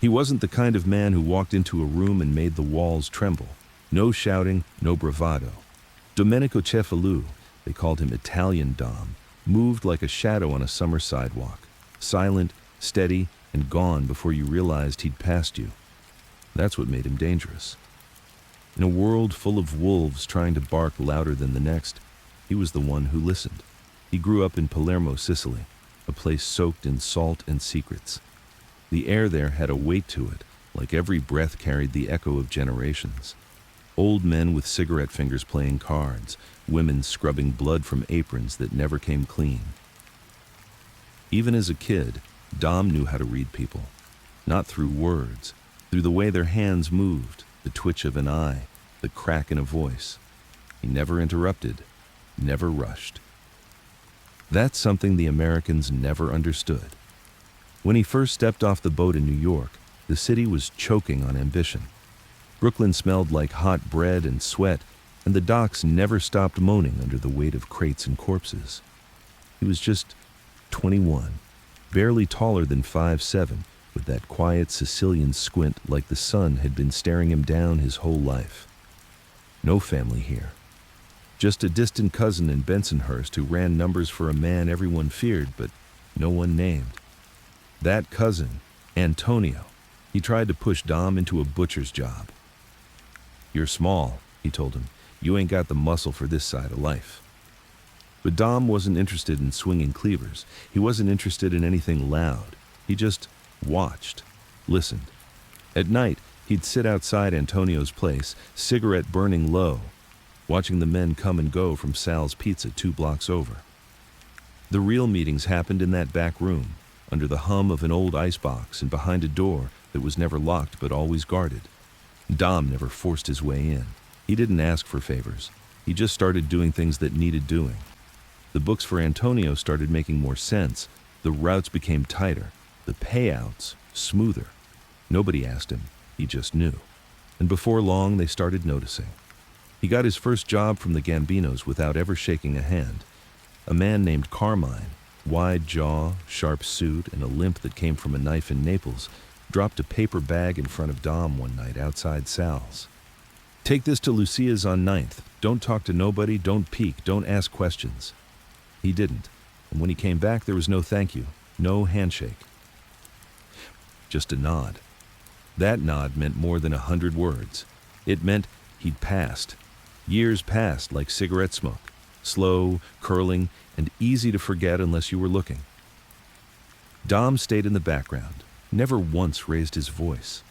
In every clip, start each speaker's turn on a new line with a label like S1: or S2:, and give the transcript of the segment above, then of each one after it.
S1: He wasn't the kind of man who walked into a room and made the walls tremble. No shouting, no bravado. Domenico Cefalù, they called him Italian Dom, moved like a shadow on a summer sidewalk, silent, steady, and gone before you realized he'd passed you. That's what made him dangerous. In a world full of wolves trying to bark louder than the next, he was the one who listened. He grew up in Palermo, Sicily, a place soaked in salt and secrets. The air there had a weight to it, like every breath carried the echo of generations. Old men with cigarette fingers playing cards, women scrubbing blood from aprons that never came clean. Even as a kid, Dom knew how to read people, not through words, through the way their hands moved, the twitch of an eye, the crack in a voice. He never interrupted, never rushed. That's something the Americans never understood. When he first stepped off the boat in New York, the city was choking on ambition. Brooklyn smelled like hot bread and sweat, and the docks never stopped moaning under the weight of crates and corpses. He was just 21, barely taller than 5'7", with that quiet Sicilian squint like the sun had been staring him down his whole life. No family here. Just a distant cousin in Bensonhurst who ran numbers for a man everyone feared but no one named. That cousin, Antonio, he tried to push Dom into a butcher's job. "You're small," he told him. "You ain't got the muscle for this side of life." But Dom wasn't interested in swinging cleavers. He wasn't interested in anything loud. He just watched, listened. At night, he'd sit outside Antonio's place, cigarette burning low, watching the men come and go from Sal's Pizza 2 blocks over. The real meetings happened in that back room, under the hum of an old icebox and behind a door that was never locked but always guarded. Dom never forced his way in. He didn't ask for favors. He just started doing things that needed doing. The books for Antonio started making more sense. The routes became tighter. The payouts smoother. Nobody asked him. He just knew. And before long, they started noticing. He got his first job from the Gambinos without ever shaking a hand. A man named Carmine, wide jaw, sharp suit, and a limp that came from a knife in Naples, dropped a paper bag in front of Dom one night outside Sal's. "Take this to Lucia's on 9th. Don't talk to nobody, don't peek, don't ask questions." He didn't, and when he came back there was no thank you, no handshake. Just a nod. That nod meant more than 100 words. It meant he'd passed. Years passed like cigarette smoke, slow, curling, and easy to forget unless you were looking. Dom stayed in the background, never once raised his voice.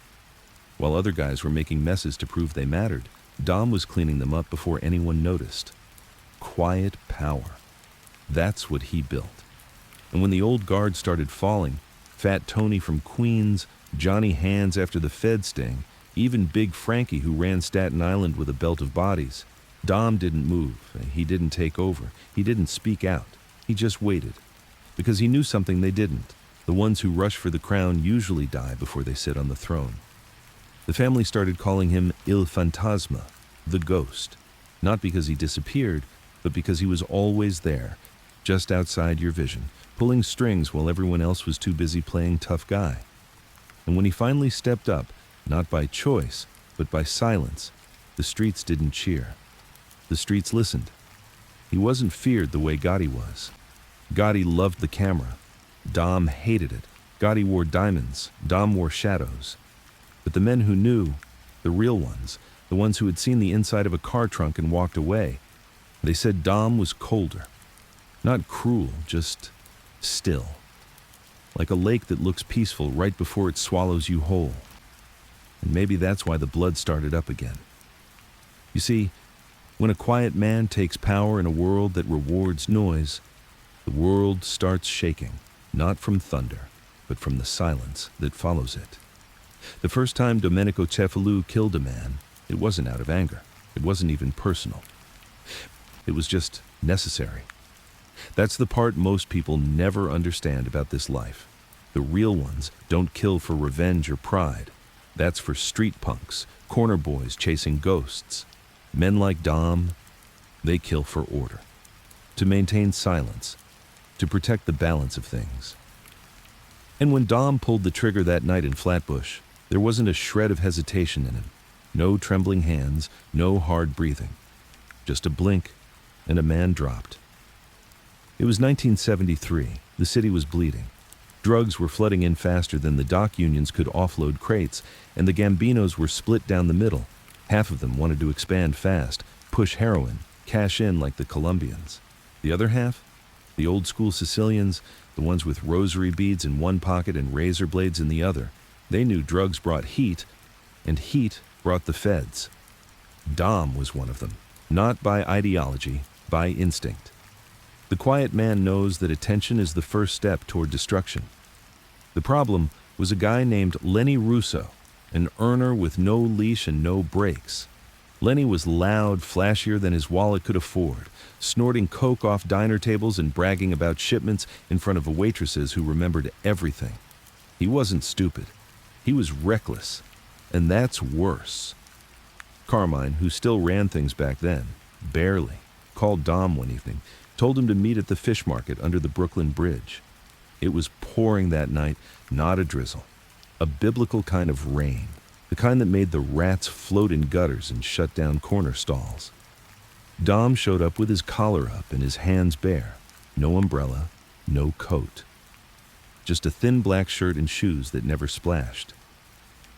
S1: While other guys were making messes to prove they mattered, Dom was cleaning them up before anyone noticed. Quiet power. That's what he built. And when the old guard started falling, Fat Tony from Queens, Johnny Hands after the Fed sting, even Big Frankie who ran Staten Island with a belt of bodies, Dom didn't move. He didn't take over. He didn't speak out. He just waited. Because he knew something they didn't. The ones who rush for the crown usually die before they sit on the throne. The family started calling him Il Fantasma, the ghost. Not because he disappeared, but because he was always there, just outside your vision, pulling strings while everyone else was too busy playing tough guy. And when he finally stepped up, not by choice, but by silence, the streets didn't cheer. The streets listened. He wasn't feared the way Gotti was. Gotti loved the camera. Dom hated it. Gotti wore diamonds. Dom wore shadows. But the men who knew, the real ones, the ones who had seen the inside of a car trunk and walked away, they said Dom was colder. Not cruel, just still. Like a lake that looks peaceful right before it swallows you whole. And maybe that's why the blood started up again. You see, when a quiet man takes power in a world that rewards noise, the world starts shaking, not from thunder, but from the silence that follows it. The first time Domenico Cefalù killed a man, it wasn't out of anger. It wasn't even personal. It was just necessary. That's the part most people never understand about this life. The real ones don't kill for revenge or pride. That's for street punks, corner boys chasing ghosts. Men like Dom, they kill for order. To maintain silence. To protect the balance of things. And when Dom pulled the trigger that night in Flatbush, there wasn't a shred of hesitation in him. No trembling hands, no hard breathing. Just a blink, and a man dropped. It was 1973. The city was bleeding. Drugs were flooding in faster than the dock unions could offload crates, and the Gambinos were split down the middle. Half of them wanted to expand fast, push heroin, cash in like the Colombians. The other half? The old-school Sicilians, the ones with rosary beads in one pocket and razor blades in the other. They knew drugs brought heat, and heat brought the feds. Dom was one of them, not by ideology, by instinct. The quiet man knows that attention is the first step toward destruction. The problem was a guy named Lenny Russo, an earner with no leash and no brakes. Lenny was loud, flashier than his wallet could afford, snorting coke off diner tables and bragging about shipments in front of waitresses who remembered everything. He wasn't stupid. He was reckless, and that's worse. Carmine, who still ran things back then, barely, called Dom one evening, told him to meet at the fish market under the Brooklyn Bridge. It was pouring that night, not a drizzle. A biblical kind of rain, the kind that made the rats float in gutters and shut down corner stalls. Dom showed up with his collar up and his hands bare. No umbrella, no coat. Just a thin black shirt and shoes that never splashed.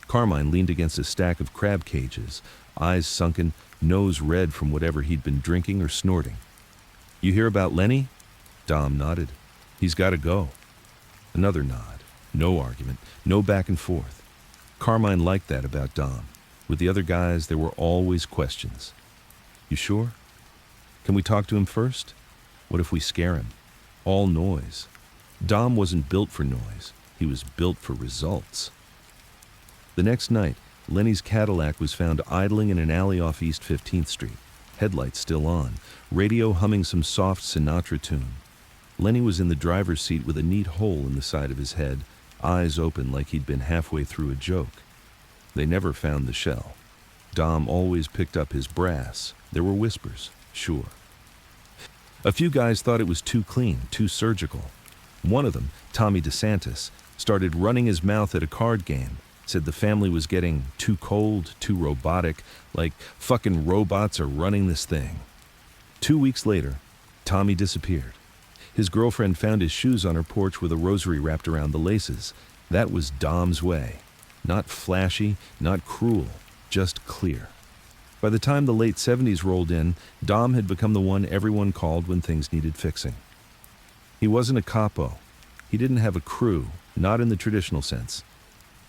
S1: Carmine leaned against a stack of crab cages, eyes sunken, nose red from whatever he'd been drinking or snorting. "You hear about Lenny?" Dom nodded. "He's got to go." Another nod. No argument, no back and forth. Carmine liked that about Dom. With the other guys, there were always questions. "You sure? Can we talk to him first? What if we scare him?" All noise. Dom wasn't built for noise. He was built for results. The next night, Lenny's Cadillac was found idling in an alley off East 15th Street, headlights still on, radio humming some soft Sinatra tune. Lenny was in the driver's seat with a neat hole in the side of his head, eyes open like he'd been halfway through a joke. They never found the shell. Dom always picked up his brass. There were whispers, sure. A few guys thought it was too clean, too surgical. One of them, Tommy DeSantis, started running his mouth at a card game, said the family was getting too cold, too robotic, like fucking robots are running this thing. 2 weeks later, Tommy disappeared. His girlfriend found his shoes on her porch with a rosary wrapped around the laces. That was Dom's way. Not flashy, not cruel, just clear. By the time the late 70s rolled in, Dom had become the one everyone called when things needed fixing. He wasn't a capo. He didn't have a crew, not in the traditional sense.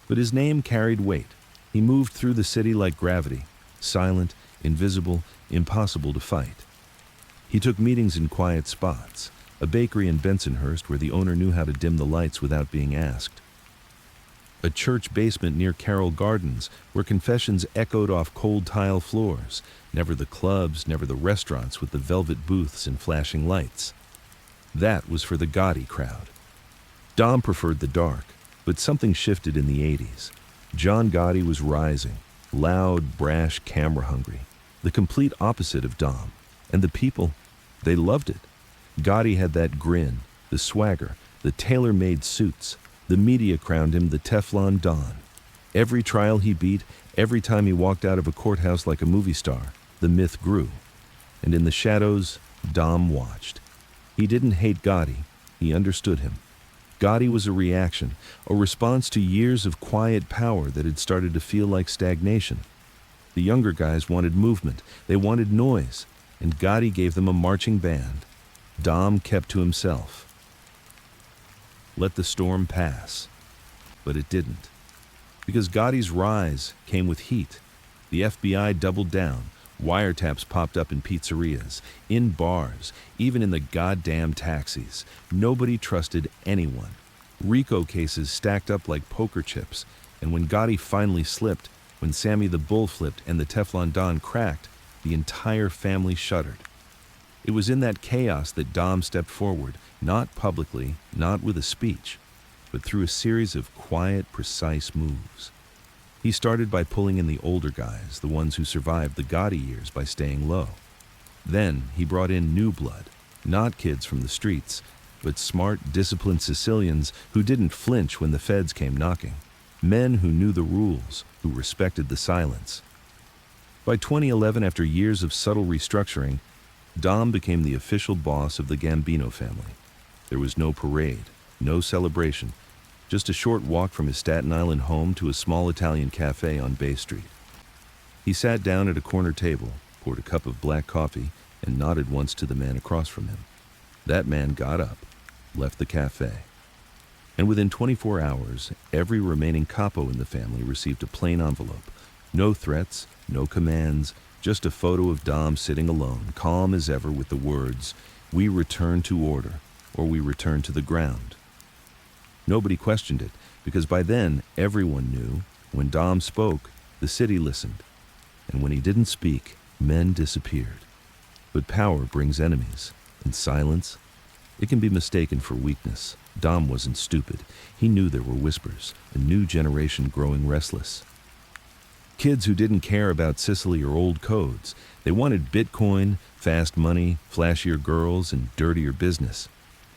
S1: But his name carried weight. He moved through the city like gravity, silent, invisible, impossible to fight. He took meetings in quiet spots, a bakery in Bensonhurst where the owner knew how to dim the lights without being asked. A church basement near Carroll Gardens where confessions echoed off cold tile floors, never the clubs, never the restaurants with the velvet booths and flashing lights. That was for the gaudy crowd. Dom preferred the dark, but something shifted in the 80s. John Gotti was rising, loud, brash, camera-hungry, the complete opposite of Dom. And the people, they loved it. Gotti had that grin, the swagger, the tailor-made suits. The media crowned him the Teflon Don. Every trial he beat, every time he walked out of a courthouse like a movie star, the myth grew. And in the shadows, Dom watched. He didn't hate Gotti, he understood him. Gotti was a reaction, a response to years of quiet power that had started to feel like stagnation. The younger guys wanted movement, they wanted noise, and Gotti gave them a marching band. Dom kept to himself. Let the storm pass. But it didn't. Because Gotti's rise came with heat. The FBI doubled down. Wiretaps popped up in pizzerias, in bars, even in the goddamn taxis. Nobody trusted anyone. RICO cases stacked up like poker chips, and when Gotti finally slipped, when Sammy the Bull flipped and the Teflon Don cracked, the entire family shuddered. It was in that chaos that Dom stepped forward, not publicly, not with a speech, but through a series of quiet, precise moves. He started by pulling in the older guys, the ones who survived the Gotti years by staying low. Then he brought in new blood, not kids from the streets, but smart, disciplined Sicilians who didn't flinch when the feds came knocking. Men who knew the rules, who respected the silence. By 2011, after years of subtle restructuring, Dom became the official boss of the Gambino family. There was no parade, no celebration, just a short walk from his Staten Island home to a small Italian cafe on Bay Street. He sat down at a corner table, poured a cup of black coffee, and nodded once to the man across from him. That man got up, left the cafe. And within 24 hours, every remaining capo in the family received a plain envelope. No threats, no commands, just a photo of Dom sitting alone, calm as ever with the words, "We return to order," or "We return to the ground." Nobody questioned it, because by then everyone knew, when Dom spoke, the city listened. And when he didn't speak, men disappeared. But power brings enemies, and silence, it can be mistaken for weakness. Dom wasn't stupid. He knew there were whispers, a new generation growing restless. Kids who didn't care about Sicily or old codes. They wanted Bitcoin, fast money, flashier girls, and dirtier business.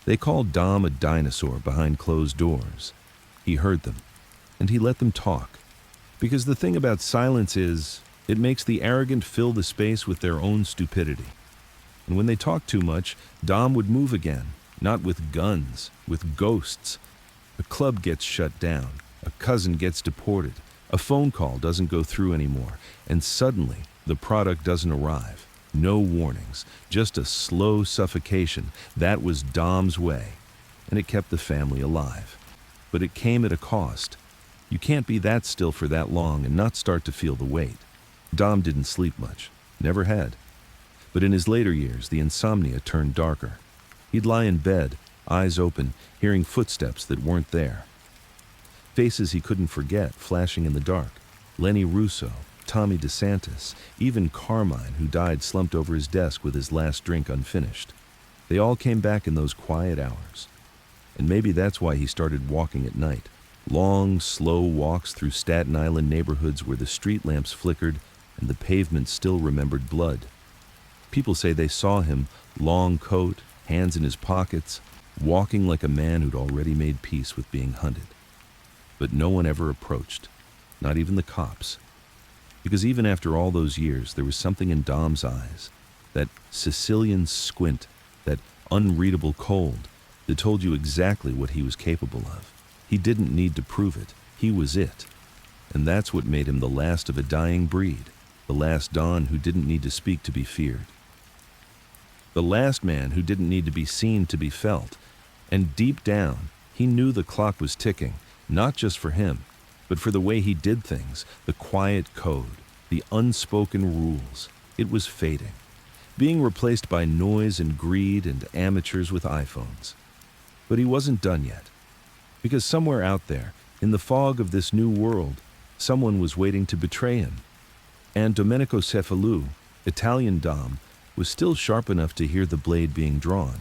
S1: They called Dom a dinosaur behind closed doors. He heard them, and he let them talk. Because the thing about silence is, it makes the arrogant fill the space with their own stupidity. And when they talked too much, Dom would move again, not with guns, with ghosts. A club gets shut down, a cousin gets deported, a phone call doesn't go through anymore, and suddenly the product doesn't arrive. No warnings, just a slow suffocation. That was Dom's way, and it kept the family alive. But it came at a cost. You can't be that still for that long and not start to feel the weight. Dom didn't sleep much, never had. But in his later years, the insomnia turned darker. He'd lie in bed, eyes open, hearing footsteps that weren't there. Faces he couldn't forget flashing in the dark. Lenny Russo, Tommy DeSantis, even Carmine, who died slumped over his desk with his last drink unfinished. They all came back in those quiet hours. And maybe that's why he started walking at night. Long, slow walks through Staten Island neighborhoods where the street lamps flickered and the pavement still remembered blood. People say they saw him, long coat, hands in his pockets, walking like a man who'd already made peace with being hunted. But no one ever approached, not even the cops. Because even after all those years, there was something in Dom's eyes, that Sicilian squint, that unreadable cold, that told you exactly what he was capable of. He didn't need to prove it. He was it. And that's what made him the last of a dying breed, the last Don who didn't need to speak to be feared. The last man who didn't need to be seen to be felt. And deep down, he knew the clock was ticking, not just for him, but for the way he did things, the quiet code, the unspoken rules. It was fading, being replaced by noise and greed and amateurs with iPhones. But he wasn't done yet, because somewhere out there, in the fog of this new world, someone was waiting to betray him. And Domenico Cefalù, Italian Dom, was still sharp enough to hear the blade being drawn.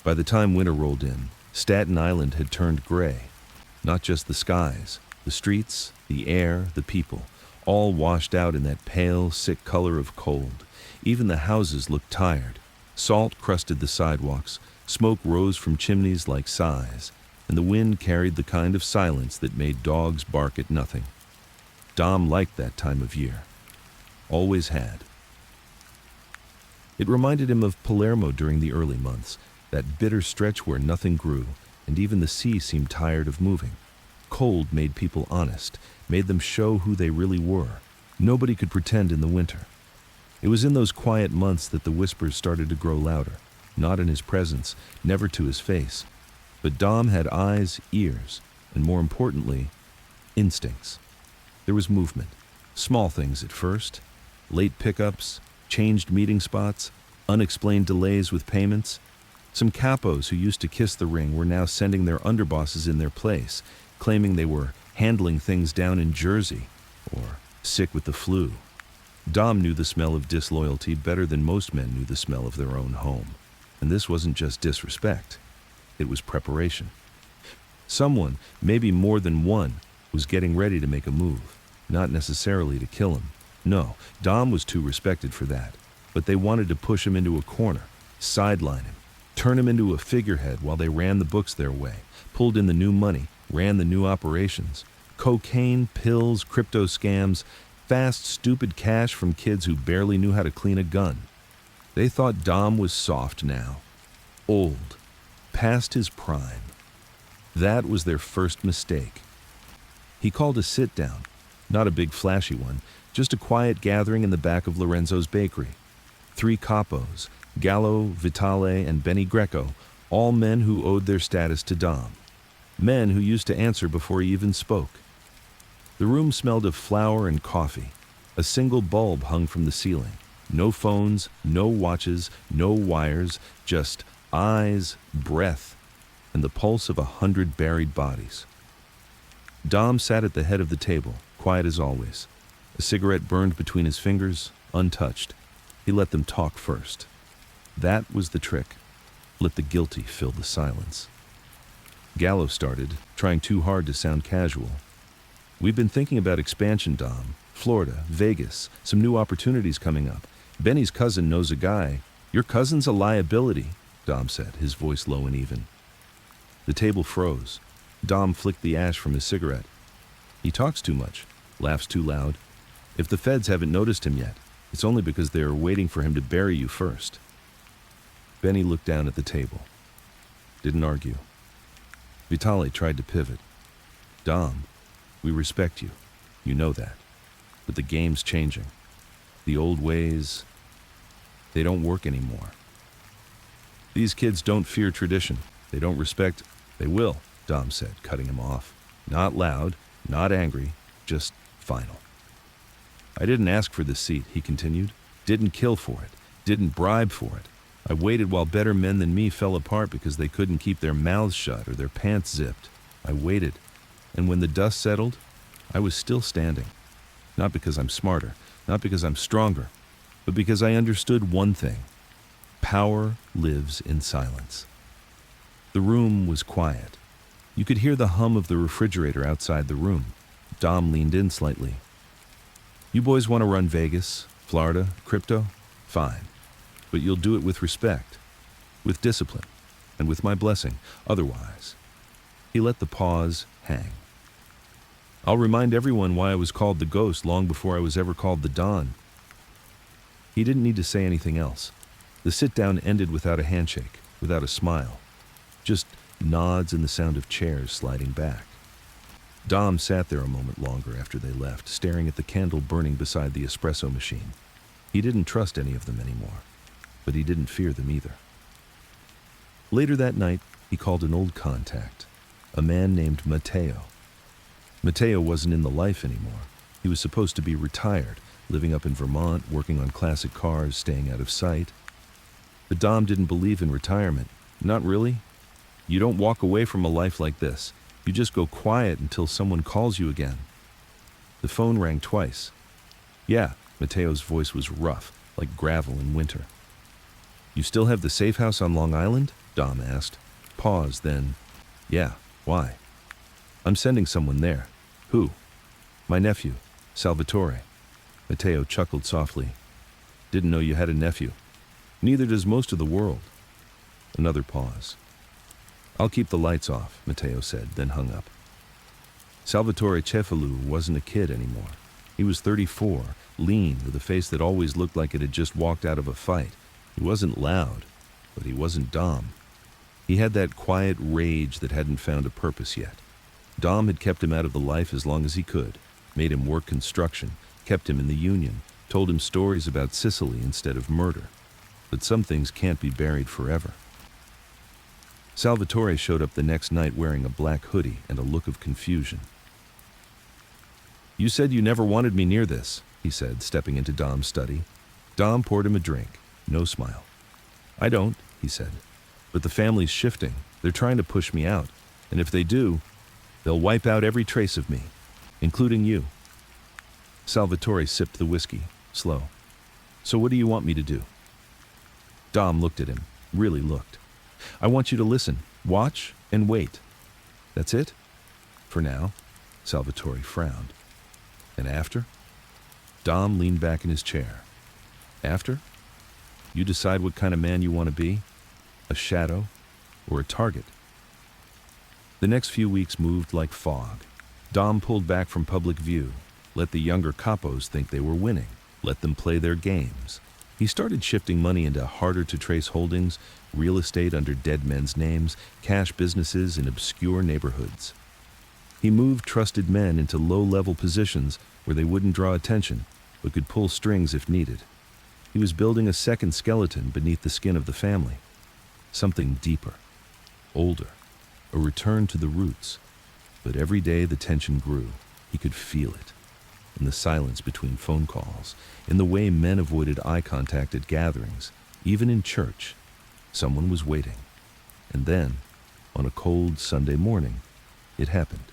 S1: By the time winter rolled in, Staten Island had turned gray. Not just the skies, the streets, the air, the people, all washed out in that pale, sick color of cold. Even the houses looked tired. Salt crusted the sidewalks, smoke rose from chimneys like sighs, and the wind carried the kind of silence that made dogs bark at nothing. Dom liked that time of year. Always had. It reminded him of Palermo during the early months, that bitter stretch where nothing grew, and even the sea seemed tired of moving. Cold made people honest, made them show who they really were. Nobody could pretend in the winter. It was in those quiet months that the whispers started to grow louder, not in his presence, never to his face. But Dom had eyes, ears, and more importantly, instincts. There was movement, small things at first, late pickups, changed meeting spots, unexplained delays with payments. Some capos who used to kiss the ring were now sending their underbosses in their place, claiming they were handling things down in Jersey or sick with the flu. Dom knew the smell of disloyalty better than most men knew the smell of their own home. And this wasn't just disrespect. It was preparation. Someone, maybe more than one, was getting ready to make a move, not necessarily to kill him. No, Dom was too respected for that. But they wanted to push him into a corner, sideline him, turn him into a figurehead while they ran the books their way, pulled in the new money, ran the new operations. Cocaine, pills, crypto scams, fast, stupid cash from kids who barely knew how to clean a gun. They thought Dom was soft now, old, past his prime. That was their first mistake. He called a sit-down, not a big flashy one, just a quiet gathering in the back of Lorenzo's bakery. 3 capos, Gallo, Vitale, and Benny Greco, all men who owed their status to Dom. Men who used to answer before he even spoke. The room smelled of flour and coffee. A single bulb hung from the ceiling. No phones, no watches, no wires, just eyes, breath, and the pulse of 100 buried bodies. Dom sat at the head of the table, quiet as always. A cigarette burned between his fingers, untouched. He let them talk first. That was the trick. Let the guilty fill the silence. Gallo started, trying too hard to sound casual. We've been thinking about expansion, Dom. Florida, Vegas, some new opportunities coming up. Benny's cousin knows a guy. Your cousin's a liability, Dom said, his voice low and even. The table froze. Dom flicked the ash from his cigarette. He talks too much, laughs too loud. If the feds haven't noticed him yet, it's only because they are waiting for him to bury you first. Benny looked down at the table. Didn't argue. Vitale tried to pivot. Dom, we respect you. You know that. But the game's changing. The old ways, they don't work anymore. These kids don't fear tradition. They don't respect. They will, Dom said, cutting him off. Not loud, not angry, just final. I didn't ask for this seat, he continued. Didn't kill for it. Didn't bribe for it. I waited while better men than me fell apart because they couldn't keep their mouths shut or their pants zipped. I waited. And when the dust settled, I was still standing. Not because I'm smarter, not because I'm stronger, but because I understood one thing. Power lives in silence. The room was quiet. You could hear the hum of the refrigerator outside the room. Dom leaned in slightly. You boys want to run Vegas, Florida, crypto? Fine. But you'll do it with respect, with discipline, and with my blessing. Otherwise, he let the pause hang. I'll remind everyone why I was called the Ghost long before I was ever called the Don. He didn't need to say anything else. The sit-down ended without a handshake, without a smile. Just nods and the sound of chairs sliding back. Dom sat there a moment longer after they left, staring at the candle burning beside the espresso machine. He didn't trust any of them anymore, but he didn't fear them either. Later that night, he called an old contact, a man named Matteo. Matteo wasn't in the life anymore. He was supposed to be retired, living up in Vermont, working on classic cars, staying out of sight. But Dom didn't believe in retirement. Not really. You don't walk away from a life like this. You just go quiet until someone calls you again. The phone rang twice. Yeah, Matteo's voice was rough, like gravel in winter. You still have the safe house on Long Island? Dom asked. Pause, then. Yeah, why? I'm sending someone there. Who? My nephew, Salvatore. Matteo chuckled softly. Didn't know you had a nephew. Neither does most of the world. Another pause. I'll keep the lights off, Matteo said, then hung up. Salvatore Cefalù wasn't a kid anymore. He was 34, lean, with a face that always looked like it had just walked out of a fight. He wasn't loud, but he wasn't Dom. He had that quiet rage that hadn't found a purpose yet. Dom had kept him out of the life as long as he could, made him work construction, kept him in the union, told him stories about Sicily instead of murder. But some things can't be buried forever. Salvatore showed up the next night wearing a black hoodie and a look of confusion. You said you never wanted me near this, he said, stepping into Dom's study. Dom poured him a drink. No smile. I don't, he said. But the family's shifting. They're trying to push me out. And if they do, they'll wipe out every trace of me, including you. Salvatore sipped the whiskey, slow. So what do you want me to do? Dom looked at him, really looked. I want you to listen, watch, and wait. That's it? For now, Salvatore frowned. And after? Dom leaned back in his chair. After? You decide what kind of man you want to be. A shadow? Or a target? The next few weeks moved like fog. Dom pulled back from public view, let the younger capos think they were winning, let them play their games. He started shifting money into harder-to-trace holdings, real estate under dead men's names, cash businesses in obscure neighborhoods. He moved trusted men into low-level positions where they wouldn't draw attention, but could pull strings if needed. He was building a second skeleton beneath the skin of the family. Something deeper, older, a return to the roots. But every day the tension grew. He could feel it. In the silence between phone calls, in the way men avoided eye contact at gatherings, even in church. Someone was waiting. And then, on a cold Sunday morning, it happened.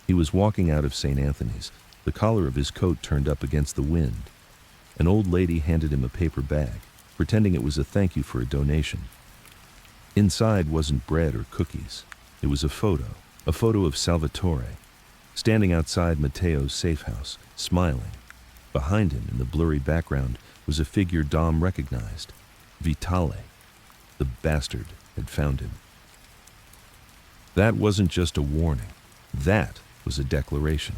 S1: He was walking out of St. Anthony's, the collar of his coat turned up against the wind. An old lady handed him a paper bag, pretending it was a thank you for a donation. Inside wasn't bread or cookies. It was a photo of Salvatore, standing outside Matteo's safe house, smiling. Behind him, in the blurry background, was a figure Dom recognized. Vitale. The bastard had found him. That wasn't just a warning. That was a declaration.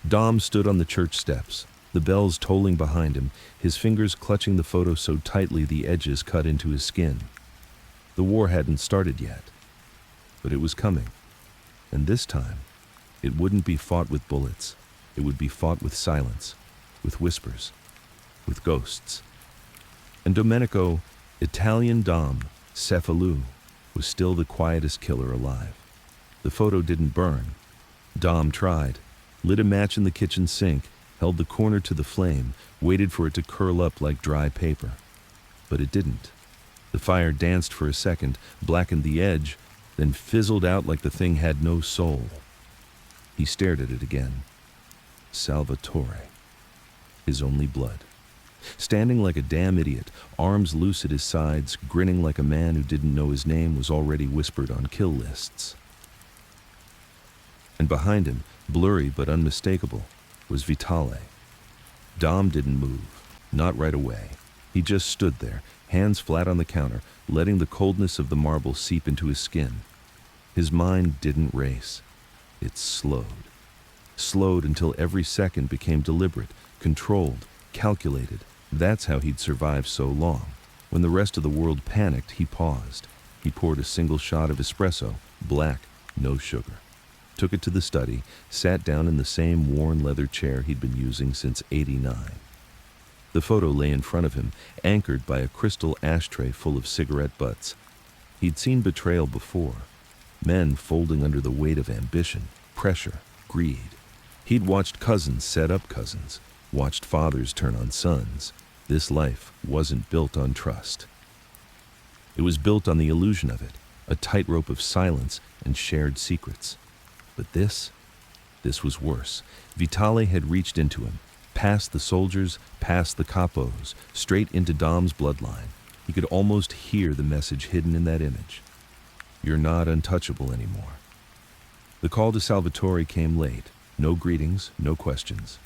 S1: Dom stood on the church steps, the bells tolling behind him, his fingers clutching the photo so tightly the edges cut into his skin. The war hadn't started yet, but it was coming. And this time, it wouldn't be fought with bullets. It would be fought with silence, with whispers, with ghosts. And Domenico, Italian Dom, Cefalù, was still the quietest killer alive. The photo didn't burn. Dom tried, lit a match in the kitchen sink, held the corner to the flame, waited for it to curl up like dry paper. But it didn't. The fire danced for a second, blackened the edge, then fizzled out like the thing had no soul. He stared at it again. Salvatore. His only blood. Standing like a damn idiot, arms loose at his sides, grinning like a man who didn't know his name was already whispered on kill lists. And behind him, blurry but unmistakable, was Vitale. Dom didn't move, not right away. He just stood there, hands flat on the counter, letting the coldness of the marble seep into his skin. His mind didn't race. It slowed. Slowed until every second became deliberate, controlled, calculated. That's how he'd survived so long. When the rest of the world panicked, he paused. He poured a single shot of espresso, black, no sugar. Took it to the study, sat down in the same worn leather chair he'd been using since '89. The photo lay in front of him, anchored by a crystal ashtray full of cigarette butts. He'd seen betrayal before. Men folding under the weight of ambition, pressure, greed. He'd watched cousins set up cousins, watched fathers turn on sons. This life wasn't built on trust. It was built on the illusion of it, a tightrope of silence and shared secrets. But this was worse. Vitale had reached into him, past the soldiers, past the capos, straight into Dom's bloodline. He could almost hear the message hidden in that image. You're not untouchable anymore. The call to Salvatore came late. No greetings, no questions.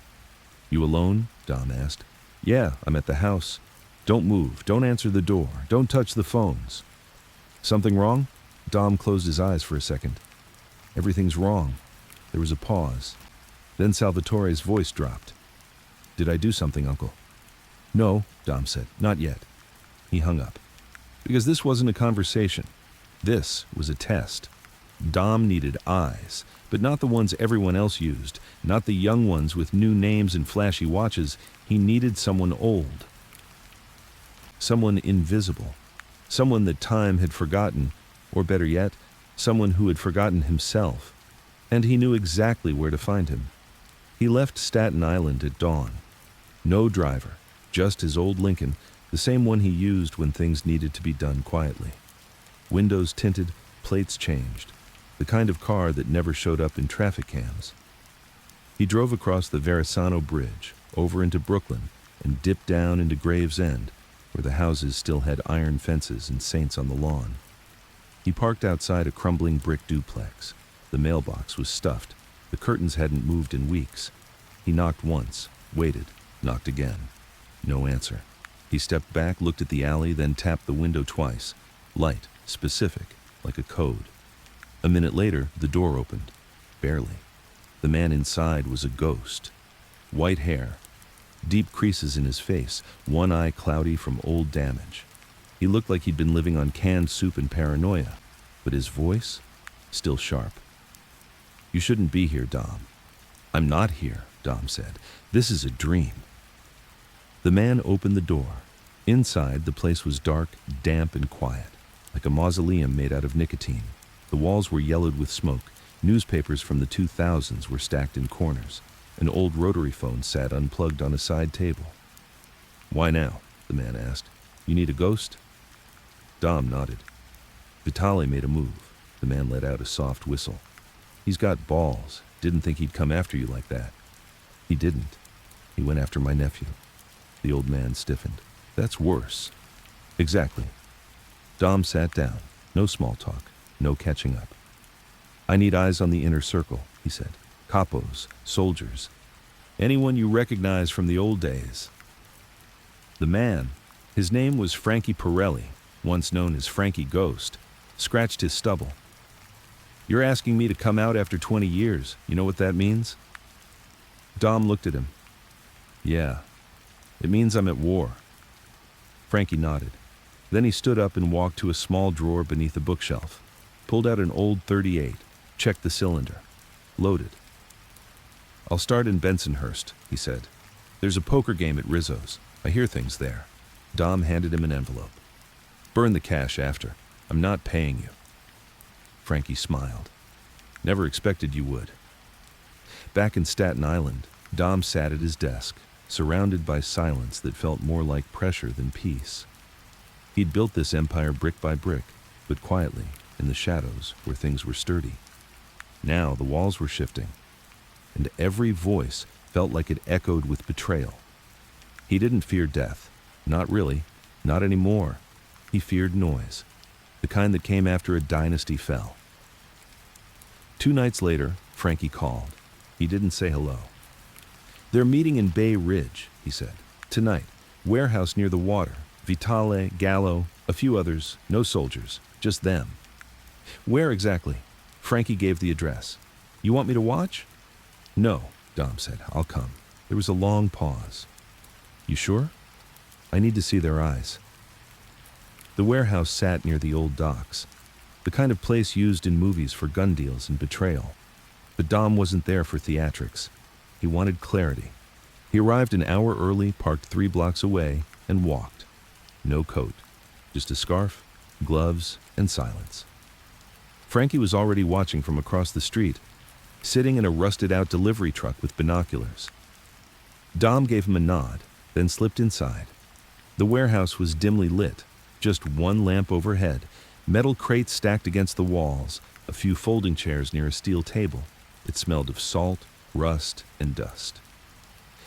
S1: You alone? Dom asked. Yeah, I'm at the house. Don't move, don't answer the door, don't touch the phones. Something wrong? Dom closed his eyes for a second. Everything's wrong. There was a pause. Then Salvatore's voice dropped. Did I do something, Uncle? No, Dom said, not yet. He hung up. Because this wasn't a conversation. This was a test. Dom needed eyes, but not the ones everyone else used, not the young ones with new names and flashy watches. He needed someone old. Someone invisible. Someone that time had forgotten, or better yet, someone who had forgotten himself. And he knew exactly where to find him. He left Staten Island at dawn. No driver, just his old Lincoln, the same one he used when things needed to be done quietly. Windows tinted, plates changed. The kind of car that never showed up in traffic cams. He drove across the Verrazano Bridge, over into Brooklyn, and dipped down into Gravesend, where the houses still had iron fences and saints on the lawn. He parked outside a crumbling brick duplex. The mailbox was stuffed. The curtains hadn't moved in weeks. He knocked once, waited, knocked again. No answer. He stepped back, looked at the alley, then tapped the window twice. Light, specific, like a code. A minute later, the door opened. Barely. The man inside was a ghost. White hair, deep creases in his face, one eye cloudy from old damage. He looked like he'd been living on canned soup and paranoia, but his voice, still sharp. "You shouldn't be here, Dom." "I'm not here," Dom said. "This is a dream." The man opened the door. Inside, the place was dark, damp, and quiet, like a mausoleum made out of nicotine. The walls were yellowed with smoke. Newspapers from the 2000s were stacked in corners. An old rotary phone sat unplugged on a side table. "Why now?" the man asked. "You need a ghost?" Dom nodded. Vitale made a move. The man let out a soft whistle. "He's got balls. Didn't think he'd come after you like that." "He didn't. He went after my nephew." The old man stiffened. "That's worse." "Exactly." Dom sat down. No small talk. No catching up. "I need eyes on the inner circle," he said. "Capos, soldiers. Anyone you recognize from the old days." The man, his name was Frankie Pirelli, once known as Frankie Ghost, scratched his stubble. "You're asking me to come out after 20 years. You know what that means?" Dom looked at him. "Yeah, it means I'm at war." Frankie nodded. Then he stood up and walked to a small drawer beneath a bookshelf, pulled out an old .38, checked the cylinder. Loaded. "I'll start in Bensonhurst," he said. "There's a poker game at Rizzo's. I hear things there." Dom handed him an envelope. "Burn the cash after. I'm not paying you." Frankie smiled. "Never expected you would." Back in Staten Island, Dom sat at his desk, surrounded by silence that felt more like pressure than peace. He'd built this empire brick by brick, but quietly, in the shadows where things were sturdy. Now the walls were shifting, and every voice felt like it echoed with betrayal. He didn't fear death. Not really. Not anymore. He feared noise, the kind that came after a dynasty fell. 2 nights later, Frankie called. He didn't say hello. "They're meeting in Bay Ridge," he said. "Tonight. Warehouse near the water. Vitale, Gallo, a few others. No soldiers. Just them." "Where exactly?" Frankie gave the address. "You want me to watch?" "No," Dom said. "I'll come." There was a long pause. "You sure?" "I need to see their eyes." The warehouse sat near the old docks, the kind of place used in movies for gun deals and betrayal. But Dom wasn't there for theatrics. He wanted clarity. He arrived an hour early, parked 3 blocks away, and walked. No coat, just a scarf, gloves, and silence. Frankie was already watching from across the street, sitting in a rusted-out delivery truck with binoculars. Dom gave him a nod, then slipped inside. The warehouse was dimly lit, just one lamp overhead, metal crates stacked against the walls, a few folding chairs near a steel table. It smelled of salt, rust, and dust.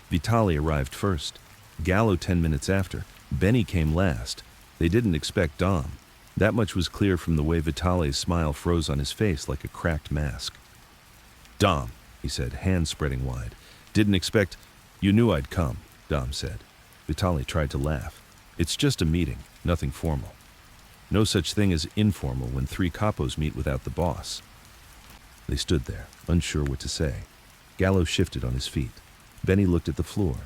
S1: Vitale arrived first. Gallo 10 minutes after. Benny came last. They didn't expect Dom. That much was clear from the way Vitale's smile froze on his face like a cracked mask. "Dom," he said, hands spreading wide. "Didn't expect—" "You knew I'd come," Dom said. Vitale tried to laugh. "It's just a meeting, nothing formal." No such thing as informal when 3 capos meet without the boss. They stood there, unsure what to say. Gallo shifted on his feet. Benny looked at the floor.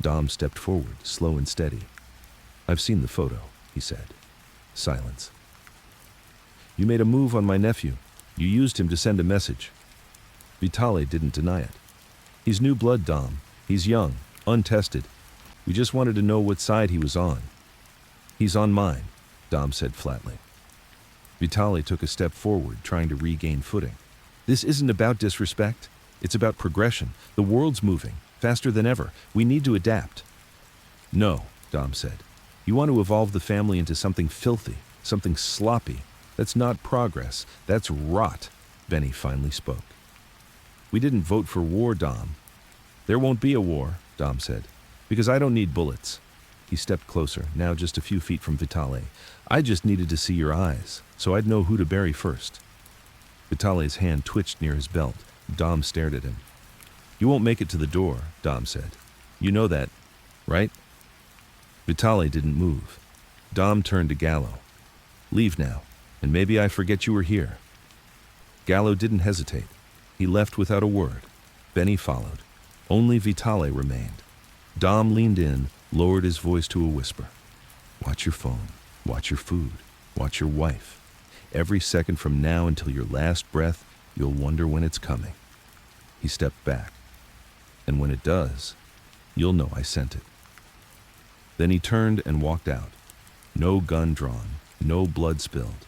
S1: Dom stepped forward, slow and steady. "I've seen the photo," he said. Silence. "You made a move on my nephew. You used him to send a message." Vitale didn't deny it. "He's new blood, Dom. He's young, untested. We just wanted to know what side he was on." "He's on mine," Dom said flatly. Vitale took a step forward, trying to regain footing. "This isn't about disrespect. It's about progression. The world's moving, faster than ever. We need to adapt." "No," Dom said. "You want to evolve the family into something filthy, something sloppy. That's not progress. That's rot," Benny finally spoke. "We didn't vote for war, Dom." "There won't be a war," Dom said, "because I don't need bullets." He stepped closer, now just a few feet from Vitale. "I just needed to see your eyes, so I'd know who to bury first." Vitale's hand twitched near his belt. Dom stared at him. "You won't make it to the door," Dom said. "You know that, right?" Vitale didn't move. Dom turned to Gallo. Leave now, and maybe I forget you were here. Gallo didn't hesitate. He left without a word. Benny followed. Only Vitale remained. Dom leaned in, lowered his voice to a whisper. Watch your phone. Watch your food. Watch your wife. Every second from now until your last breath, you'll wonder when it's coming. He stepped back. And when it does, you'll know I sent it. Then he turned and walked out. No gun drawn, no blood spilled.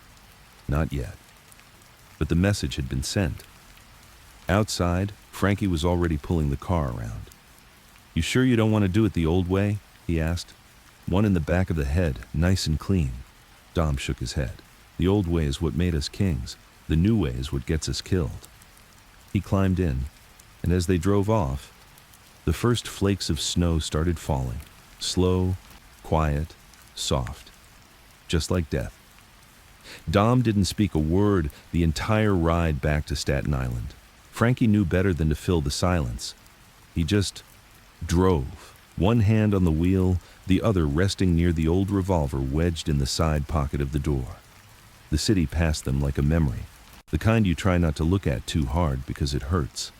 S1: Not yet. But the message had been sent. Outside, Frankie was already pulling the car around. You sure you don't want to do it the old way? He asked. One in the back of the head, nice and clean. Dom shook his head. The old way is what made us kings. The new way is what gets us killed. He climbed in, and as they drove off, the first flakes of snow started falling. Slow, quiet, soft. Just like death. Dom didn't speak a word the entire ride back to Staten Island. Frankie knew better than to fill the silence. He just drove, one hand on the wheel, the other resting near the old revolver wedged in the side pocket of the door. The city passed them like a memory, the kind you try not to look at too hard because it hurts.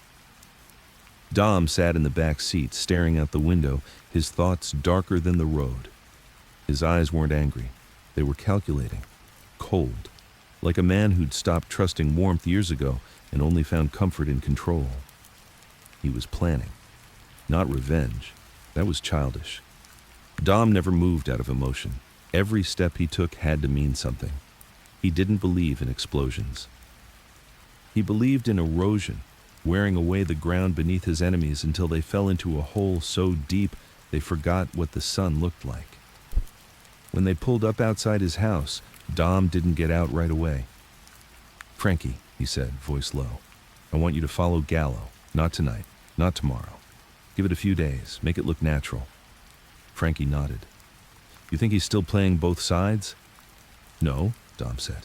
S1: Dom sat in the back seat, staring out the window, his thoughts darker than the road. His eyes weren't angry. They were calculating, cold, like a man who'd stopped trusting warmth years ago and only found comfort in control. He was planning, not revenge. That was childish. Dom never moved out of emotion. Every step he took had to mean something. He didn't believe in explosions. He believed in erosion, wearing away the ground beneath his enemies until they fell into a hole so deep they forgot what the sun looked like. When they pulled up outside his house, Dom didn't get out right away. Frankie, he said, voice low, I want you to follow Gallo. Not tonight, not tomorrow. Give it a few days, make it look natural. Frankie nodded. You think he's still playing both sides? No, Dom said.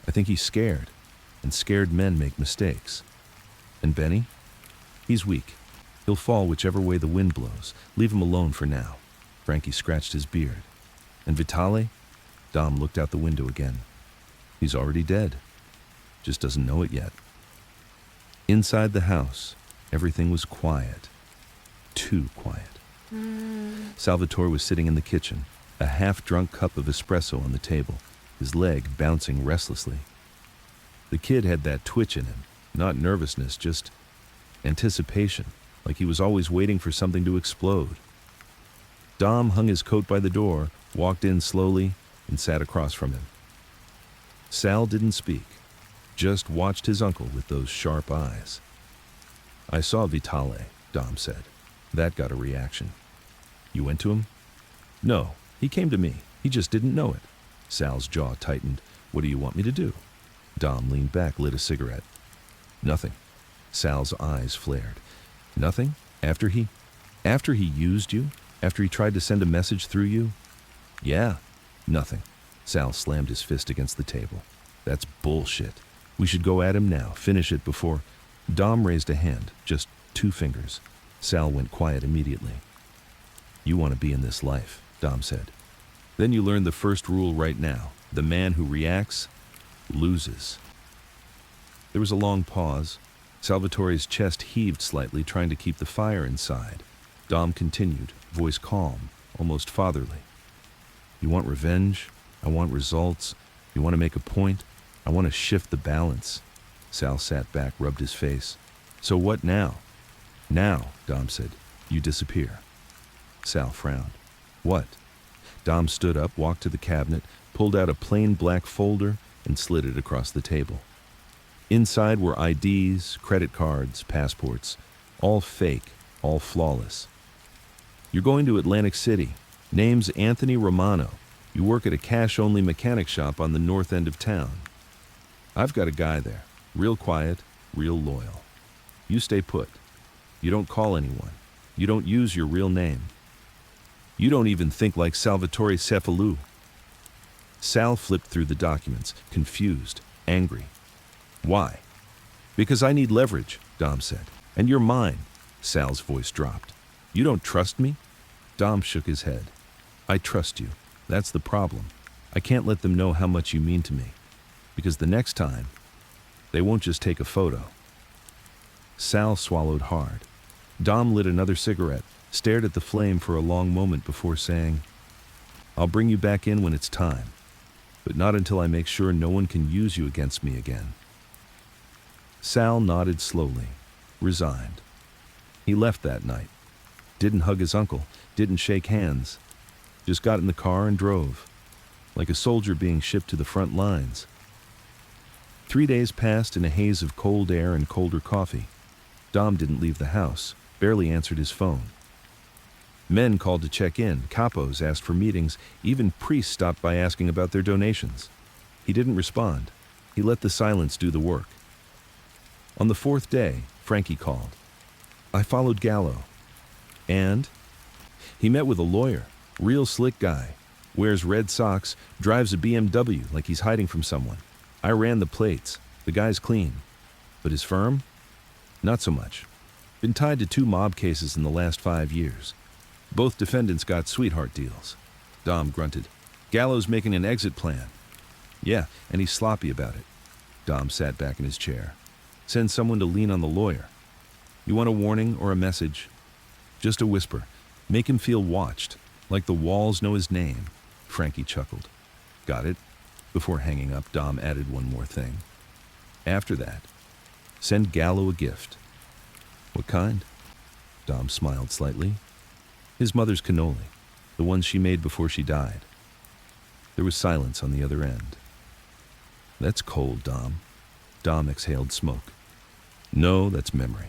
S1: I think he's scared, and scared men make mistakes. And Benny? He's weak. He'll fall whichever way the wind blows. Leave him alone for now. Frankie scratched his beard. And Vitale? Dom looked out the window again. He's already dead. Just doesn't know it yet. Inside the house, everything was quiet. Too quiet. Salvatore was sitting in the kitchen, a half-drunk cup of espresso on the table, his leg bouncing restlessly. The kid had that twitch in him, not nervousness, just anticipation, like he was always waiting for something to explode. Dom hung his coat by the door, walked in slowly, and sat across from him. Sal didn't speak, just watched his uncle with those sharp eyes. I saw Vitale, Dom said. That got a reaction. You went to him? No, he came to me. He just didn't know it. Sal's jaw tightened. What do you want me to do? Dom leaned back, lit a cigarette. Nothing. Sal's eyes flared. Nothing? After he used you? After he tried to send a message through you? Yeah, nothing. Sal slammed his fist against the table. That's bullshit. We should go at him now, finish it before... Dom raised a hand, just 2 fingers. Sal went quiet immediately. You want to be in this life, Dom said. Then you learn the first rule right now. The man who reacts, loses. There was a long pause. Salvatore's chest heaved slightly, trying to keep the fire inside. Dom continued, voice calm, almost fatherly. You want revenge? I want results. You want to make a point? I want to shift the balance. Sal sat back, rubbed his face. So what now? Now, Dom said, you disappear. Sal frowned. What? Dom stood up, walked to the cabinet, pulled out a plain black folder, and slid it across the table. Inside were IDs, credit cards, passports, all fake, all flawless. You're going to Atlantic City. Name's Anthony Romano. You work at a cash-only mechanic shop on the north end of town. I've got a guy there. Real quiet, real loyal. You stay put. You don't call anyone. You don't use your real name. You don't even think like Salvatore Cefalù. Sal flipped through the documents, confused, angry. Why? Because I need leverage, Dom said. And you're mine. Sal's voice dropped. You don't trust me? Dom shook his head. I trust you. That's the problem. I can't let them know how much you mean to me. Because the next time, they won't just take a photo. Sal swallowed hard. Dom lit another cigarette, stared at the flame for a long moment before saying, I'll bring you back in when it's time, but not until I make sure no one can use you against me again. Sal nodded slowly, resigned. He left that night. Didn't hug his uncle, didn't shake hands. Just got in the car and drove, like a soldier being shipped to the front lines. 3 days passed in a haze of cold air and colder coffee. Dom didn't leave the house, barely answered his phone. Men called to check in, capos asked for meetings, even priests stopped by asking about their donations. He didn't respond. He let the silence do the work. On the 4th day, Frankie called. I followed Gallo. And? He met with a lawyer, real slick guy, wears red socks, drives a BMW like he's hiding from someone. I ran the plates. The guy's clean. But his firm? Not so much. Been tied to 2 mob cases in the last 5 years. Both defendants got sweetheart deals. Dom grunted. Gallo's making an exit plan. Yeah, and he's sloppy about it. Dom sat back in his chair. Send someone to lean on the lawyer. You want a warning or a message? Just a whisper. Make him feel watched, like the walls know his name. Frankie chuckled. Got it? Before hanging up, Dom added one more thing. After that, send Gallo a gift. What kind? Dom smiled slightly. His mother's cannoli, the ones she made before she died. There was silence on the other end. That's cold, Dom. Dom exhaled smoke. No, that's memory.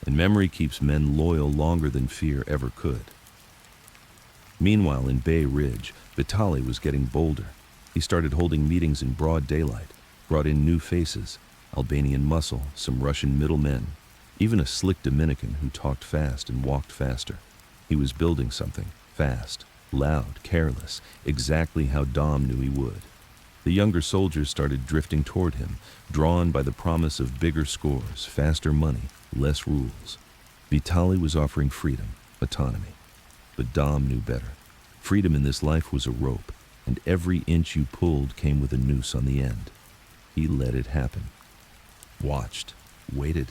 S1: And memory keeps men loyal longer than fear ever could. Meanwhile, in Bay Ridge, Vitali was getting bolder. He started holding meetings in broad daylight, brought in new faces, Albanian muscle, some Russian middlemen, even a slick Dominican who talked fast and walked faster. He was building something, fast, loud, careless, exactly how Dom knew he would. The younger soldiers started drifting toward him, drawn by the promise of bigger scores, faster money, less rules. Vitali was offering freedom, autonomy. But Dom knew better. Freedom in this life was a rope, and every inch you pulled came with a noose on the end. He let it happen. Watched, waited.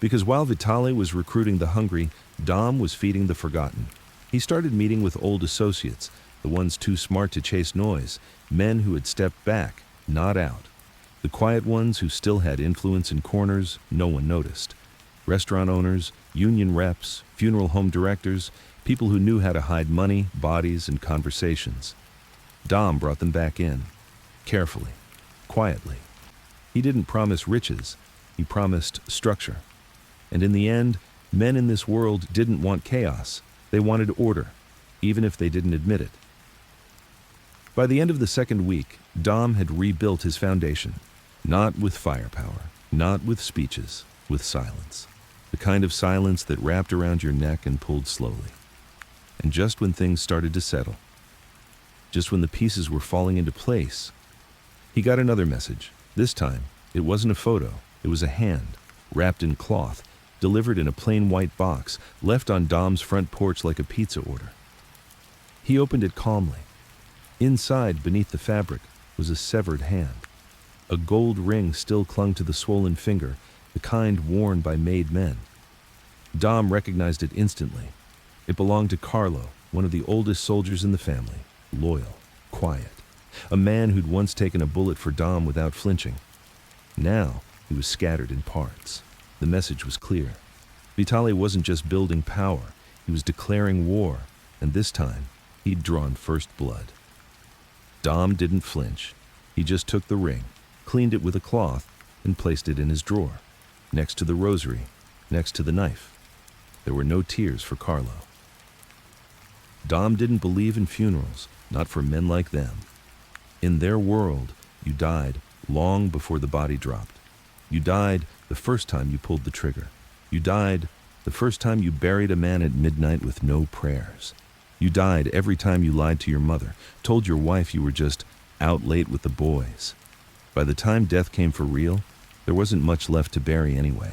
S1: Because while Vitali was recruiting the hungry, Dom was feeding the forgotten. He started meeting with old associates, the ones too smart to chase noise, men who had stepped back, not out. The quiet ones who still had influence in corners no one noticed. Restaurant owners, union reps, funeral home directors, people who knew how to hide money, bodies, and conversations. Dom brought them back in, carefully, quietly. He didn't promise riches, he promised structure. And in the end, men in this world didn't want chaos. They wanted order, even if they didn't admit it. By the end of the 2nd week, Dom had rebuilt his foundation. Not with firepower, not with speeches, with silence. The kind of silence that wrapped around your neck and pulled slowly. And just when things started to settle, just when the pieces were falling into place, he got another message. This time, it wasn't a photo, it was a hand, wrapped in cloth, delivered in a plain white box, left on Dom's front porch like a pizza order. He opened it calmly. Inside, beneath the fabric, was a severed hand. A gold ring still clung to the swollen finger, the kind worn by made men. Dom recognized it instantly. It belonged to Carlo, one of the oldest soldiers in the family, loyal, quiet, a man who'd once taken a bullet for Dom without flinching. Now, he was scattered in parts. The message was clear. Vitali wasn't just building power, he was declaring war, and this time, he'd drawn first blood. Dom didn't flinch. He just took the ring, cleaned it with a cloth, and placed it in his drawer, next to the rosary, next to the knife. There were no tears for Carlo. Dom didn't believe in funerals, not for men like them. In their world, you died long before the body dropped. You died the first time you pulled the trigger. You died the first time you buried a man at midnight with no prayers. You died every time you lied to your mother, told your wife you were just out late with the boys. By the time death came for real, there wasn't much left to bury anyway.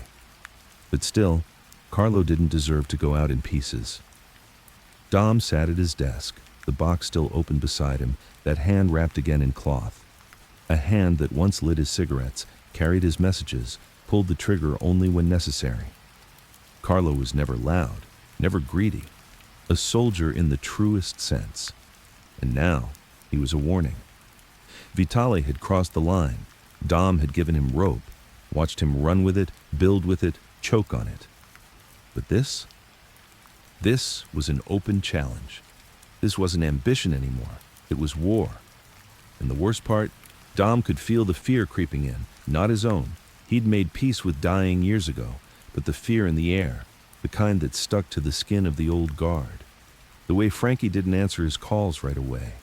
S1: But still, Carlo didn't deserve to go out in pieces. Dom sat at his desk, the box still open beside him, that hand wrapped again in cloth. A hand that once lit his cigarettes, carried his messages, pulled the trigger only when necessary. Carlo was never loud, never greedy, a soldier in the truest sense. And now, he was a warning. Vitale had crossed the line. Dom had given him rope, watched him run with it, build with it, choke on it. But this was an open challenge. This wasn't ambition anymore. It was war. And the worst part, Dom could feel the fear creeping in, not his own. He'd made peace with dying years ago, but the fear in the air, the kind that stuck to the skin of the old guard. The way Frankie didn't answer his calls right away.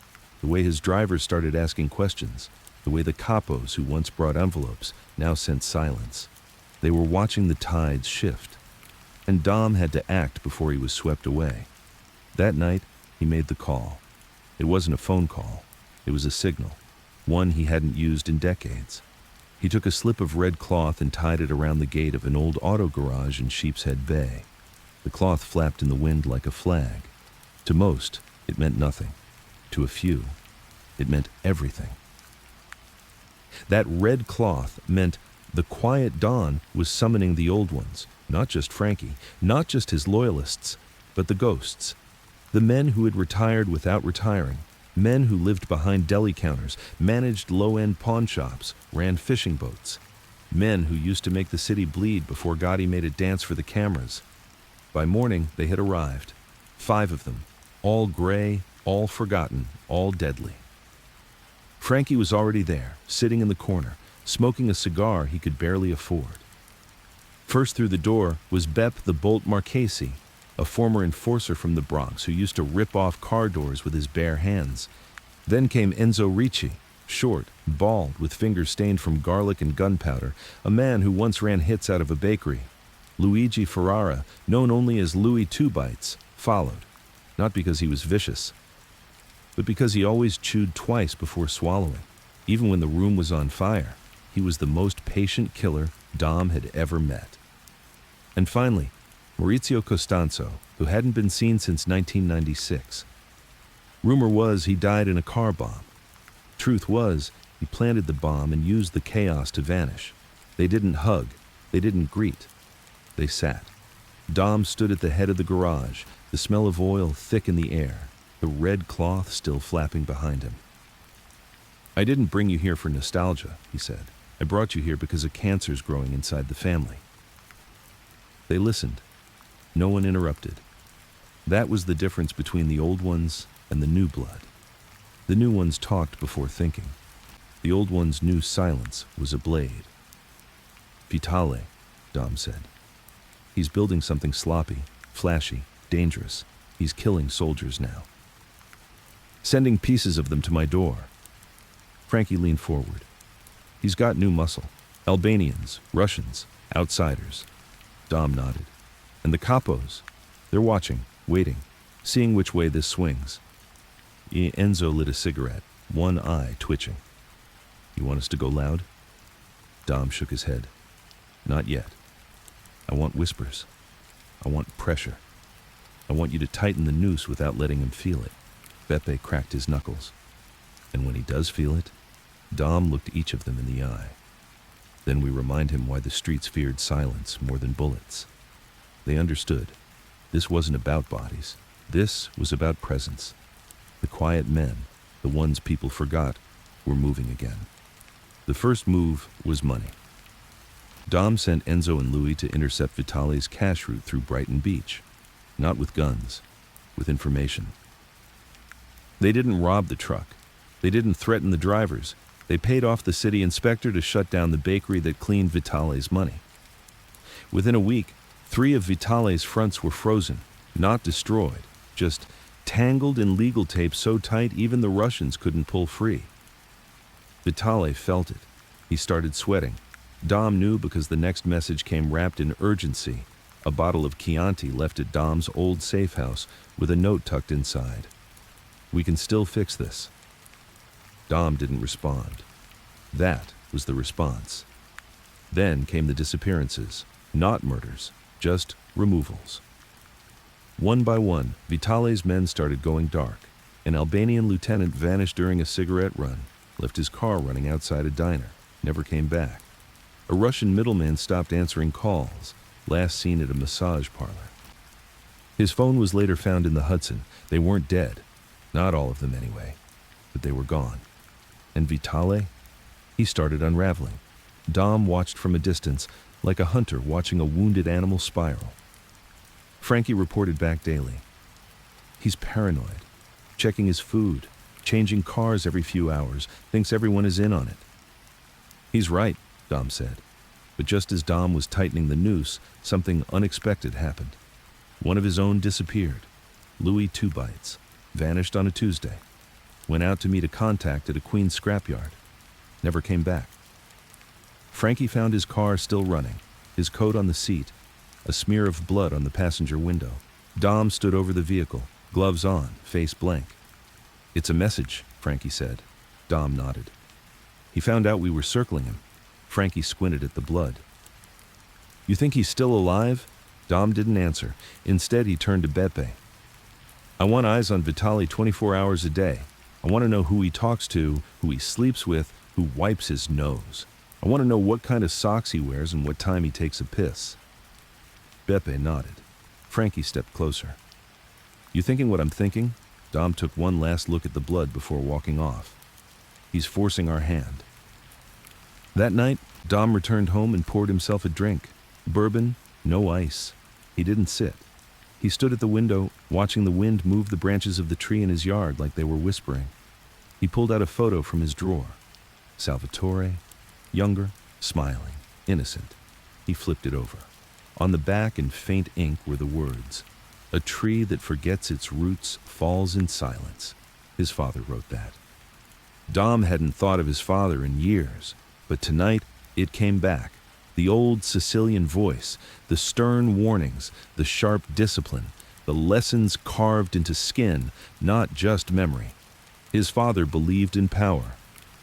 S1: The way his drivers started asking questions. The way the capos who once brought envelopes now sent silence. They were watching the tides shift. And Dom had to act before he was swept away. That night, he made the call. It wasn't a phone call. It was a signal, one he hadn't used in decades. He took a slip of red cloth and tied it around the gate of an old auto garage in Sheepshead Bay. The cloth flapped in the wind like a flag. To most, it meant nothing. To a few, it meant everything. That red cloth meant the quiet dawn was summoning the old ones, not just Frankie, not just his loyalists, but the ghosts. The men who had retired without retiring, men who lived behind deli counters, managed low-end pawn shops, ran fishing boats, men who used to make the city bleed before Gotti made it dance for the cameras. By morning, they had arrived. 5 of them, all gray, all forgotten, all deadly. Frankie was already there, sitting in the corner, smoking a cigar he could barely afford. First through the door was Bep the Bolt Marchesi, a former enforcer from the Bronx who used to rip off car doors with his bare hands. Then came Enzo Ricci, short, bald, with fingers stained from garlic and gunpowder, a man who once ran hits out of a bakery. Luigi Ferrara, known only as Louis Two Bites, followed, not because he was vicious, but because he always chewed twice before swallowing. Even when the room was on fire, he was the most patient killer Dom had ever met. And finally, Maurizio Costanzo, who hadn't been seen since 1996. Rumor was he died in a car bomb. Truth was, he planted the bomb and used the chaos to vanish. They didn't hug. They didn't greet. They sat. Dom stood at the head of the garage, the smell of oil thick in the air, the red cloth still flapping behind him. "I didn't bring you here for nostalgia," he said. "I brought you here because a cancer's growing inside the family." They listened. No one interrupted. That was the difference between the old ones and the new blood. The new ones talked before thinking. The old ones knew silence was a blade. "Vitale," Dom said. "He's building something sloppy, flashy, dangerous. He's killing soldiers now. Sending pieces of them to my door." Frankie leaned forward. "He's got new muscle. Albanians, Russians, outsiders." Dom nodded. "And the capos? They're watching, waiting, seeing which way this swings." Enzo lit a cigarette, one eye twitching. "You want us to go loud?" Dom shook his head. "Not yet. I want whispers. I want pressure. I want you to tighten the noose without letting him feel it." Beppe cracked his knuckles. "And when he does feel it," Dom looked each of them in the eye. "Then we remind him why the streets feared silence more than bullets." They understood. This wasn't about bodies. This was about presence. The quiet men, the ones people forgot, were moving again. The first move was money. Dom sent Enzo and Louis to intercept Vitale's cash route through Brighton Beach. Not with guns, with information. They didn't rob the truck. They didn't threaten the drivers. They paid off the city inspector to shut down the bakery that cleaned Vitale's money. Within a week, 3 of Vitale's fronts were frozen, not destroyed, just tangled in legal tape so tight even the Russians couldn't pull free. Vitale felt it. He started sweating. Dom knew because the next message came wrapped in urgency, a bottle of Chianti left at Dom's old safe house with a note tucked inside. "We can still fix this." Dom didn't respond. That was the response. Then came the disappearances, not murders, just removals. One by one, Vitale's men started going dark. An Albanian lieutenant vanished during a cigarette run, left his car running outside a diner, never came back. A Russian middleman stopped answering calls, last seen at a massage parlor. His phone was later found in the Hudson. They weren't dead. Not all of them anyway. But they were gone. And Vitale? He started unraveling. Dom watched from a distance, like a hunter watching a wounded animal spiral. Frankie reported back daily. He's paranoid, checking his food, changing cars every few hours, thinks everyone is in on it. He's right, Dom said. But just as Dom was tightening the noose, something unexpected happened. One of his own disappeared. Louis Two Bites. Vanished on a Tuesday. Went out to meet a contact at a Queens scrapyard. Never came back. Frankie found his car still running, his coat on the seat, a smear of blood on the passenger window. Dom stood over the vehicle, gloves on, face blank. "It's a message," Frankie said. Dom nodded. "He found out we were circling him." Frankie squinted at the blood. "You think he's still alive?" Dom didn't answer. Instead, he turned to Beppe. "I want eyes on Vitali 24 hours a day. I want to know who he talks to, who he sleeps with, who wipes his nose. I want to know what kind of socks he wears and what time he takes a piss." Beppe nodded. Frankie stepped closer. "You thinking what I'm thinking?" Dom took one last look at the blood before walking off. "He's forcing our hand." That night, Dom returned home and poured himself a drink. Bourbon, no ice. He didn't sit. He stood at the window, watching the wind move the branches of the tree in his yard like they were whispering. He pulled out a photo from his drawer. Salvatore, younger, smiling, innocent. He flipped it over. On the back in faint ink were the words, "A tree that forgets its roots falls in silence." His father wrote that. Dom hadn't thought of his father in years, but tonight it came back. The old Sicilian voice, the stern warnings, the sharp discipline, the lessons carved into skin, not just memory. His father believed in power,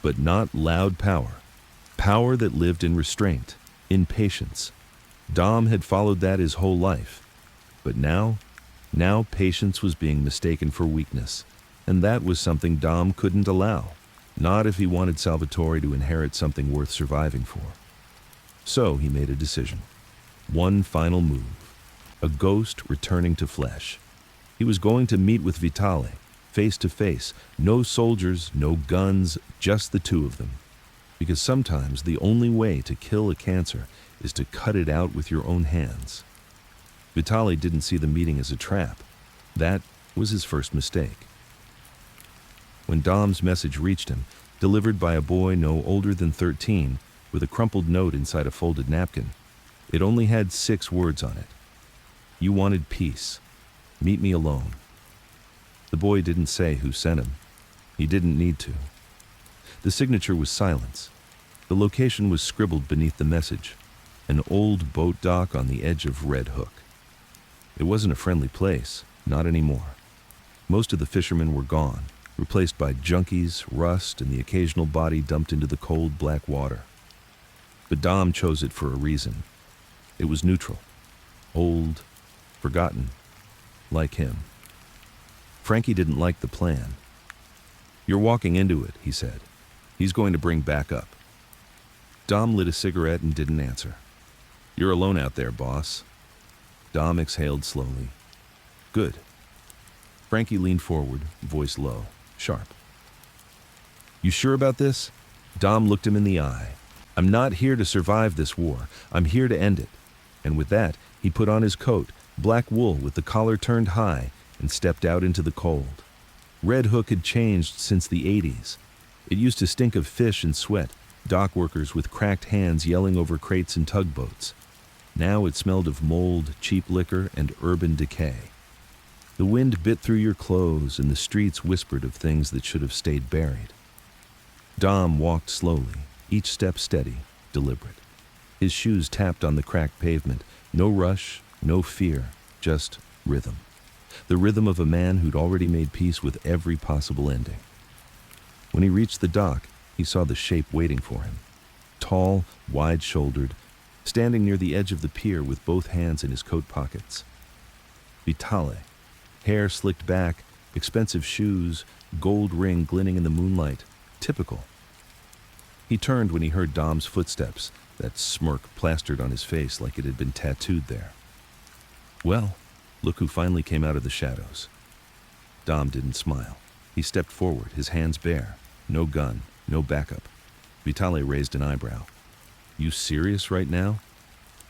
S1: but not loud power. Power that lived in restraint, in patience. Dom had followed that his whole life. But now patience was being mistaken for weakness, and that was something Dom couldn't allow. Not if he wanted Salvatore to inherit something worth surviving for. So he made a decision. One final move. A ghost returning to flesh. He was going to meet with Vitale, face to face. No soldiers, no guns, just the two of them. Because sometimes the only way to kill a cancer is to cut it out with your own hands. Vitale didn't see the meeting as a trap. That was his first mistake. When Dom's message reached him, delivered by a boy no older than 13, with a crumpled note inside a folded napkin, it only had 6 words on it. "You wanted peace. Meet me alone." The boy didn't say who sent him. He didn't need to. The signature was silence. The location was scribbled beneath the message, an old boat dock on the edge of Red Hook. It wasn't a friendly place, not anymore. Most of the fishermen were gone, replaced by junkies, rust, and the occasional body dumped into the cold black water. But Dom chose it for a reason. It was neutral, old, forgotten, like him. Frankie didn't like the plan. "You're walking into it," he said. "He's going to bring backup." Dom lit a cigarette and didn't answer. "You're alone out there, boss." Dom exhaled slowly. "Good." Frankie leaned forward, voice low, sharp. "You sure about this?" Dom looked him in the eye. "I'm not here to survive this war. I'm here to end it." And with that, he put on his coat, black wool with the collar turned high, and stepped out into the cold. Red Hook had changed since the 80s. It used to stink of fish and sweat, dock workers with cracked hands yelling over crates and tugboats. Now it smelled of mold, cheap liquor, and urban decay. The wind bit through your clothes, and the streets whispered of things that should have stayed buried. Dom walked slowly, each step steady, deliberate. His shoes tapped on the cracked pavement. No rush, no fear, just rhythm. The rhythm of a man who'd already made peace with every possible ending. When he reached the dock, he saw the shape waiting for him. Tall, wide-shouldered, standing near the edge of the pier with both hands in his coat pockets. Vitale, hair slicked back, Expensive shoes, gold ring glinting in the moonlight. Typical. He turned when he heard Dom's footsteps, that smirk plastered on his face like it had been tattooed there. Well, look who finally came out of the shadows. Dom didn't smile. He stepped forward, his hands bare. No gun, no backup. Vitale raised an eyebrow. You serious right now?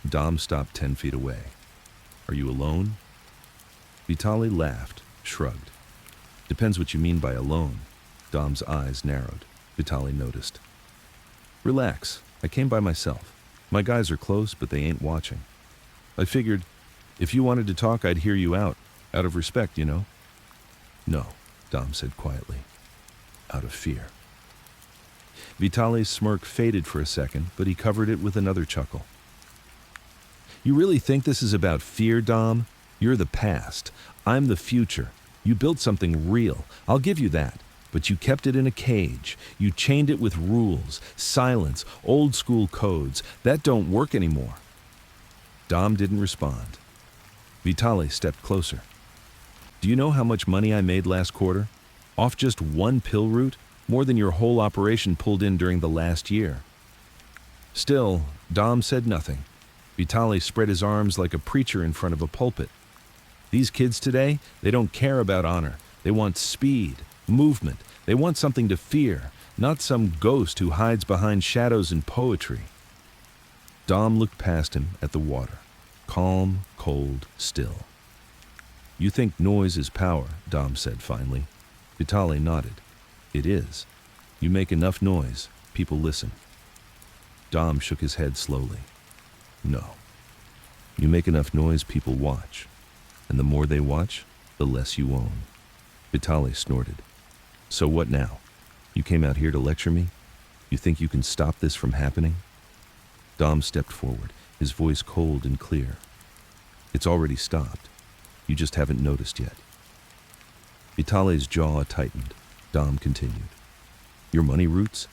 S1: Dom stopped 10 feet away. Are you alone? Vitale laughed, shrugged. Depends what you mean by alone. Dom's eyes narrowed. Vitale noticed. Relax, I came by myself. My guys are close, but they ain't watching. I figured, if you wanted to talk, I'd hear you out of respect, you know? No, Dom said quietly. Out of fear. Vitale's smirk faded for a second, but he covered it with another chuckle. You really think this is about fear, Dom? You're the past. I'm the future. You built something real. I'll give you that. But you kept it in a cage. You chained it with rules, silence, old school codes. That don't work anymore. Dom didn't respond. Vitale stepped closer. Do you know how much money I made last quarter? Off just one pill route? More than your whole operation pulled in during the last year. Still, Dom said nothing. Vitale spread his arms like a preacher in front of a pulpit. These kids today, they don't care about honor. They want speed, movement. They want something to fear, not some ghost who hides behind shadows and poetry. Dom looked past him at the water. Calm, cold, still. You think noise is power, Dom said finally. Vitale nodded. It is. You make enough noise, people listen. Dom shook his head slowly. No. You make enough noise, people watch. And the more they watch, the less you own. Vitale snorted. So what now? You came out here to lecture me? You think you can stop this from happening? Dom stepped forward, his voice cold and clear. It's already stopped. You just haven't noticed yet. Vitale's jaw tightened. Dom continued. Your money routes?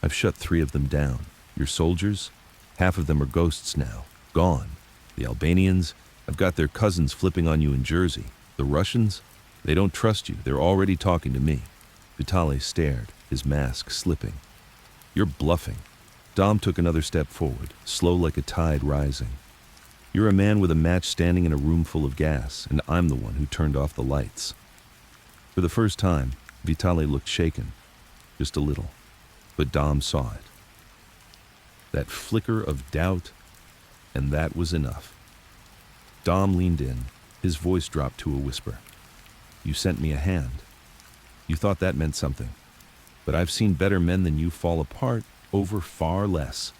S1: I've shut 3 of them down. Your soldiers? Half of them are ghosts now. Gone. The Albanians? I've got their cousins flipping on you in Jersey. The Russians? They don't trust you. They're already talking to me. Vitale stared, his mask slipping. You're bluffing. Dom took another step forward, slow like a tide rising. You're a man with a match standing in a room full of gas, and I'm the one who turned off the lights. For the first time, Vitale looked shaken, just a little, but Dom saw it. That flicker of doubt, and that was enough. Dom leaned in, his voice dropped to a whisper. You sent me a hand. You thought that meant something, but I've seen better men than you fall apart over far less.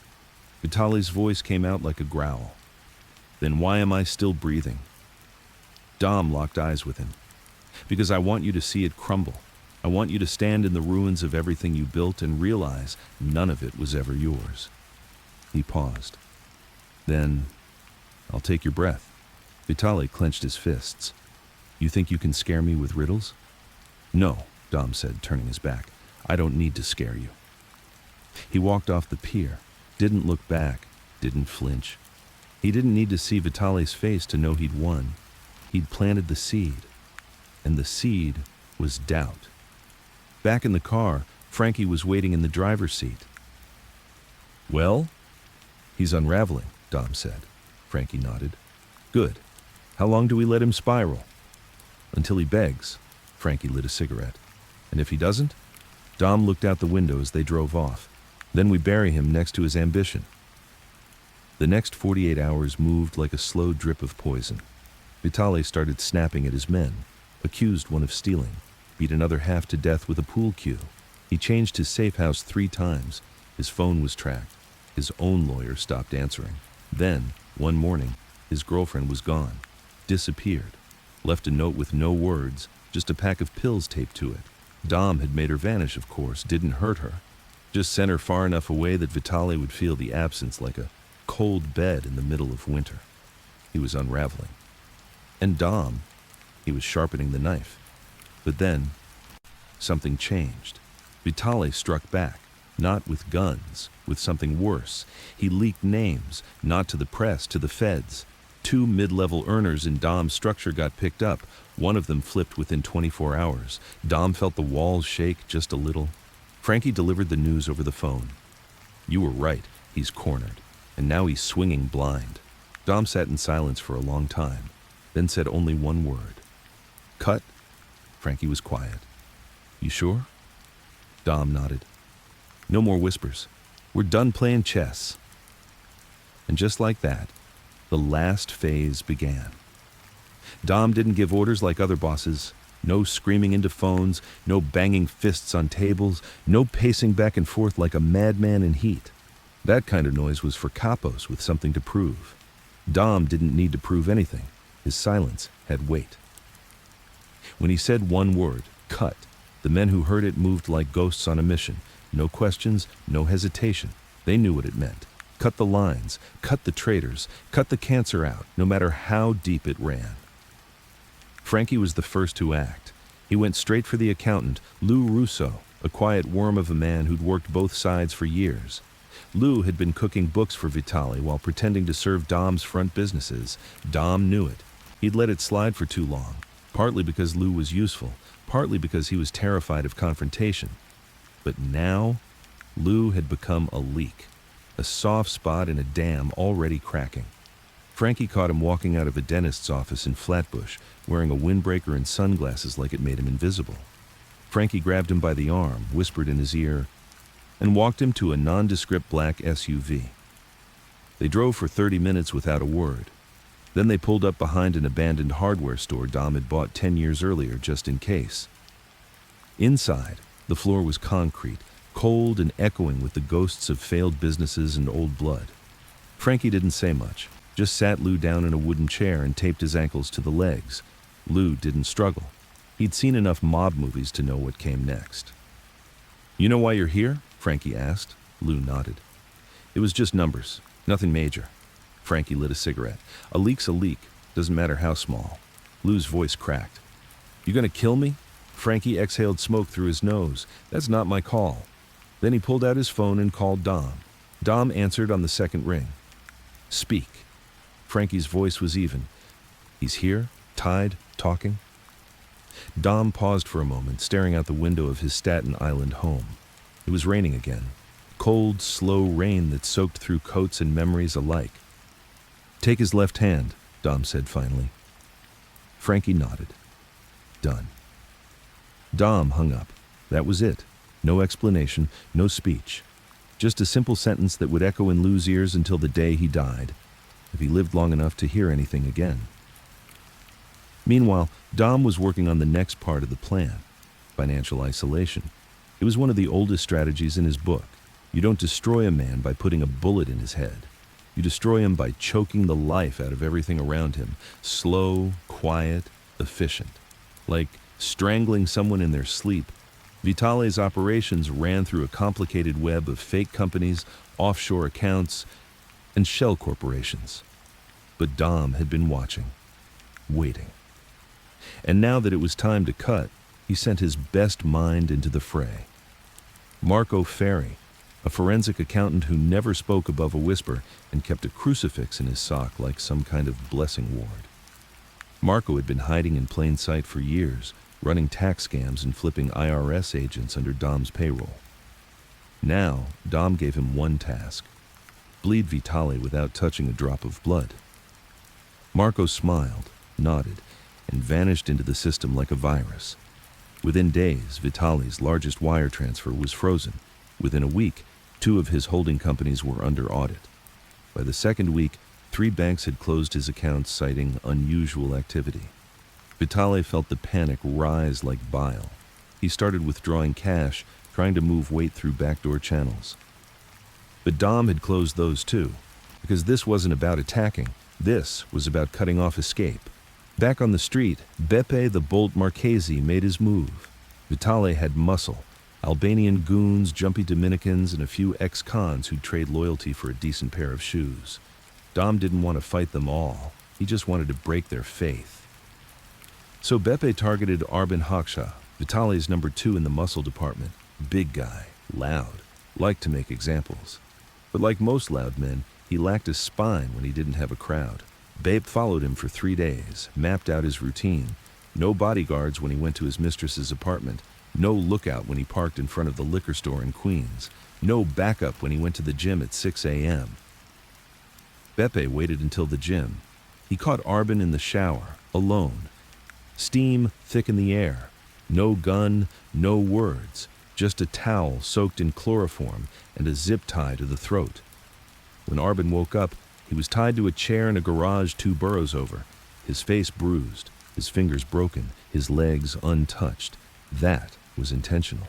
S1: Vitale's voice came out like a growl. Then why am I still breathing? Dom locked eyes with him. Because I want you to see it crumble. I want you to stand in the ruins of everything you built and realize none of it was ever yours. He paused. Then, I'll take your breath. Vitale clenched his fists. You think you can scare me with riddles? No, Dom said, turning his back. I don't need to scare you. He walked off the pier, didn't look back, didn't flinch. He didn't need to see Vitale's face to know he'd won. He'd planted the seed. And the seed was doubt. Back in the car, Frankie was waiting in the driver's seat. Well? He's unraveling, Dom said. Frankie nodded. Good. How long do we let him spiral? Until he begs. Frankie lit a cigarette. And if he doesn't? Dom looked out the window as they drove off. Then we bury him next to his ambition. The next 48 hours moved like a slow drip of poison. Vitale started snapping at his men, accused one of stealing, beat another half to death with a pool cue. He changed his safe house 3 times. His phone was tracked. His own lawyer stopped answering. Then, one morning, his girlfriend was gone, disappeared, left a note with no words, just a pack of pills taped to it. Dom had made her vanish, of course, didn't hurt her. Just sent her far enough away that Vitale would feel the absence like a cold bed in the middle of winter. He was unraveling. And Dom, he was sharpening the knife. But then, something changed. Vitale struck back, not with guns, with something worse. He leaked names, not to the press, to the feds. 2 mid-level earners in Dom's structure got picked up. One of them flipped within 24 hours. Dom felt the walls shake just a little. Frankie delivered the news over the phone. "You were right, he's cornered. And now he's swinging blind." Dom sat in silence for a long time, then said only one word. "Cut." Frankie was quiet. "You sure?" Dom nodded. "No more whispers. We're done playing chess." And just like that, the last phase began. Dom didn't give orders like other bosses. No screaming into phones, no banging fists on tables, no pacing back and forth like a madman in heat. That kind of noise was for capos with something to prove. Dom didn't need to prove anything. His silence had weight. When he said one word, "cut," the men who heard it moved like ghosts on a mission. No questions, no hesitation. They knew what it meant. Cut the lines, cut the traitors, cut the cancer out, no matter how deep it ran. Frankie was the first to act. He went straight for the accountant, Lou Russo, a quiet worm of a man who'd worked both sides for years. Lou had been cooking books for Vitali while pretending to serve Dom's front businesses. Dom knew it. He'd let it slide for too long, partly because Lou was useful, partly because he was terrified of confrontation. But now, Lou had become a leak, a soft spot in a dam already cracking. Frankie caught him walking out of a dentist's office in Flatbush, wearing a windbreaker and sunglasses like it made him invisible. Frankie grabbed him by the arm, whispered in his ear, and walked him to a nondescript black SUV. They drove for 30 minutes without a word. Then they pulled up behind an abandoned hardware store Dom had bought 10 years earlier just in case. Inside, the floor was concrete, cold and echoing with the ghosts of failed businesses and old blood. Frankie didn't say much, just sat Lou down in a wooden chair and taped his ankles to the legs. Lou didn't struggle. He'd seen enough mob movies to know what came next. "You know why you're here?" Frankie asked. Lou nodded. "It was just numbers, nothing major." Frankie lit a cigarette. "A leak's a leak, doesn't matter how small." Lou's voice cracked. "You gonna kill me?" Frankie exhaled smoke through his nose. "That's not my call." Then he pulled out his phone and called Dom. Dom answered on the second ring. "Speak." Frankie's voice was even. "He's here, tied, talking." Dom paused for a moment, staring out the window of his Staten Island home. It was raining again. Cold, slow rain that soaked through coats and memories alike. "Take his left hand," Dom said finally. Frankie nodded. "Done." Dom hung up. That was it. No explanation, no speech. Just a simple sentence that would echo in Lou's ears until the day he died, if he lived long enough to hear anything again. Meanwhile, Dom was working on the next part of the plan, financial isolation. It was one of the oldest strategies in his book. You don't destroy a man by putting a bullet in his head. You destroy him by choking the life out of everything around him. Slow, quiet, efficient. Like strangling someone in their sleep. Vitale's operations ran through a complicated web of fake companies, offshore accounts, and shell corporations. But Dom had been watching, waiting. And now that it was time to cut, he sent his best mind into the fray. Marco Ferri, a forensic accountant who never spoke above a whisper and kept a crucifix in his sock like some kind of blessing ward. Marco had been hiding in plain sight for years, running tax scams and flipping IRS agents under Dom's payroll. Now, Dom gave him one task: bleed Vitale without touching a drop of blood. Marco smiled, nodded, and vanished into the system like a virus. Within days, Vitale's largest wire transfer was frozen. Within a week, 2 of his holding companies were under audit. By the second week, 3 banks had closed his accounts citing unusual activity. Vitale felt the panic rise like bile. He started withdrawing cash, trying to move weight through backdoor channels. But Dom had closed those too, because this wasn't about attacking. This was about cutting off escape. Back on the street, Beppe the Bolt Marchesi made his move. Vitale had muscle, Albanian goons, jumpy Dominicans, and a few ex-cons who'd trade loyalty for a decent pair of shoes. Dom didn't want to fight them all. He just wanted to break their faith. So Beppe targeted Arben Haksha, Vitale's number 2 in the muscle department. Big guy, loud, liked to make examples. But like most loud men, he lacked a spine when he didn't have a crowd. Babe followed him for 3 days, mapped out his routine. No bodyguards when he went to his mistress's apartment. No lookout when he parked in front of the liquor store in Queens. No backup when he went to the gym at 6 a.m. Beppe waited until the gym. He caught Arbin in the shower, alone. Steam thick in the air. No gun, no words. Just a towel soaked in chloroform and a zip tie to the throat. When Arbin woke up, he was tied to a chair in a garage 2 boroughs over, his face bruised, his fingers broken, his legs untouched. That was intentional.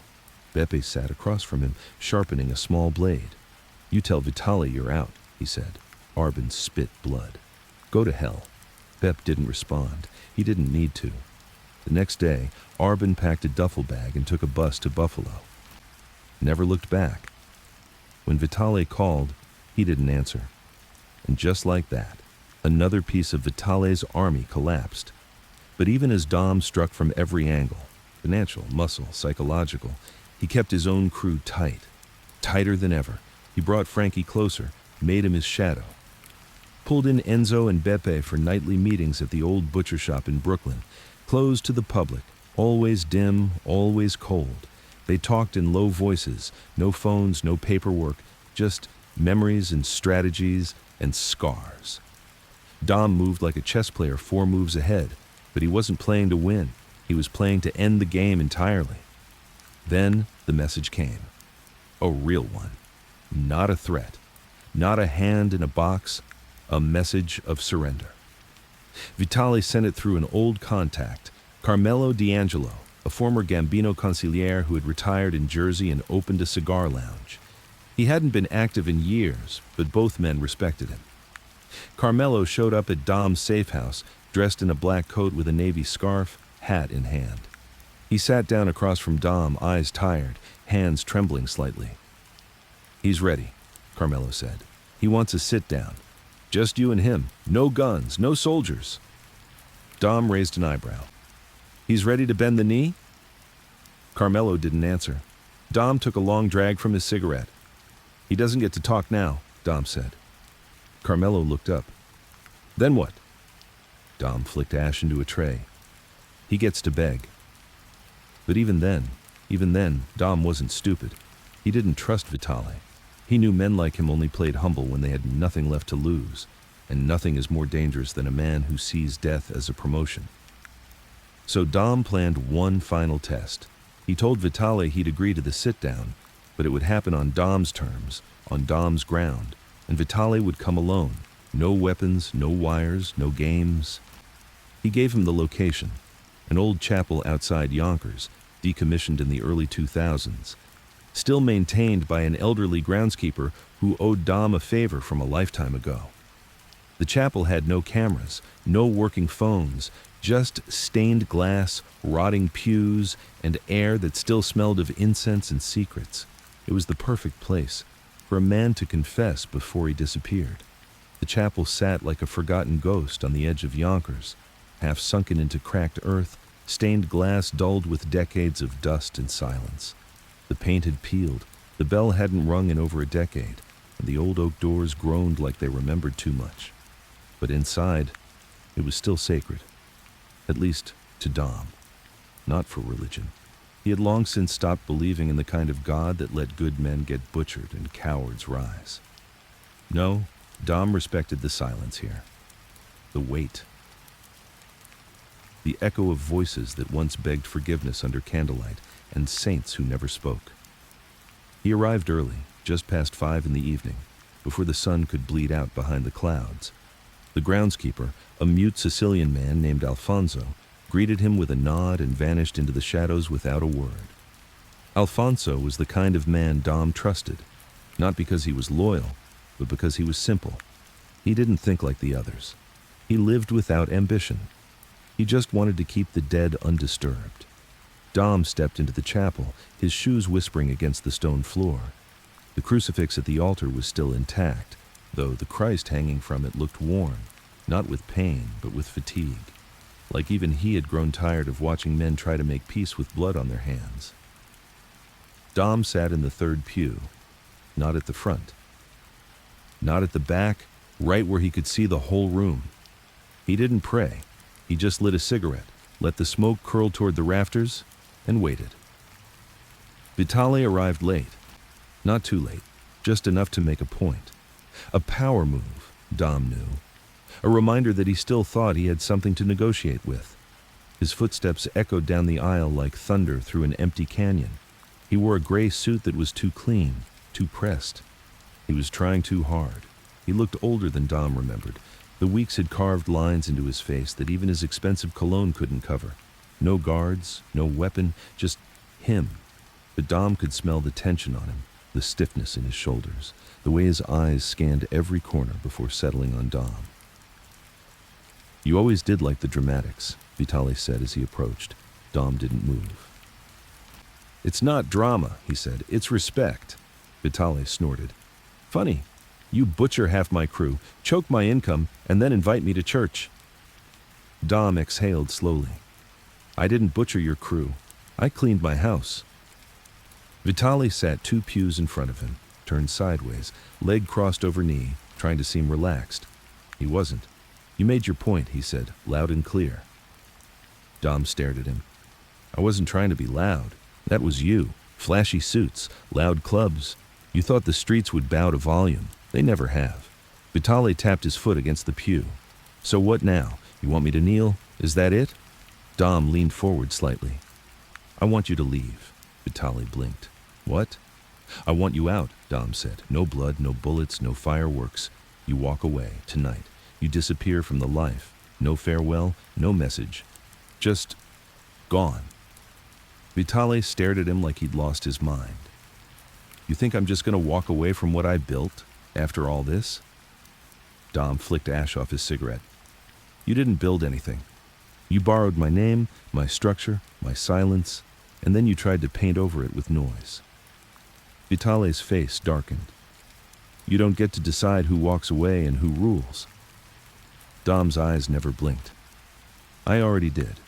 S1: Beppe sat across from him, sharpening a small blade. "You tell Vitali you're out," he said. Arbin spit blood. "Go to hell." Beppe didn't respond. He didn't need to. The next day, Arbin packed a duffel bag and took a bus to Buffalo. Never looked back. When Vitali called, he didn't answer. And just like that, another piece of Vitale's army collapsed. But even as Dom struck from every angle, financial, muscle, psychological, he kept his own crew tight. Tighter than ever. He brought Frankie closer, made him his shadow. Pulled in Enzo and Beppe for nightly meetings at the old butcher shop in Brooklyn, closed to the public, always dim, always cold. They talked in low voices, no phones, no paperwork, just memories and strategies and scars. Dom moved like a chess player 4 moves ahead, but he wasn't playing to win. He was playing to end the game entirely. Then the message came. A real one. Not a threat. Not a hand in a box. A message of surrender. Vitali sent it through an old contact, Carmelo D'Angelo, a former Gambino consigliere who had retired in Jersey and opened a cigar lounge. He hadn't been active in years, but both men respected him. Carmelo showed up at Dom's safe house, dressed in a black coat with a navy scarf, hat in hand. He sat down across from Dom, eyes tired, hands trembling slightly. "He's ready," Carmelo said. "He wants a sit-down. Just you and him. No guns, no soldiers." Dom raised an eyebrow. "He's ready to bend the knee?" Carmelo didn't answer. Dom took a long drag from his cigarette. "He doesn't get to talk now," Dom said. Carmelo looked up. "Then what?" Dom flicked ash into a tray. "He gets to beg." But even then, Dom wasn't stupid. He didn't trust Vitali. He knew men like him only played humble when they had nothing left to lose, and nothing is more dangerous than a man who sees death as a promotion. So Dom planned one final test. He told Vitali he'd agree to the sit-down, but it would happen on Dom's terms, on Dom's ground, and Vitali would come alone. No weapons, no wires, no games. He gave him the location, an old chapel outside Yonkers, decommissioned in the early 2000s, still maintained by an elderly groundskeeper who owed Dom a favor from a lifetime ago. The chapel had no cameras, no working phones, just stained glass, rotting pews, and air that still smelled of incense and secrets. It was the perfect place for a man to confess before he disappeared. The chapel sat like a forgotten ghost on the edge of Yonkers, half sunken into cracked earth, stained glass dulled with decades of dust and silence. The paint had peeled, the bell hadn't rung in over a decade, and the old oak doors groaned like they remembered too much. But inside, it was still sacred. At least to Dom. Not for religion. He had long since stopped believing in the kind of God that let good men get butchered and cowards rise. No, Dom respected the silence here. The wait. The echo of voices that once begged forgiveness under candlelight, and saints who never spoke. He arrived early, just past 5 in the evening, before the sun could bleed out behind the clouds. The groundskeeper, a mute Sicilian man named Alfonso, greeted him with a nod and vanished into the shadows without a word. Alfonso was the kind of man Dom trusted, not because he was loyal, but because he was simple. He didn't think like the others. He lived without ambition. He just wanted to keep the dead undisturbed. Dom stepped into the chapel, his shoes whispering against the stone floor. The crucifix at the altar was still intact, though the Christ hanging from it looked worn, not with pain, but with fatigue, like even he had grown tired of watching men try to make peace with blood on their hands. Dom sat in the third pew, not at the front, not at the back, right where he could see the whole room. He didn't pray. He just lit a cigarette, let the smoke curl toward the rafters, and waited. Vitale arrived late. Not too late, just enough to make a point. A power move, Dom knew. A reminder that he still thought he had something to negotiate with. His footsteps echoed down the aisle like thunder through an empty canyon. He wore a gray suit that was too clean, too pressed. He was trying too hard. He looked older than Dom remembered. The weeks had carved lines into his face that even his expensive cologne couldn't cover. No guards, no weapon, just him. But Dom could smell the tension on him, the stiffness in his shoulders, the way his eyes scanned every corner before settling on Dom. "You always did like the dramatics," Vitale said as he approached. Dom didn't move. "It's not drama," he said. "It's respect." Vitale snorted. "Funny. You butcher half my crew, choke my income, and then invite me to church." Dom exhaled slowly. "I didn't butcher your crew. I cleaned my house." Vitale sat 2 pews in front of him, turned sideways, leg crossed over knee, trying to seem relaxed. He wasn't. "You made your point," he said, loud and clear. Dom stared at him. "I wasn't trying to be loud. That was you. Flashy suits, loud clubs. You thought the streets would bow to volume. They never have." Vitale tapped his foot against the pew. "So what now? You want me to kneel? Is that it?" Dom leaned forward slightly. "I want you to leave." Vitale blinked. "What?" "I want you out," Dom said. "No blood, no bullets, no fireworks. You walk away, tonight. You disappear from the life. No farewell, no message. Just gone." Vitale stared at him like he'd lost his mind. "You think I'm just going to walk away from what I built, after all this?" Dom flicked ash off his cigarette. "You didn't build anything. You borrowed my name, my structure, my silence, and then you tried to paint over it with noise." Vitale's face darkened. "You don't get to decide who walks away and who rules." Dom's eyes never blinked. "I already did."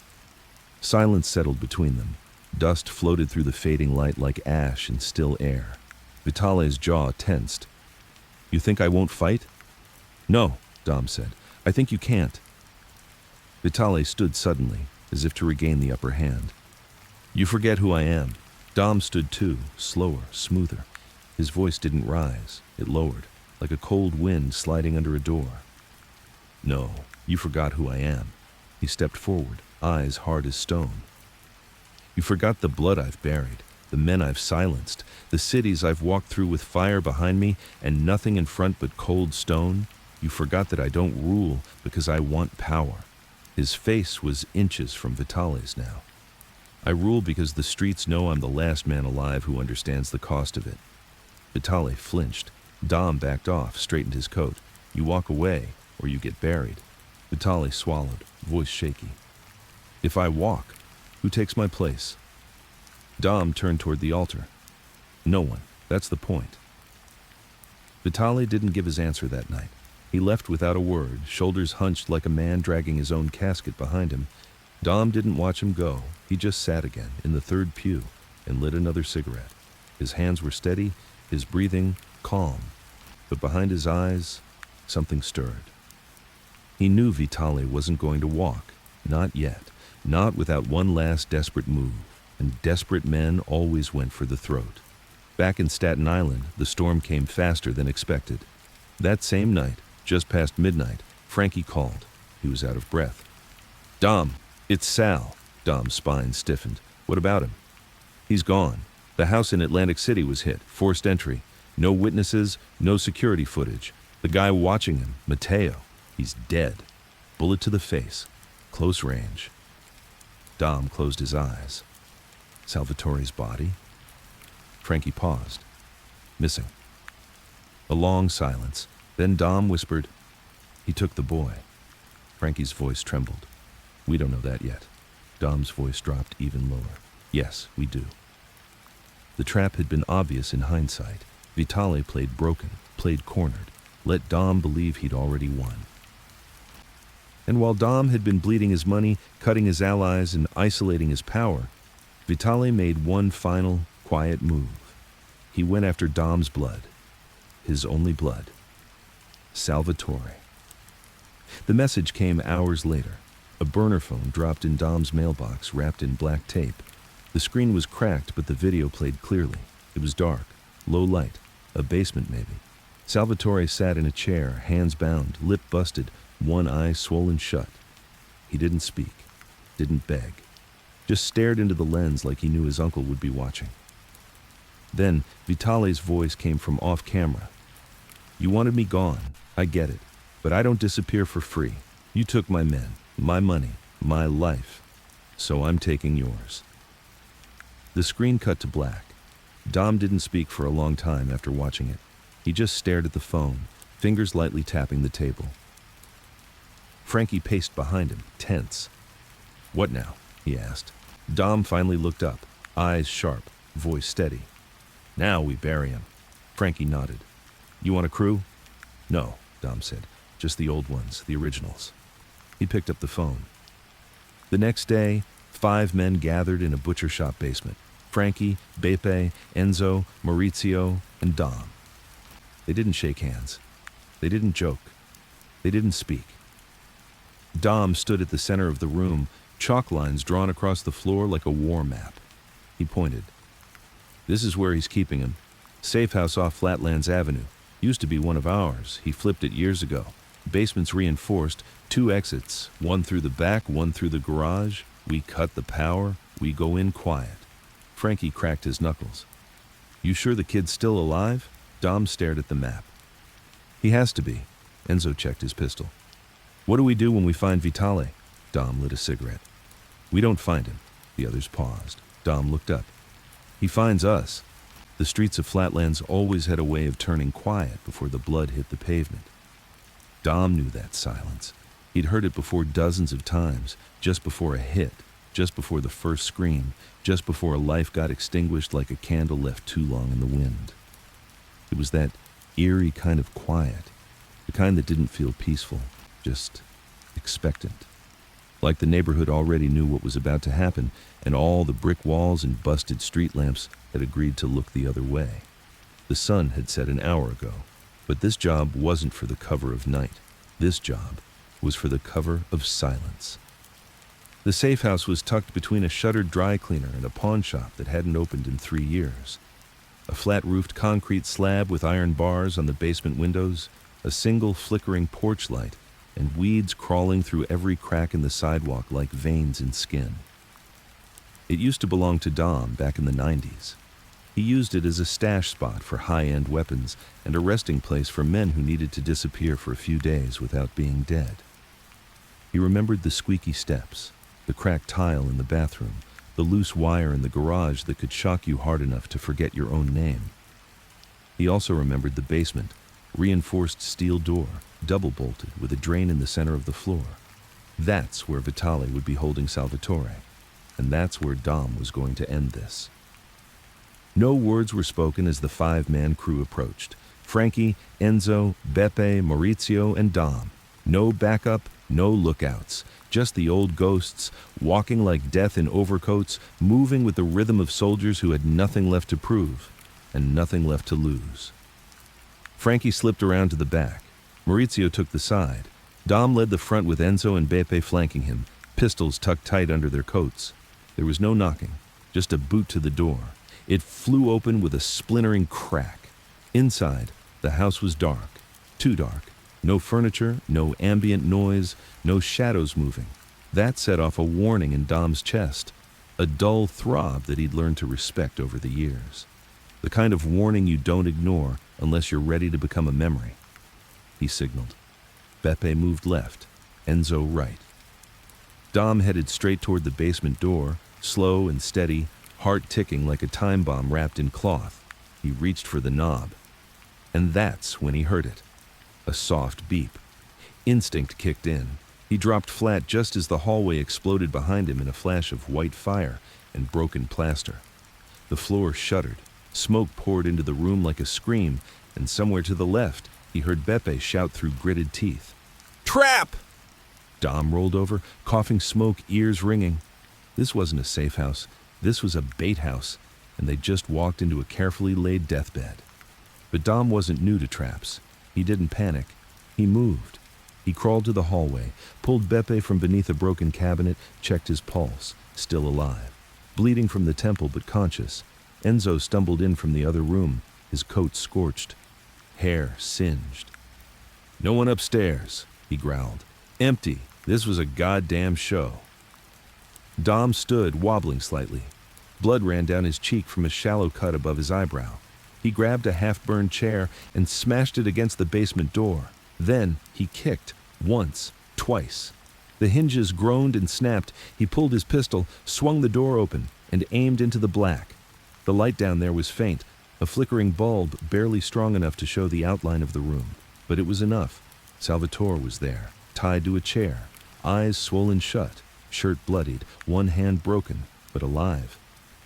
S1: Silence settled between them. Dust floated through the fading light like ash in still air. Vitale's jaw tensed. "You think I won't fight?" "No," Dom said. "I think you can't." Vitale stood suddenly, as if to regain the upper hand. "You forget who I am." Dom stood too, slower, smoother. His voice didn't rise. It lowered, like a cold wind sliding under a door. "No, you forgot who I am." He stepped forward, eyes hard as stone. "You forgot the blood I've buried, the men I've silenced, the cities I've walked through with fire behind me and nothing in front but cold stone. You forgot that I don't rule because I want power." His face was inches from Vitale's now. "I rule because the streets know I'm the last man alive who understands the cost of it." Vitale flinched. Dom backed off, straightened his coat. "You walk away, or you get buried." Vitale swallowed, voice shaky. "If I walk, who takes my place?" Dom turned toward the altar. "No one. That's the point." Vitale didn't give his answer that night. He left without a word, shoulders hunched like a man dragging his own casket behind him. Dom didn't watch him go. He just sat again, in the 3rd pew, and lit another cigarette. His hands were steady, his breathing calm. But behind his eyes, something stirred. He knew Vitale wasn't going to walk. Not yet. Not without one last desperate move. And desperate men always went for the throat. Back in Staten Island, the storm came faster than expected. That same night, just past midnight, Frankie called. He was out of breath. "Dom, it's Sal." Dom's spine stiffened. "What about him?" "He's gone. The house in Atlantic City was hit. Forced entry. No witnesses, no security footage. The guy watching him, Matteo, he's dead. Bullet to the face. Close range." Dom closed his eyes. Salvatore's body? Frankie paused. "Missing." A long silence. Then Dom whispered, "He took the boy." Frankie's voice trembled. "We don't know that yet." Dom's voice dropped even lower. "Yes, we do." The trap had been obvious in hindsight. Vitale played broken, played cornered, let Dom believe he'd already won. And while Dom had been bleeding his money, cutting his allies, and isolating his power, Vitale made one final, quiet move. He went after Dom's blood, his only blood. Salvatore. The message came hours later. A burner phone dropped in Dom's mailbox wrapped in black tape. The screen was cracked, but the video played clearly. It was dark, low light, a basement maybe. Salvatore sat in a chair, hands bound, lip busted, one eye swollen shut. He didn't speak, didn't beg, just stared into the lens like he knew his uncle would be watching. Then Vitale's voice came from off camera. "You wanted me gone, I get it, but I don't disappear for free. You took my men, my money, my life, so I'm taking yours." The screen cut to black. Dom didn't speak for a long time after watching it. He just stared at the phone, fingers lightly tapping the table. Frankie paced behind him, tense. "What now?" he asked. Dom finally looked up, eyes sharp, voice steady. "Now we bury him." Frankie nodded. "You want a crew?" "No," Dom said. "Just the old ones, the originals." He picked up the phone. The next day, 5 men gathered in a butcher shop basement. Frankie, Beppe, Enzo, Maurizio, and Dom. They didn't shake hands. They didn't joke. They didn't speak. Dom stood at the center of the room, chalk lines drawn across the floor like a war map. He pointed. "This is where he's keeping him. Safe house off Flatlands Avenue. Used to be one of ours. He flipped it years ago. Basement's reinforced, 2 exits, one through the back, one through the garage. We cut the power. We go in quiet." Frankie cracked his knuckles. "You sure the kid's still alive?" Dom stared at the map. "He has to be." Enzo checked his pistol. "What do we do when we find Vitale?" Dom lit a cigarette. "We don't find him." The others paused. Dom looked up. "He finds us." The streets of Flatlands always had a way of turning quiet before the blood hit the pavement. Dom knew that silence. He'd heard it before dozens of times, just before a hit, just before the first scream, just before a life got extinguished like a candle left too long in the wind. It was that eerie kind of quiet, the kind that didn't feel peaceful, just expectant. Like the neighborhood already knew what was about to happen, and all the brick walls and busted street lamps had agreed to look the other way. The sun had set an hour ago, but this job wasn't for the cover of night. This job was for the cover of silence. The safe house was tucked between a shuttered dry cleaner and a pawn shop that hadn't opened in 3 years. A flat-roofed concrete slab with iron bars on the basement windows, a single flickering porch light, and weeds crawling through every crack in the sidewalk like veins in skin. It used to belong to Dom back in the 90s. He used it as a stash spot for high-end weapons and a resting place for men who needed to disappear for a few days without being dead. He remembered the squeaky steps, the cracked tile in the bathroom, the loose wire in the garage that could shock you hard enough to forget your own name. He also remembered the basement, reinforced steel door, double-bolted with a drain in the center of the floor. That's where Vitale would be holding Salvatore, and that's where Dom was going to end this. No words were spoken as the 5-man crew approached. Frankie, Enzo, Beppe, Maurizio, and Dom. No backup, no lookouts. Just the old ghosts, walking like death in overcoats, moving with the rhythm of soldiers who had nothing left to prove and nothing left to lose. Frankie slipped around to the back. Maurizio took the side. Dom led the front with Enzo and Beppe flanking him, pistols tucked tight under their coats. There was no knocking, just a boot to the door. It flew open with a splintering crack. Inside, the house was dark, too dark. No furniture, no ambient noise, no shadows moving. That set off a warning in Dom's chest, a dull throb that he'd learned to respect over the years. The kind of warning you don't ignore unless you're ready to become a memory. He signaled. Beppe moved left, Enzo right. Dom headed straight toward the basement door, slow and steady, heart ticking like a time bomb wrapped in cloth. He reached for the knob. And that's when he heard it. A soft beep. Instinct kicked in. He dropped flat just as the hallway exploded behind him in a flash of white fire and broken plaster. The floor shuddered. Smoke poured into the room like a scream, and somewhere to the left, he heard Beppe shout through gritted teeth. "Trap!" Dom rolled over, coughing smoke, ears ringing. This wasn't a safe house. This was a bait house, and they'd just walked into a carefully laid deathbed. But Dom wasn't new to traps. He didn't panic. He moved. He crawled to the hallway, pulled Beppe from beneath a broken cabinet, checked his pulse, still alive. Bleeding from the temple but conscious. Enzo stumbled in from the other room, his coat scorched, hair singed. "No one upstairs," he growled. "Empty. This was a goddamn show." Dom stood, wobbling slightly. Blood ran down his cheek from a shallow cut above his eyebrow. He grabbed a half-burned chair and smashed it against the basement door. Then he kicked, once, twice. The hinges groaned and snapped. He pulled his pistol, swung the door open, and aimed into the black. The light down there was faint, a flickering bulb barely strong enough to show the outline of the room. But it was enough. Salvatore was there, tied to a chair, eyes swollen shut, shirt bloodied, one hand broken, but alive.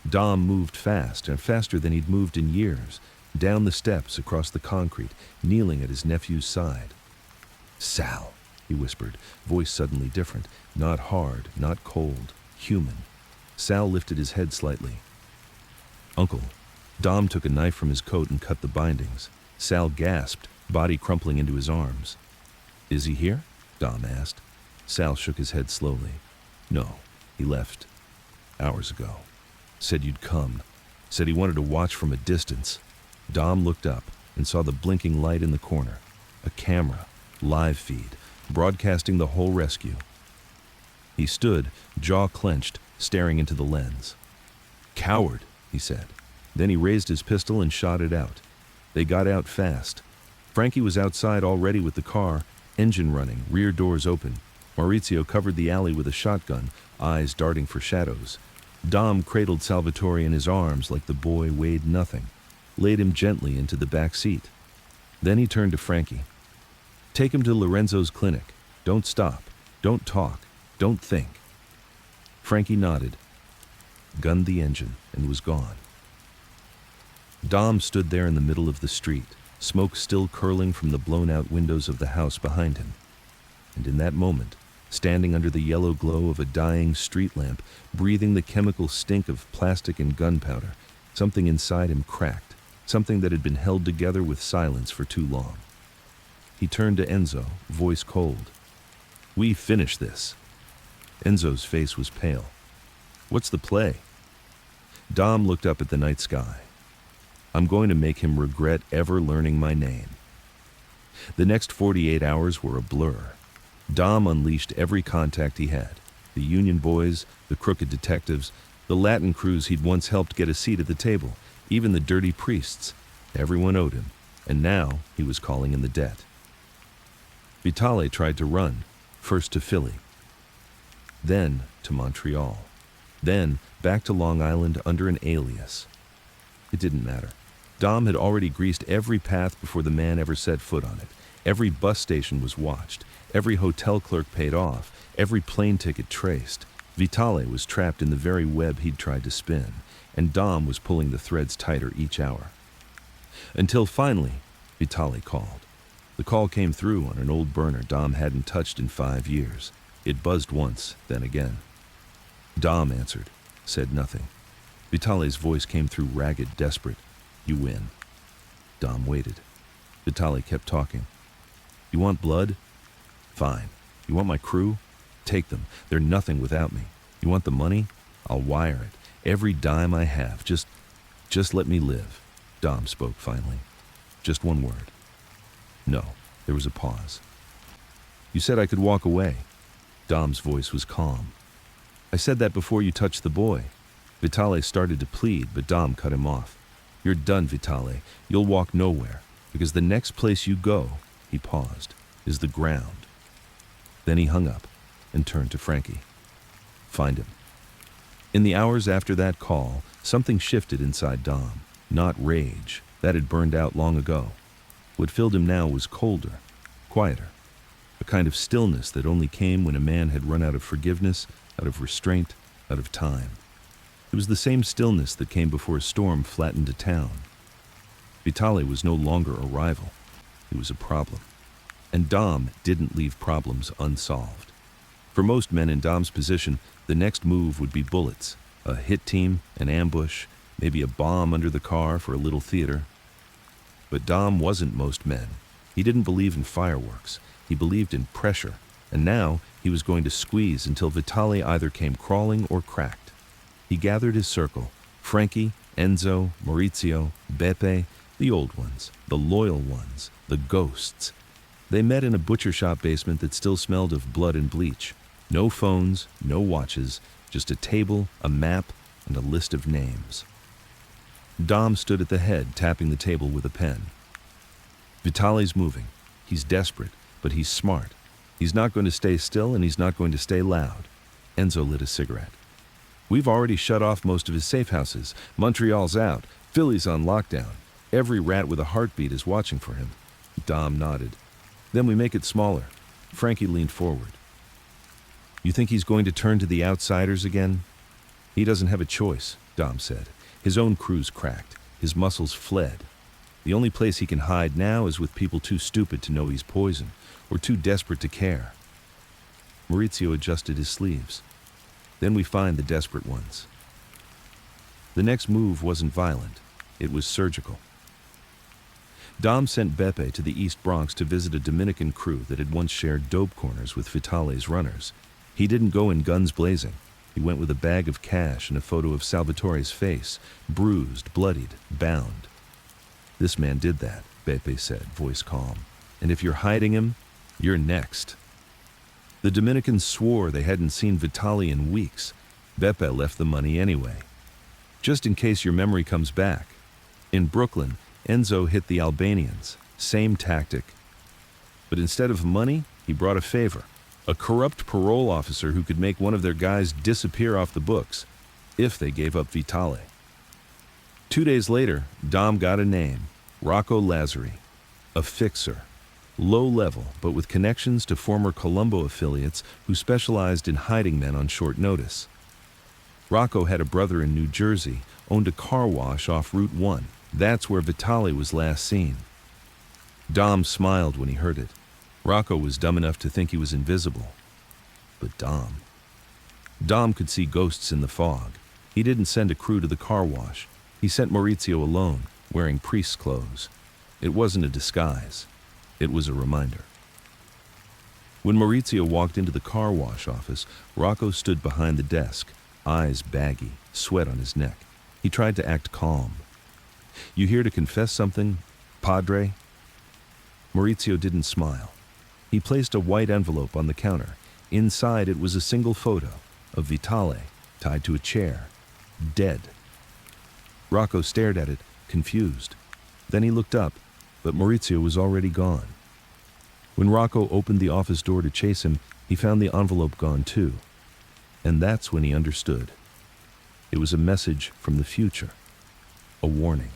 S1: Dom moved fast, and faster than he'd moved in years, down the steps, across the concrete, kneeling at his nephew's side. "Sal," he whispered, voice suddenly different, not hard, not cold, human. Sal lifted his head slightly. "Uncle." Dom took a knife from his coat and cut the bindings. Sal gasped, body crumpling into his arms. "Is he here?" Dom asked. Sal shook his head slowly. "No, he left hours ago. Said you'd come. Said he wanted to watch from a distance." Dom looked up and saw the blinking light in the corner. A camera, live feed, broadcasting the whole rescue. He stood, jaw clenched, staring into the lens. "Coward," he said. Then he raised his pistol and shot it out. They got out fast. Frankie was outside already with the car, engine running, rear doors open. Maurizio covered the alley with a shotgun, eyes darting for shadows. Dom cradled Salvatore in his arms like the boy weighed nothing, laid him gently into the back seat. Then he turned to Frankie. "Take him to Lorenzo's clinic. Don't stop. Don't talk. Don't think." Frankie nodded, gunned the engine, and was gone. Dom stood there in the middle of the street, smoke still curling from the blown-out windows of the house behind him. And in that moment, standing under the yellow glow of a dying street lamp, breathing the chemical stink of plastic and gunpowder, something inside him cracked, something that had been held together with silence for too long. He turned to Enzo, voice cold. "We finish this." Enzo's face was pale. "What's the play?" Dom looked up at the night sky. "I'm going to make him regret ever learning my name." The next 48 hours were a blur. Dom unleashed every contact he had. The union boys, the crooked detectives, the Latin crews he'd once helped get a seat at the table, even the dirty priests. Everyone owed him, and now he was calling in the debt. Vitale tried to run, first to Philly, then to Montreal, then back to Long Island under an alias. It didn't matter. Dom had already greased every path before the man ever set foot on it. Every bus station was watched, every hotel clerk paid off, every plane ticket traced. Vitale was trapped in the very web he'd tried to spin, and Dom was pulling the threads tighter each hour. Until finally, Vitale called. The call came through on an old burner Dom hadn't touched in 5 years. It buzzed once, then again. Dom answered, said nothing. Vitale's voice came through ragged, desperate. "You win." Dom waited. Vitale kept talking. "You want blood? Fine. You want my crew? Take them. They're nothing without me. You want the money? I'll wire it. Every dime I have. Just let me live." Dom spoke finally. Just one word. "No." There was a pause. "You said I could walk away." Dom's voice was calm. "I said that before you touched the boy." Vitale started to plead, but Dom cut him off. "You're done, Vitale. You'll walk nowhere, because the next place you go," he paused, "is the ground." Then he hung up and turned to Frankie. "Find him." In the hours after that call, something shifted inside Dom. Not rage. That had burned out long ago. What filled him now was colder, quieter. A kind of stillness that only came when a man had run out of forgiveness, out of restraint, out of time. It was the same stillness that came before a storm flattened a town. Vitale was no longer a rival. He was a problem. And Dom didn't leave problems unsolved. For most men in Dom's position, the next move would be bullets, a hit team, an ambush, maybe a bomb under the car for a little theater. But Dom wasn't most men. He didn't believe in fireworks. He believed in pressure, and now he was going to squeeze until Vitali either came crawling or cracked. He gathered his circle: Frankie, Enzo, Maurizio, Beppe, the old ones, the loyal ones, the ghosts. They met in a butcher shop basement that still smelled of blood and bleach. No phones, no watches, just a table, a map, and a list of names. Dom stood at the head, tapping the table with a pen. Vitali's moving. He's desperate, but he's smart. He's not going to stay still, and he's not going to stay loud. Enzo lit a cigarette. We've already shut off most of his safe houses. Montreal's out. Philly's on lockdown. Every rat with a heartbeat is watching for him. Dom nodded. Then we make it smaller. Frankie leaned forward. You think he's going to turn to the outsiders again? He doesn't have a choice, Dom said. His own crew's cracked. His muscles fled. The only place he can hide now is with people too stupid to know he's poison, or too desperate to care. Maurizio adjusted his sleeves. Then we find the desperate ones. The next move wasn't violent. It was surgical. Dom sent Beppe to the East Bronx to visit a Dominican crew that had once shared dope corners with Vitali's runners. He didn't go in guns blazing. He went with a bag of cash and a photo of Salvatore's face, bruised, bloodied, bound. This man did that, Beppe said, voice calm. And if you're hiding him, you're next. The Dominicans swore they hadn't seen Vitali in weeks. Beppe left the money anyway. Just in case your memory comes back. In Brooklyn, Enzo hit the Albanians. Same tactic. But instead of money, he brought a favor. A corrupt parole officer who could make one of their guys disappear off the books, if they gave up Vitali. 2 days later, Dom got a name: Rocco Lazzari. A fixer. Low level, but with connections to former Colombo affiliates who specialized in hiding men on short notice. Rocco had a brother in New Jersey, owned a car wash off Route 1. That's where Vitali was last seen. Dom smiled when he heard it. Rocco was dumb enough to think he was invisible. But Dom could see ghosts in the fog. He didn't send a crew to the car wash. He sent Maurizio alone, wearing priest's clothes. It wasn't a disguise. It was a reminder. When Maurizio walked into the car wash office, Rocco stood behind the desk, eyes baggy, sweat on his neck. He tried to act calm. You here to confess something, Padre? Maurizio didn't smile. He placed a white envelope on the counter. Inside it was a single photo of Vitali, tied to a chair, dead. Rocco stared at it, confused. Then he looked up, but Maurizio was already gone. When Rocco opened the office door to chase him, he found the envelope gone too. And that's when he understood. It was a message from the future. A warning.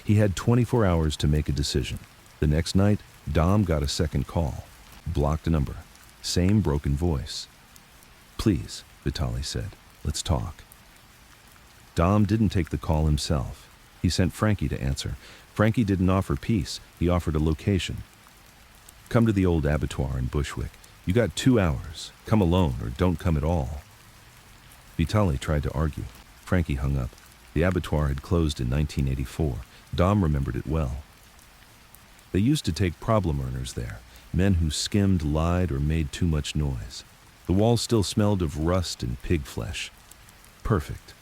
S1: He had 24 hours to make a decision. The next night, Dom got a second call. Blocked number. Same broken voice. Please, Vitali said, let's talk. Dom didn't take the call himself. He sent Frankie to answer. Frankie didn't offer peace. He offered a location. Come to the old abattoir in Bushwick. You got 2 hours. Come alone or don't come at all. Vitali tried to argue. Frankie hung up. The abattoir had closed in 1984. Dom remembered it well. They used to take problem earners there, men who skimmed, lied, or made too much noise. The walls still smelled of rust and pig flesh. Perfect.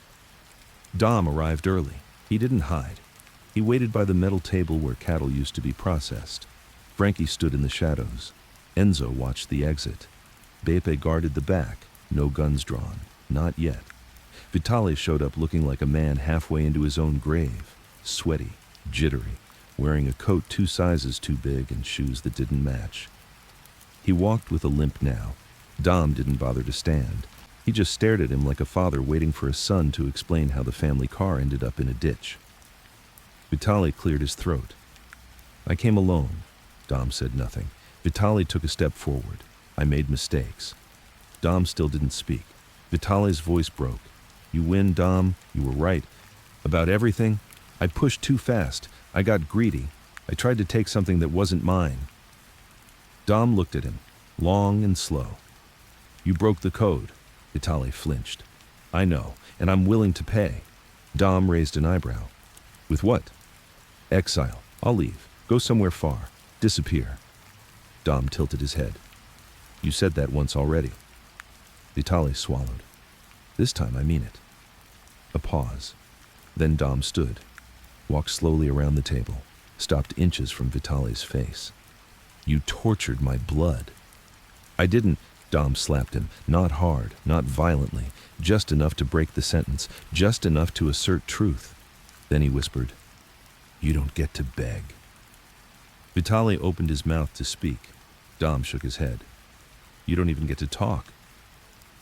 S1: Dom arrived early. He didn't hide. He waited by the metal table where cattle used to be processed. Frankie stood in the shadows. Enzo watched the exit. Beppe guarded the back. No guns drawn. Not yet. Vitali showed up looking like a man halfway into his own grave. Sweaty, jittery, wearing a coat 2 sizes too big and shoes that didn't match. He walked with a limp now. Dom didn't bother to stand. He just stared at him like a father waiting for a son to explain how the family car ended up in a ditch. Vitali cleared his throat. I came alone. Dom said nothing. Vitali took a step forward. I made mistakes. Dom still didn't speak. Vitali's voice broke. You win, Dom. You were right. About everything. I pushed too fast. I got greedy. I tried to take something that wasn't mine. Dom looked at him, long and slow. You broke the code. Vitali flinched. I know, and I'm willing to pay. Dom raised an eyebrow. With what? Exile. I'll leave. Go somewhere far. Disappear. Dom tilted his head. You said that once already. Vitali swallowed. This time I mean it. A pause. Then Dom stood, walked slowly around the table, stopped inches from Vitali's face. You tortured my blood. I didn't. Dom slapped him, not hard, not violently, just enough to break the sentence, just enough to assert truth. Then he whispered, You don't get to beg. Vitali opened his mouth to speak. Dom shook his head. You don't even get to talk.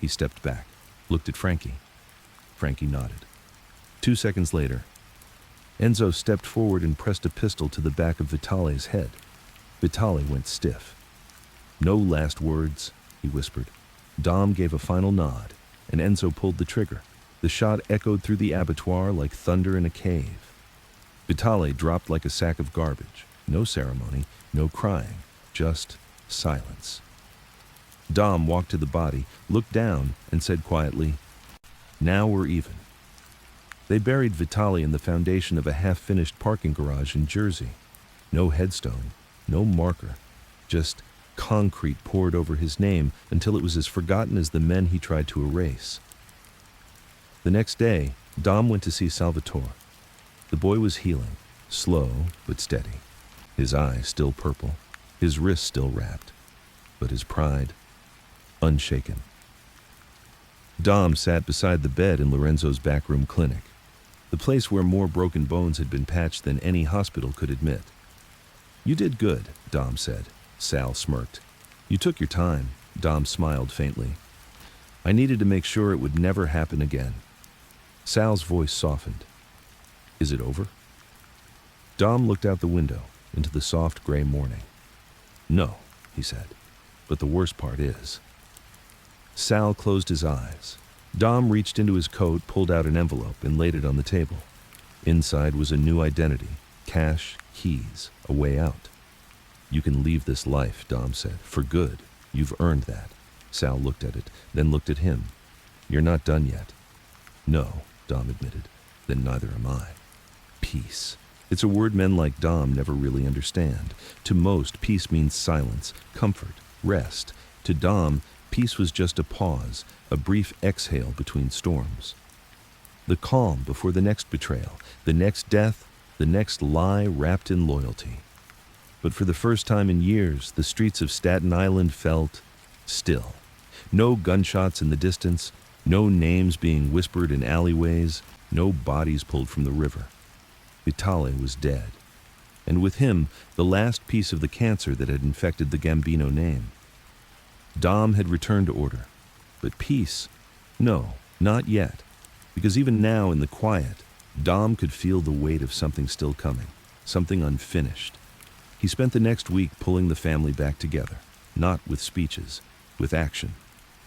S1: He stepped back, looked at Frankie. Frankie nodded. 2 seconds later, Enzo stepped forward and pressed a pistol to the back of Vitali's head. Vitali went stiff. No last words, he whispered. Dom gave a final nod, and Enzo pulled the trigger. The shot echoed through the abattoir like thunder in a cave. Vitali dropped like a sack of garbage. No ceremony, no crying, just silence. Dom walked to the body, looked down, and said quietly, Now we're even. They buried Vitali in the foundation of a half-finished parking garage in Jersey. No headstone, no marker, just concrete poured over his name until it was as forgotten as the men he tried to erase. The next day, Dom went to see Salvatore. The boy was healing, slow but steady. His eyes still purple, his wrists still wrapped, but his pride unshaken. Dom sat beside the bed in Lorenzo's backroom clinic, the place where more broken bones had been patched than any hospital could admit. You did good, Dom said. Sal smirked. You took your time, Dom smiled faintly. I needed to make sure it would never happen again. Sal's voice softened. Is it over? Dom looked out the window into the soft gray morning. No, he said, but the worst part is. Sal closed his eyes. Dom reached into his coat, pulled out an envelope, and laid it on the table. Inside was a new identity, cash, keys, a way out. You can leave this life, Dom said, for good. You've earned that. Sal looked at it, then looked at him. You're not done yet. No, Dom admitted. Then neither am I. Peace. It's a word men like Dom never really understand. To most, peace means silence, comfort, rest. To Dom, peace was just a pause, a brief exhale between storms. The calm before the next betrayal, the next death, the next lie wrapped in loyalty. But for the first time in years, the streets of Staten Island felt still. No gunshots in the distance, no names being whispered in alleyways, no bodies pulled from the river. Vitali was dead, and with him, the last piece of the cancer that had infected the Gambino name. Dom had returned to order, but peace? No, not yet, because even now in the quiet, Dom could feel the weight of something still coming, something unfinished. He spent the next week pulling the family back together, not with speeches, with action.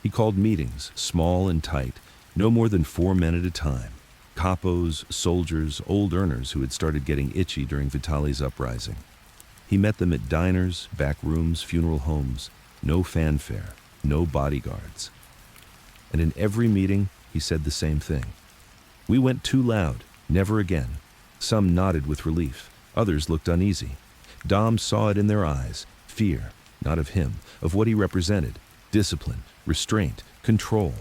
S1: He called meetings, small and tight, no more than 4 men at a time. Capos, soldiers, old earners who had started getting itchy during Vitali's uprising. He met them at diners, back rooms, funeral homes. No fanfare, no bodyguards. And in every meeting, he said the same thing. We went too loud, never again. Some nodded with relief, others looked uneasy. Dom saw it in their eyes, fear, not of him, of what he represented, discipline, restraint, control.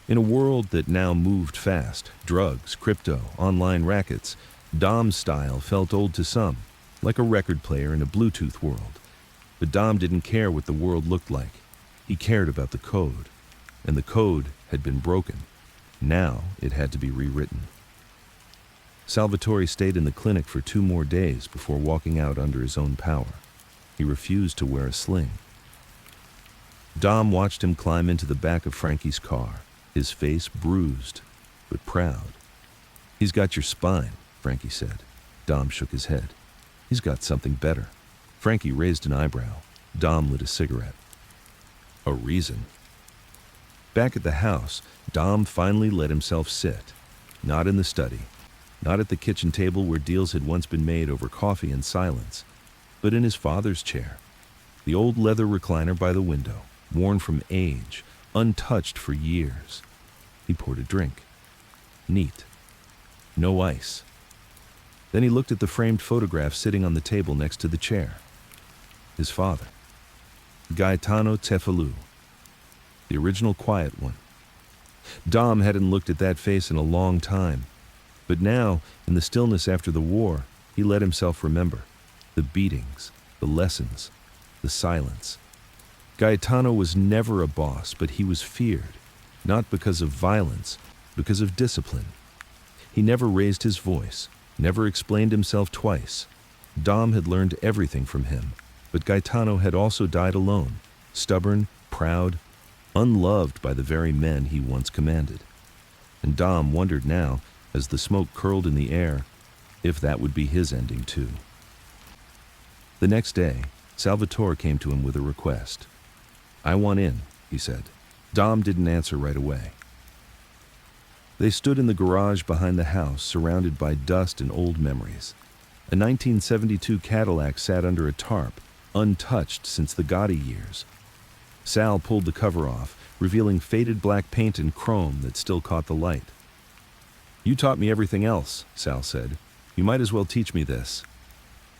S1: In a world that now moved fast, drugs, crypto, online rackets, Dom's style felt old to some, like a record player in a Bluetooth world. But Dom didn't care what the world looked like. He cared about the code, and the code had been broken. Now it had to be rewritten. Salvatore stayed in the clinic for 2 more days before walking out under his own power. He refused to wear a sling. Dom watched him climb into the back of Frankie's car, his face bruised, but proud. He's got your spine, Frankie said. Dom shook his head. He's got something better. Frankie raised an eyebrow. Dom lit a cigarette. A reason. Back at the house, Dom finally let himself sit. Not in the study, not at the kitchen table where deals had once been made over coffee and silence, but in his father's chair. The old leather recliner by the window, worn from age, untouched for years. He poured a drink. Neat. No ice. Then he looked at the framed photograph sitting on the table next to the chair. His father. Gaetano Cefalù, the original quiet one. Dom hadn't looked at that face in a long time, but now, in the stillness after the war, he let himself remember the beatings, the lessons, the silence. Gaetano was never a boss, but he was feared, not because of violence, because of discipline. He never raised his voice, never explained himself twice. Dom had learned everything from him, but Gaetano had also died alone, stubborn, proud, unloved by the very men he once commanded. And Dom wondered now, as the smoke curled in the air, if that would be his ending too. The next day, Salvatore came to him with a request. "I want in," he said. Dom didn't answer right away. They stood in the garage behind the house, surrounded by dust and old memories. A 1972 Cadillac sat under a tarp, untouched since the Gotti years. Sal pulled the cover off, revealing faded black paint and chrome that still caught the light. "You taught me everything else," Sal said. "You might as well teach me this."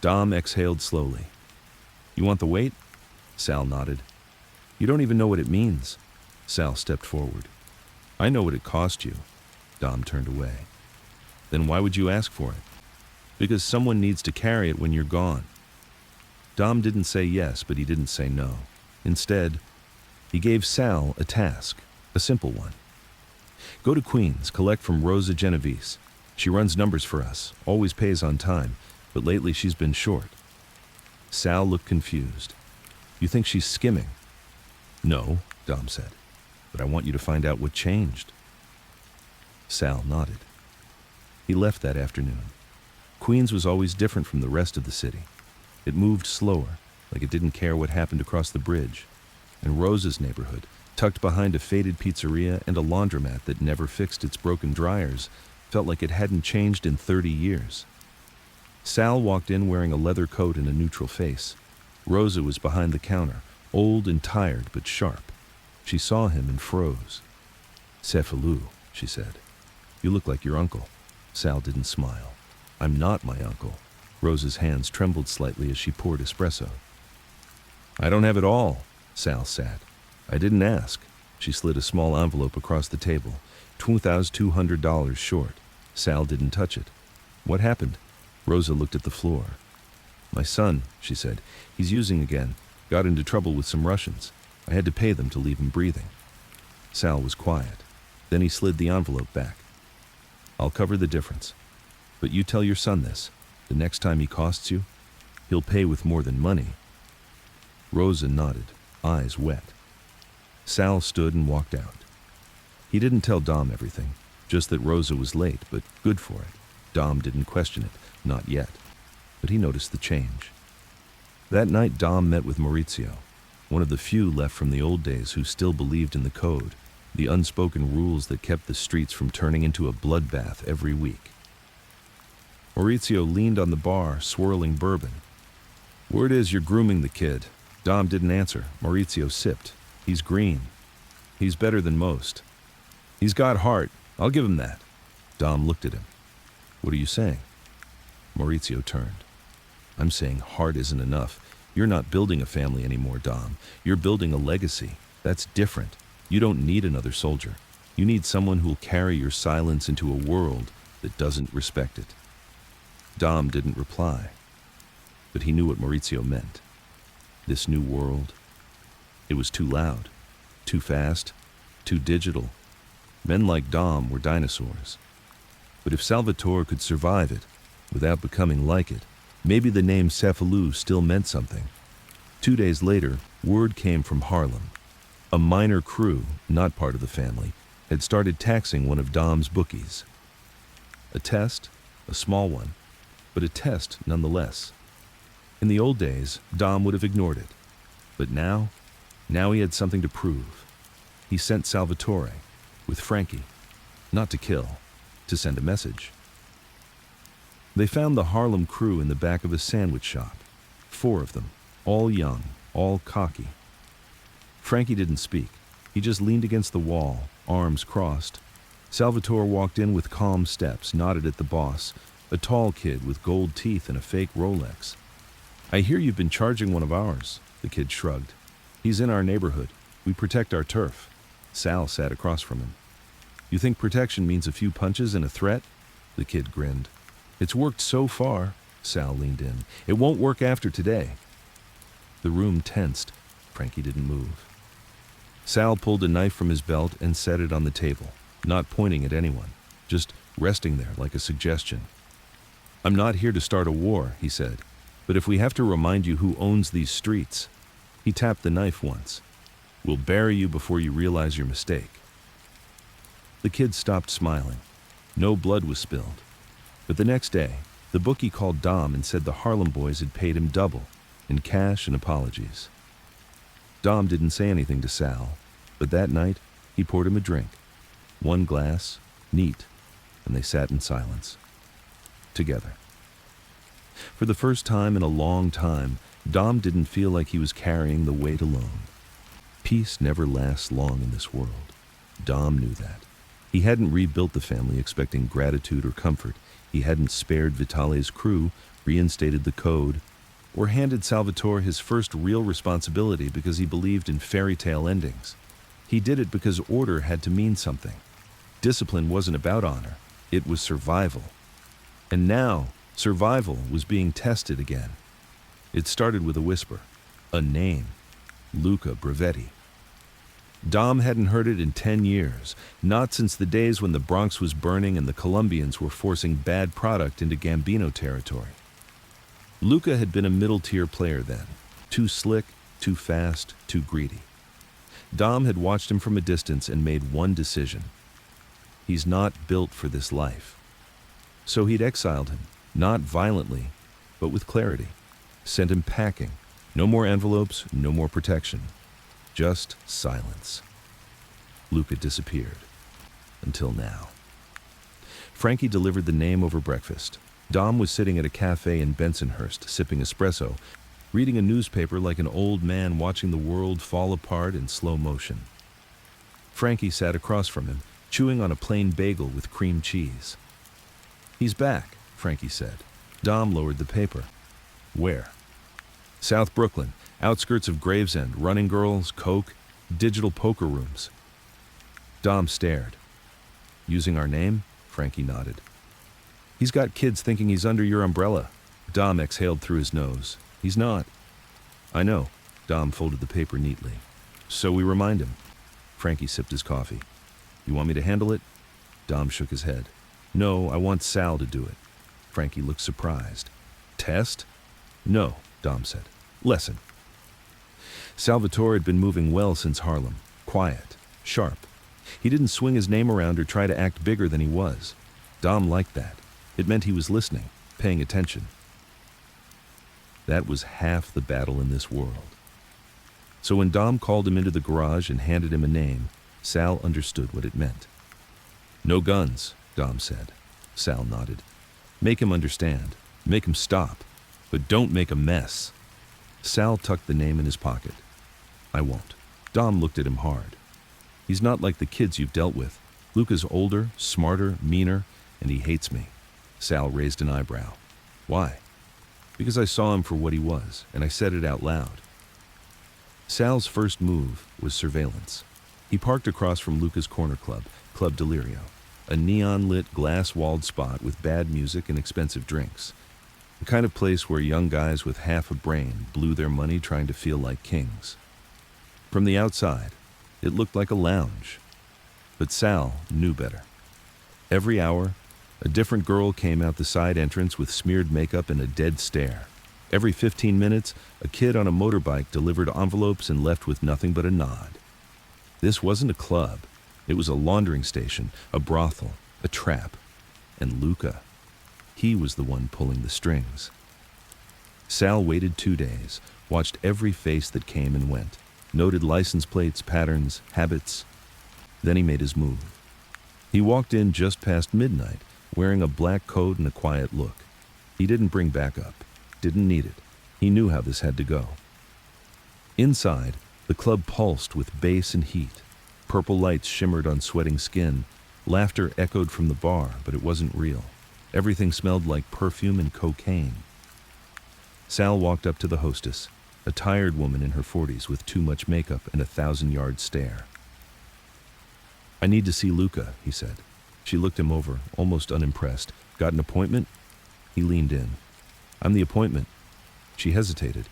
S1: Dom exhaled slowly. "You want the weight?" Sal nodded. "You don't even know what it means." Sal stepped forward. "I know what it cost you." Dom turned away. "Then why would you ask for it?" "Because someone needs to carry it when you're gone." Dom didn't say yes, but he didn't say no. Instead, he gave Sal a task, a simple one. "Go to Queens, collect from Rosa Genovese. She runs numbers for us, always pays on time, but lately she's been short." Sal looked confused. "You think she's skimming?" "No," Dom said, "but I want you to find out what changed." Sal nodded. He left that afternoon. Queens was always different from the rest of the city. It moved slower, like it didn't care what happened across the bridge. And Rosa's neighborhood, tucked behind a faded pizzeria and a laundromat that never fixed its broken dryers, felt like it hadn't changed in 30 years. Sal walked in wearing a leather coat and a neutral face. Rosa was behind the counter, old and tired but sharp. She saw him and froze. "Cefalù," she said. "You look like your uncle." Sal didn't smile. "I'm not my uncle." Rosa's hands trembled slightly as she poured espresso. "I don't have it all." Sal sat. "I didn't ask." She slid a small envelope across the table, $2,200 short. Sal didn't touch it. "What happened?" Rosa looked at the floor. "My son," she said. "He's using again. Got into trouble with some Russians. I had to pay them to leave him breathing." Sal was quiet. Then he slid the envelope back. "I'll cover the difference. But you tell your son this. The next time he costs you, he'll pay with more than money." Rosa nodded, eyes wet. Sal stood and walked out. He didn't tell Dom everything, just that Rosa was late, but good for it. Dom didn't question it, not yet. But he noticed the change. That night, Dom met with Maurizio, one of the few left from the old days who still believed in the code, the unspoken rules that kept the streets from turning into a bloodbath every week. Maurizio leaned on the bar, swirling bourbon. "Word is you're grooming the kid." Dom didn't answer. Maurizio sipped. "He's green. He's better than most. He's got heart. I'll give him that." Dom looked at him. "What are you saying?" Maurizio turned. "I'm saying heart isn't enough. You're not building a family anymore, Dom. You're building a legacy. That's different. You don't need another soldier. You need someone who'll carry your silence into a world that doesn't respect it." Dom didn't reply, but he knew what Maurizio meant. This new world. It was too loud, too fast, too digital. Men like Dom were dinosaurs. But if Salvatore could survive it, without becoming like it, maybe the name Cefalù still meant something. 2 days later, word came from Harlem. A minor crew, not part of the family, had started taxing one of Dom's bookies. A test, a small one, but a test nonetheless. In the old days, Dom would have ignored it. But now he had something to prove. He sent Salvatore, with Frankie, not to kill, to send a message. They found the Harlem crew in the back of a sandwich shop. 4 of them, all young, all cocky. Frankie didn't speak. He just leaned against the wall, arms crossed. Salvatore walked in with calm steps, nodded at the boss, a tall kid with gold teeth and a fake Rolex. "I hear you've been charging one of ours," the kid shrugged. He's in our neighborhood. We protect our turf. Sal sat across from him. You think protection means a few punches and a threat? The kid grinned. It's worked so far. Sal leaned in. It won't work after today. The room tensed. Frankie didn't move. Sal pulled a knife from his belt and set it on the table, not pointing at anyone, just resting there like a suggestion. I'm not here to start a war, he said, but if we have to remind you who owns these streets. He tapped the knife once. We'll bury you before you realize your mistake. The kid stopped smiling. No blood was spilled. But the next day, the bookie called Dom and said the Harlem boys had paid him double, in cash and apologies. Dom didn't say anything to Sal, but that night, he poured him a drink. One glass, neat, and they sat in silence. Together. For the first time in a long time, Dom didn't feel like he was carrying the weight alone. Peace never lasts long in this world. Dom knew that. He hadn't rebuilt the family expecting gratitude or comfort. He hadn't spared Vitale's crew, reinstated the code, or handed Salvatore his first real responsibility because he believed in fairy tale endings. He did it because order had to mean something. Discipline wasn't about honor. It was survival. And now, survival was being tested again. It started with a whisper, a name, Luca Bravetti. Dom hadn't heard it in 10 years, not since the days when the Bronx was burning and the Colombians were forcing bad product into Gambino territory. Luca had been a middle-tier player then, too slick, too fast, too greedy. Dom had watched him from a distance and made one decision. He's not built for this life. So he'd exiled him, not violently, but with clarity. Sent him packing. No more envelopes, no more protection. Just silence. Luca disappeared. Until now. Frankie delivered the name over breakfast. Dom was sitting at a cafe in Bensonhurst, sipping espresso, reading a newspaper like an old man watching the world fall apart in slow motion. Frankie sat across from him, chewing on a plain bagel with cream cheese. He's back, Frankie said. Dom lowered the paper. Where? South Brooklyn, outskirts of Gravesend, running girls, coke, digital poker rooms. Dom stared. Using our name? Frankie nodded. He's got kids thinking he's under your umbrella. Dom exhaled through his nose. He's not. I know. Dom folded the paper neatly. So we remind him. Frankie sipped his coffee. You want me to handle it? Dom shook his head. No, I want Sal to do it. Frankie looked surprised. Test? No, Dom said. Lesson. Salvatore had been moving well since Harlem. Quiet. Sharp. He didn't swing his name around or try to act bigger than he was. Dom liked that. It meant he was listening, paying attention. That was half the battle in this world. So when Dom called him into the garage and handed him a name, Sal understood what it meant. No guns, Dom said. Sal nodded. Make him understand. Make him stop. But don't make a mess. Sal tucked the name in his pocket. I won't. Dom looked at him hard. He's not like the kids you've dealt with. Luca's older, smarter, meaner, and he hates me. Sal raised an eyebrow. Why? Because I saw him for what he was, and I said it out loud. Sal's first move was surveillance. He parked across from Luca's corner club, Club Delirio, a neon-lit, glass-walled spot with bad music and expensive drinks. The kind of place where young guys with half a brain blew their money trying to feel like kings. From the outside, it looked like a lounge. But Sal knew better. Every hour, a different girl came out the side entrance with smeared makeup and a dead stare. Every 15 minutes, a kid on a motorbike delivered envelopes and left with nothing but a nod. This wasn't a club. It was a laundering station, a brothel, a trap. And Luca, he was the one pulling the strings. Sal waited 2 days, watched every face that came and went, noted license plates, patterns, habits. Then he made his move. He walked in just past midnight, wearing a black coat and a quiet look. He didn't bring backup, didn't need it. He knew how this had to go. Inside, the club pulsed with bass and heat. Purple lights shimmered on sweating skin. Laughter echoed from the bar, but it wasn't real. Everything smelled like perfume and cocaine. Sal walked up to the hostess. a tired woman in her 40s with too much makeup and a 1,000-yard stare. "I need to see Luca," he said. She looked him over, almost unimpressed. "Got an appointment?" He leaned in. "I'm the appointment." She hesitated,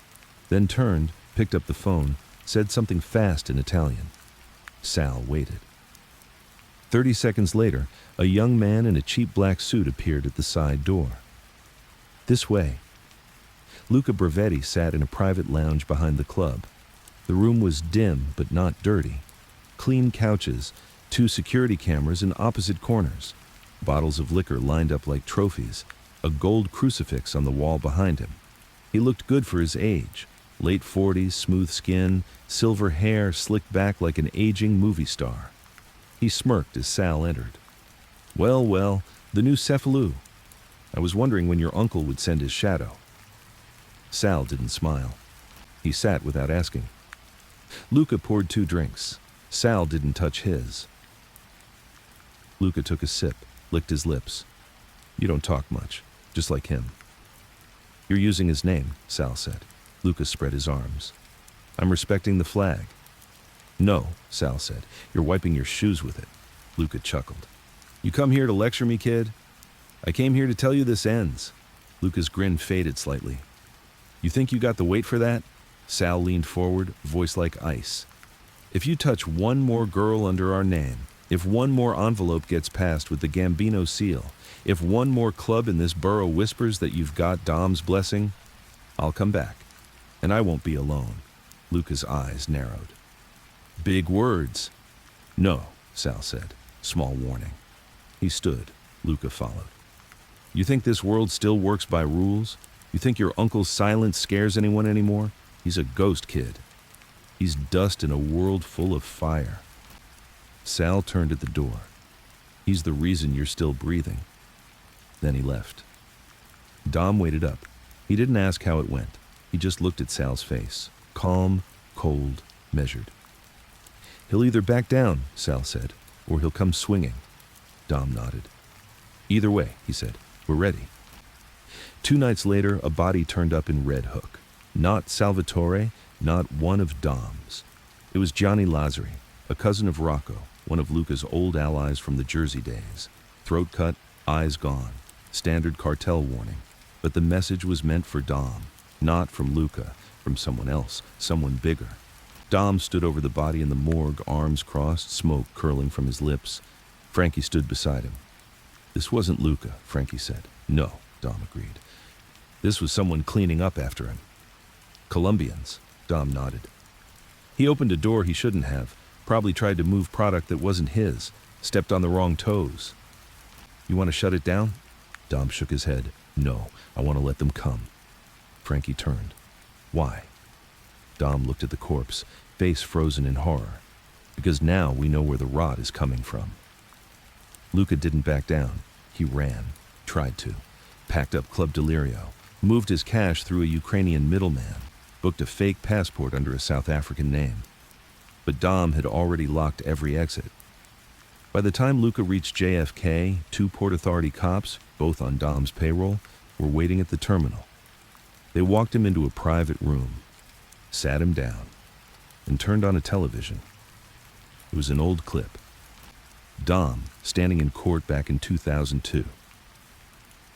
S1: then turned, picked up the phone, said something fast in Italian. Sal waited. 30 seconds later, a young man in a cheap black suit appeared at the side door. "This way." Luca Bravetti sat in a private lounge behind the club. The room was dim but not dirty. Clean couches, 2 security cameras in opposite corners, bottles of liquor lined up like trophies, a gold crucifix on the wall behind him. He looked good for his age, late 40s, smooth skin, silver hair slicked back like an aging movie star. He smirked as Sal entered. Well, the new Cefalù. I was wondering when your uncle would send his shadow." Sal didn't smile. He sat without asking. Luca poured 2 drinks. Sal didn't touch his. Luca took a sip, licked his lips. "You don't talk much, just like him." "You're using his name," Sal said. Luca spread his arms. "I'm respecting the flag." "No," Sal said. "You're wiping your shoes with it." Luca chuckled. "You come here to lecture me, kid? I came here to tell you this ends." Luca's grin faded slightly. "You think you got the weight for that?" Sal leaned forward, voice like ice. "If you touch one more girl under our name, if one more envelope gets passed with the Gambino seal, if one more club in this borough whispers that you've got Dom's blessing, I'll come back. And I won't be alone." Luca's eyes narrowed. "Big words." "No," Sal said. Small warning. He stood. Luca followed. "You think this world still works by rules? You think your uncle's silence scares anyone anymore? He's a ghost kid. He's dust in a world full of fire." Sal turned at the door. "He's the reason you're still breathing." Then he left. Dom waited up. He didn't ask how it went. He just looked at Sal's face. Calm, cold, measured. "He'll either back down," Sal said, "or he'll come swinging." Dom nodded. "Either way," he said, "we're ready." 2 nights later, a body turned up in Red Hook. Not Salvatore, not one of Dom's. It was Johnny Lazzari, a cousin of Rocco, one of Luca's old allies from the Jersey days. Throat cut, eyes gone. Standard cartel warning. But the message was meant for Dom, not from Luca, from someone else, someone bigger. Dom stood over the body in the morgue, arms crossed, smoke curling from his lips. Frankie stood beside him. "This wasn't Luca," Frankie said. "No," Dom agreed. "This was someone cleaning up after him." "Colombians," Dom nodded. "He opened a door he shouldn't have, probably tried to move product that wasn't his, stepped on the wrong toes." "You want to shut it down?" Dom shook his head. "No, I want to let them come." Frankie turned. "Why?" Dom looked at the corpse, face frozen in horror. "Because now we know where the rot is coming from." Luca didn't back down. He ran, tried to, packed up Club Delirio, moved his cash through a Ukrainian middleman, booked a fake passport under a South African name. But Dom had already locked every exit. By the time Luca reached JFK, 2 Port Authority cops, both on Dom's payroll, were waiting at the terminal. They walked him into a private room, sat him down, and turned on a television. It was an old clip. Dom, standing in court back in 2002.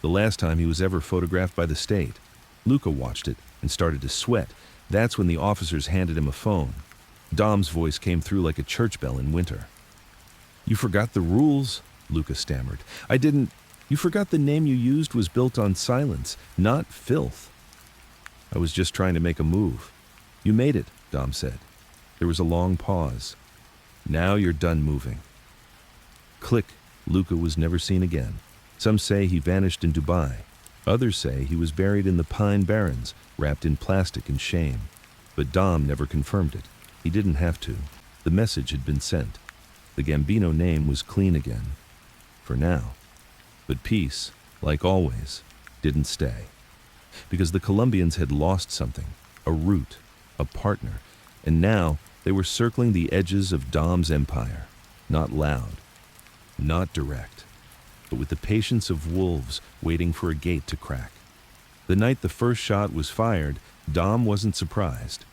S1: The last time he was ever photographed by the state. Luca watched it and started to sweat. That's when the officers handed him a phone. Dom's voice came through like a church bell in winter. "You forgot the rules," Luca stammered. "I didn't. You forgot the name you used was built on silence, not filth." "I was just trying to make a move." "You made it," Dom said. There was a long pause. "Now you're done moving." Click. Luca was never seen again. Some say he vanished in Dubai. Others say he was buried in the Pine Barrens, wrapped in plastic in shame. But Dom never confirmed it. He didn't have to. The message had been sent. The Gambino name was clean again. For now. But peace, like always, didn't stay. Because the Colombians had lost something. A root. A partner. And now they were circling the edges of Dom's empire. Not loud. Not direct. But with the patience of wolves waiting for a gate to crack. The night the first shot was fired, Dom wasn't surprised.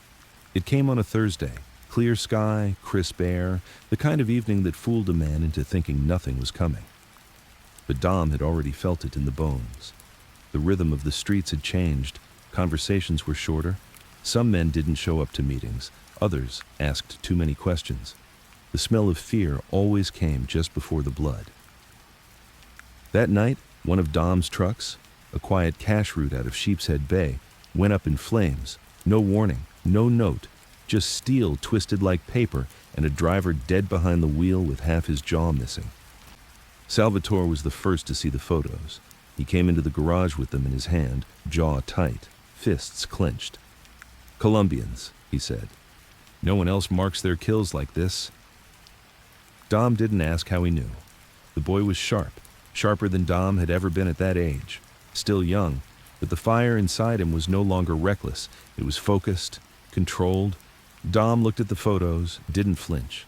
S1: It came on a Thursday, clear sky, crisp air, the kind of evening that fooled a man into thinking nothing was coming. But Dom had already felt it in the bones. The rhythm of the streets had changed, conversations were shorter. Some men didn't show up to meetings, others asked too many questions. The smell of fear always came just before the blood. That night, one of Dom's trucks, a quiet cash route out of Sheepshead Bay, went up in flames. No warning, no note, just steel twisted like paper and a driver dead behind the wheel with half his jaw missing. Salvatore was the first to see the photos. He came into the garage with them in his hand, jaw tight, fists clenched. "Colombians," he said. "No one else marks their kills like this." Dom didn't ask how he knew. The boy was sharp, sharper than Dom had ever been at that age. Still young, but the fire inside him was no longer reckless. It was focused, controlled. Dom looked at the photos, didn't flinch.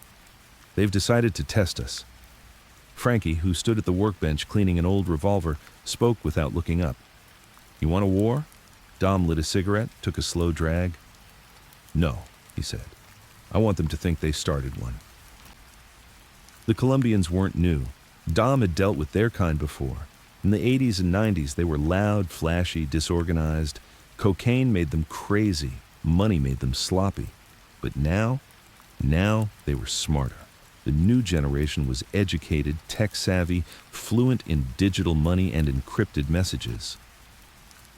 S1: "They've decided to test us." Frankie, who stood at the workbench cleaning an old revolver, spoke without looking up. "You want a war?" Dom lit a cigarette, took a slow drag. "No," he said. "I want them to think they started one." The Colombians weren't new. Dom had dealt with their kind before. In the 80s and 90s, they were loud, flashy, disorganized. Cocaine made them crazy. Money made them sloppy. But now they were smarter. The new generation was educated, tech-savvy, fluent in digital money and encrypted messages.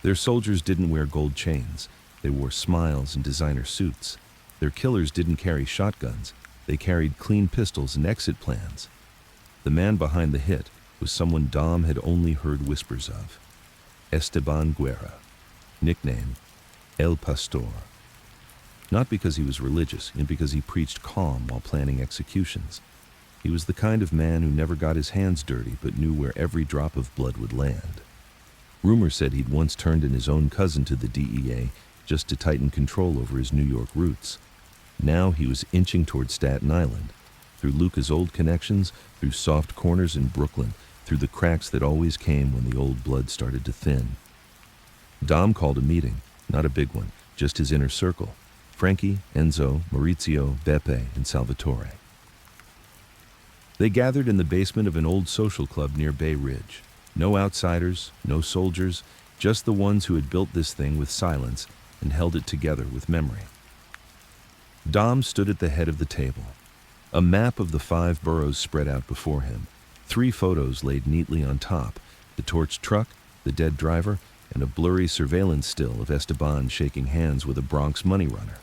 S1: Their soldiers didn't wear gold chains. They wore smiles and designer suits. Their killers didn't carry shotguns. They carried clean pistols and exit plans. The man behind the hit was someone Dom had only heard whispers of. Esteban Guerra, nickname El Pastor. Not because he was religious, and because he preached calm while planning executions. He was the kind of man who never got his hands dirty but knew where every drop of blood would land. Rumor said he'd once turned in his own cousin to the DEA just to tighten control over his New York roots. Now he was inching toward Staten Island, through Luca's old connections, through soft corners in Brooklyn, through the cracks that always came when the old blood started to thin. Dom called a meeting, not a big one, just his inner circle. Frankie, Enzo, Maurizio, Beppe, and Salvatore. They gathered in the basement of an old social club near Bay Ridge. No outsiders, no soldiers, just the ones who had built this thing with silence and held it together with memory. Dom stood at the head of the table. A map of the 5 boroughs spread out before him. 3 photos laid neatly on top, the torched truck, the dead driver, and a blurry surveillance still of Esteban shaking hands with a Bronx money runner.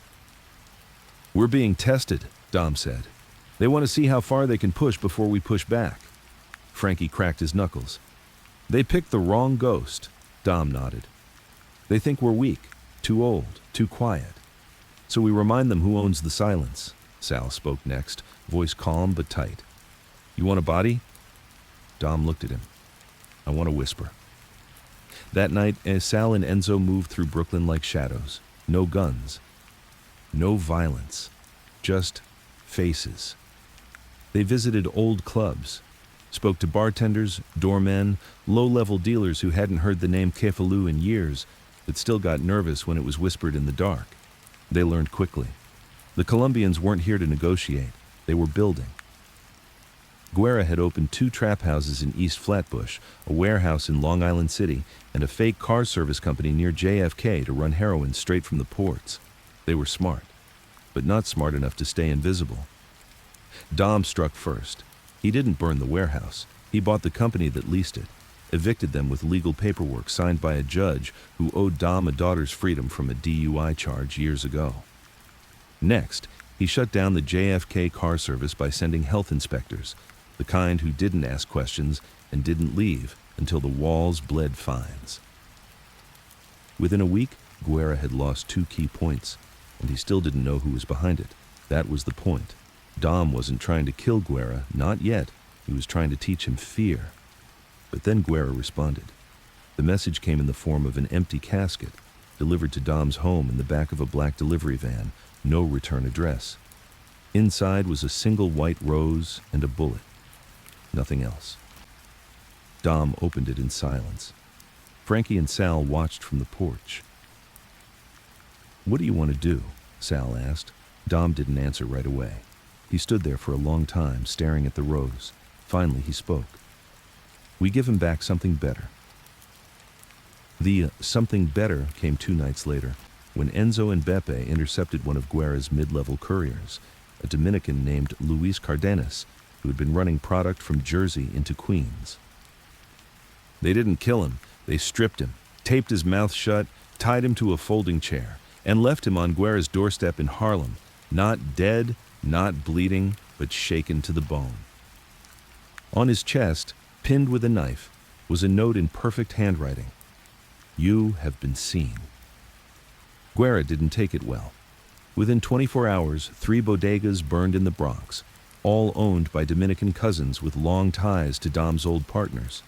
S1: "We're being tested," Dom said. "They want to see how far they can push before we push back." Frankie cracked his knuckles. "They picked the wrong ghost," Dom nodded. "They think we're weak, too old, too quiet. So we remind them who owns the silence." Sal spoke next, voice calm but tight. "You want a body?" Dom looked at him. "I want a whisper." That night, Sal and Enzo moved through Brooklyn like shadows. No guns. No violence. Just faces. They visited old clubs, spoke to bartenders, doormen, low-level dealers who hadn't heard the name Cefalù in years, but still got nervous when it was whispered in the dark. They learned quickly. The Colombians weren't here to negotiate. They were building. Guerra had opened 2 trap houses in East Flatbush, a warehouse in Long Island City, and a fake car service company near JFK to run heroin straight from the ports. They were smart, but not smart enough to stay invisible. Dom struck first. He didn't burn the warehouse. He bought the company that leased it, evicted them with legal paperwork signed by a judge who owed Dom a daughter's freedom from a DUI charge years ago. Next, he shut down the JFK car service by sending health inspectors, the kind who didn't ask questions and didn't leave until the walls bled fines. Within a week, Guerra had lost 2 key points, and he still didn't know who was behind it. That was the point. Dom wasn't trying to kill Guerra, not yet. He was trying to teach him fear. But then Guerra responded. The message came in the form of an empty casket, delivered to Dom's home in the back of a black delivery van, no return address. Inside was a single white rose and a bullet. Nothing else. Dom opened it in silence. Frankie and Sal watched from the porch. "What do you want to do?" Sal asked. Dom didn't answer right away. He stood there for a long time, staring at the rose. Finally, he spoke. "We give him back something better." The something better came 2 nights later, when Enzo and Beppe intercepted one of Guerra's mid-level couriers, a Dominican named Luis Cardenas, who had been running product from Jersey into Queens. They didn't kill him. They stripped him, taped his mouth shut, tied him to a folding chair, and left him on Guerra's doorstep in Harlem, not dead, not bleeding, but shaken to the bone. On his chest, pinned with a knife, was a note in perfect handwriting. "You have been seen." Guerra didn't take it well. Within 24 hours, 3 bodegas burned in the Bronx, all owned by Dominican cousins with long ties to Dom's old partners.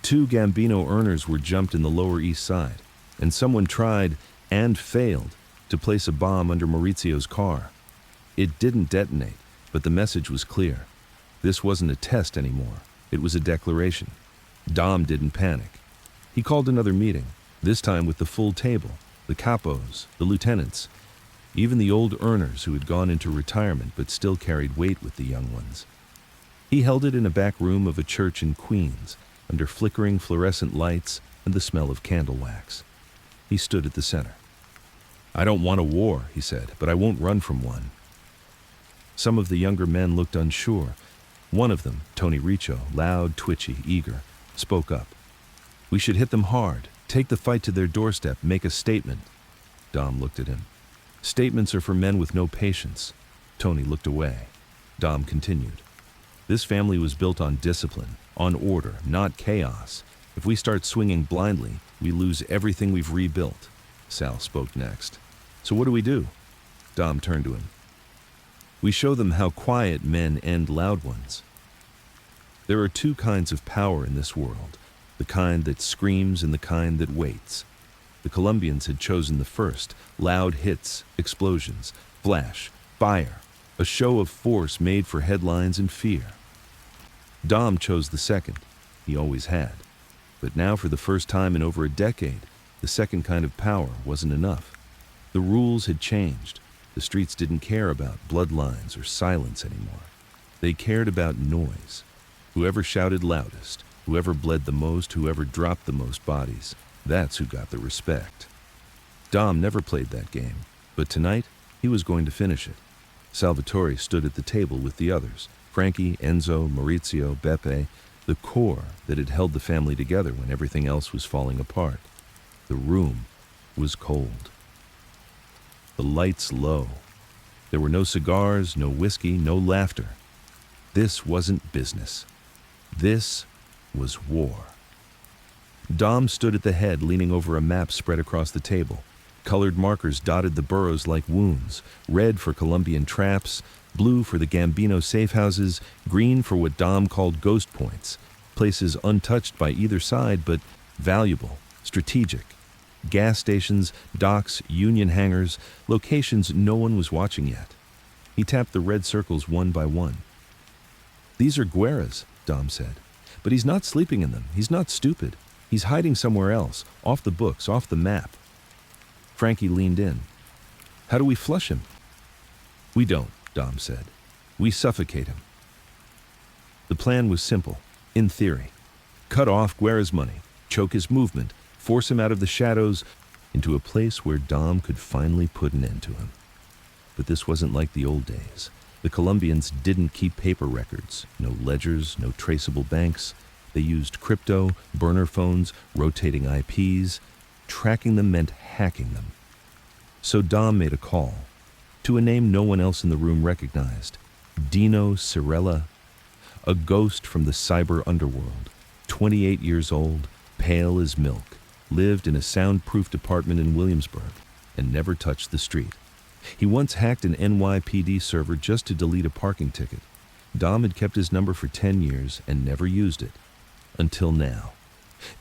S1: 2 Gambino earners were jumped in the Lower East Side, and someone tried, and failed, to place a bomb under Maurizio's car. It didn't detonate, but the message was clear. This wasn't a test anymore. It was a declaration. Dom didn't panic. He called another meeting, this time with the full table, the capos, the lieutenants, even the old earners who had gone into retirement but still carried weight with the young ones. He held it in a back room of a church in Queens, under flickering fluorescent lights and the smell of candle wax. He stood at the center. "I don't want a war," he said, "but I won't run from one." Some of the younger men looked unsure. One of them, Tony Riccio, loud, twitchy, eager, spoke up. "We should hit them hard, take the fight to their doorstep, make a statement." Dom looked at him. "Statements are for men with no patience." Tony looked away. Dom continued. "This family was built on discipline, on order, not chaos. If we start swinging blindly, we lose everything we've rebuilt." Sal spoke next. "So what do we do?" Dom turned to him. "We show them how quiet men end loud ones. There are 2 kinds of power in this world, the kind that screams and the kind that waits. The Colombians had chosen the first, loud hits, explosions, flash, fire, a show of force made for headlines and fear. Dom chose the second. He always had. But now, for the first time in over a decade, the second kind of power wasn't enough. The rules had changed. The streets didn't care about bloodlines or silence anymore. They cared about noise. Whoever shouted loudest, whoever bled the most, whoever dropped the most bodies, that's who got the respect. Dom never played that game, but tonight he was going to finish it. Salvatore stood at the table with the others, Frankie, Enzo, Maurizio, Beppe, the core that had held the family together when everything else was falling apart. The room was cold. The lights low. There were no cigars, no whiskey, no laughter. This wasn't business. This was war. Dom stood at the head, leaning over a map spread across the table. Colored markers dotted the boroughs like wounds, red for Colombian traps, blue for the Gambino safe houses, green for what Dom called ghost points, places untouched by either side but valuable, strategic. Gas stations, docks, union hangars, locations no one was watching yet. He tapped the red circles one by one. "These are Guerra's," Dom said. "But he's not sleeping in them. He's not stupid. He's hiding somewhere else, off the books, off the map." Frankie leaned in. "How do we flush him?" "We don't," Dom said. "We suffocate him." The plan was simple, in theory. Cut off Guerra's money, choke his movement, force him out of the shadows into a place where Dom could finally put an end to him. But this wasn't like the old days. The Colombians didn't keep paper records, no ledgers, no traceable banks. They used crypto, burner phones, rotating IPs. Tracking them meant hacking them. So Dom made a call, to a name no one else in the room recognized. Dino Cirella, a ghost from the cyber underworld, 28 years old, pale as milk, lived in a soundproof apartment in Williamsburg, and never touched the street. He once hacked an NYPD server just to delete a parking ticket. Dom had kept his number for 10 years and never used it. Until now.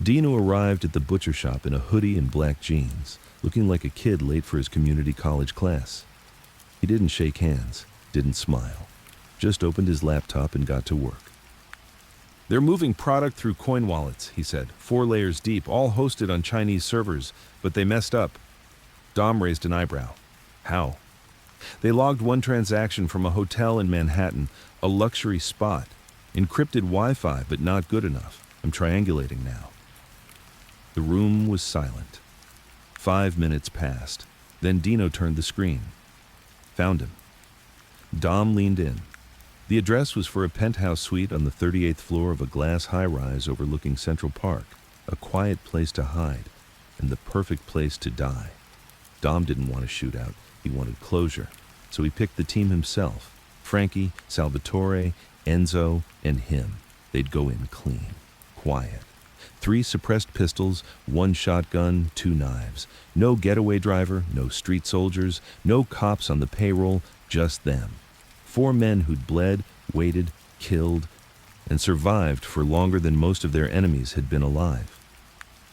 S1: Dino arrived at the butcher shop in a hoodie and black jeans, looking like a kid late for his community college class. He didn't shake hands, didn't smile, just opened his laptop and got to work. They're moving product through coin wallets, he said, 4 layers deep, all hosted on Chinese servers, but they messed up. Dom raised an eyebrow. How? They logged one transaction from a hotel in Manhattan, a luxury spot. Encrypted Wi-Fi, but not good enough. I'm triangulating now. The room was silent. 5 minutes passed. Then Dino turned the screen. Found him. Dom leaned in. The address was for a penthouse suite on the 38th floor of a glass high-rise overlooking Central Park, a quiet place to hide, and the perfect place to die. Dom didn't want a shootout. He wanted closure, so he picked the team himself. Frankie, Salvatore, Enzo, and him. They'd go in clean, quiet. 3 suppressed pistols, 1 shotgun, 2 knives. No getaway driver, no street soldiers, no cops on the payroll, just them. 4 men who'd bled, waited, killed, and survived for longer than most of their enemies had been alive.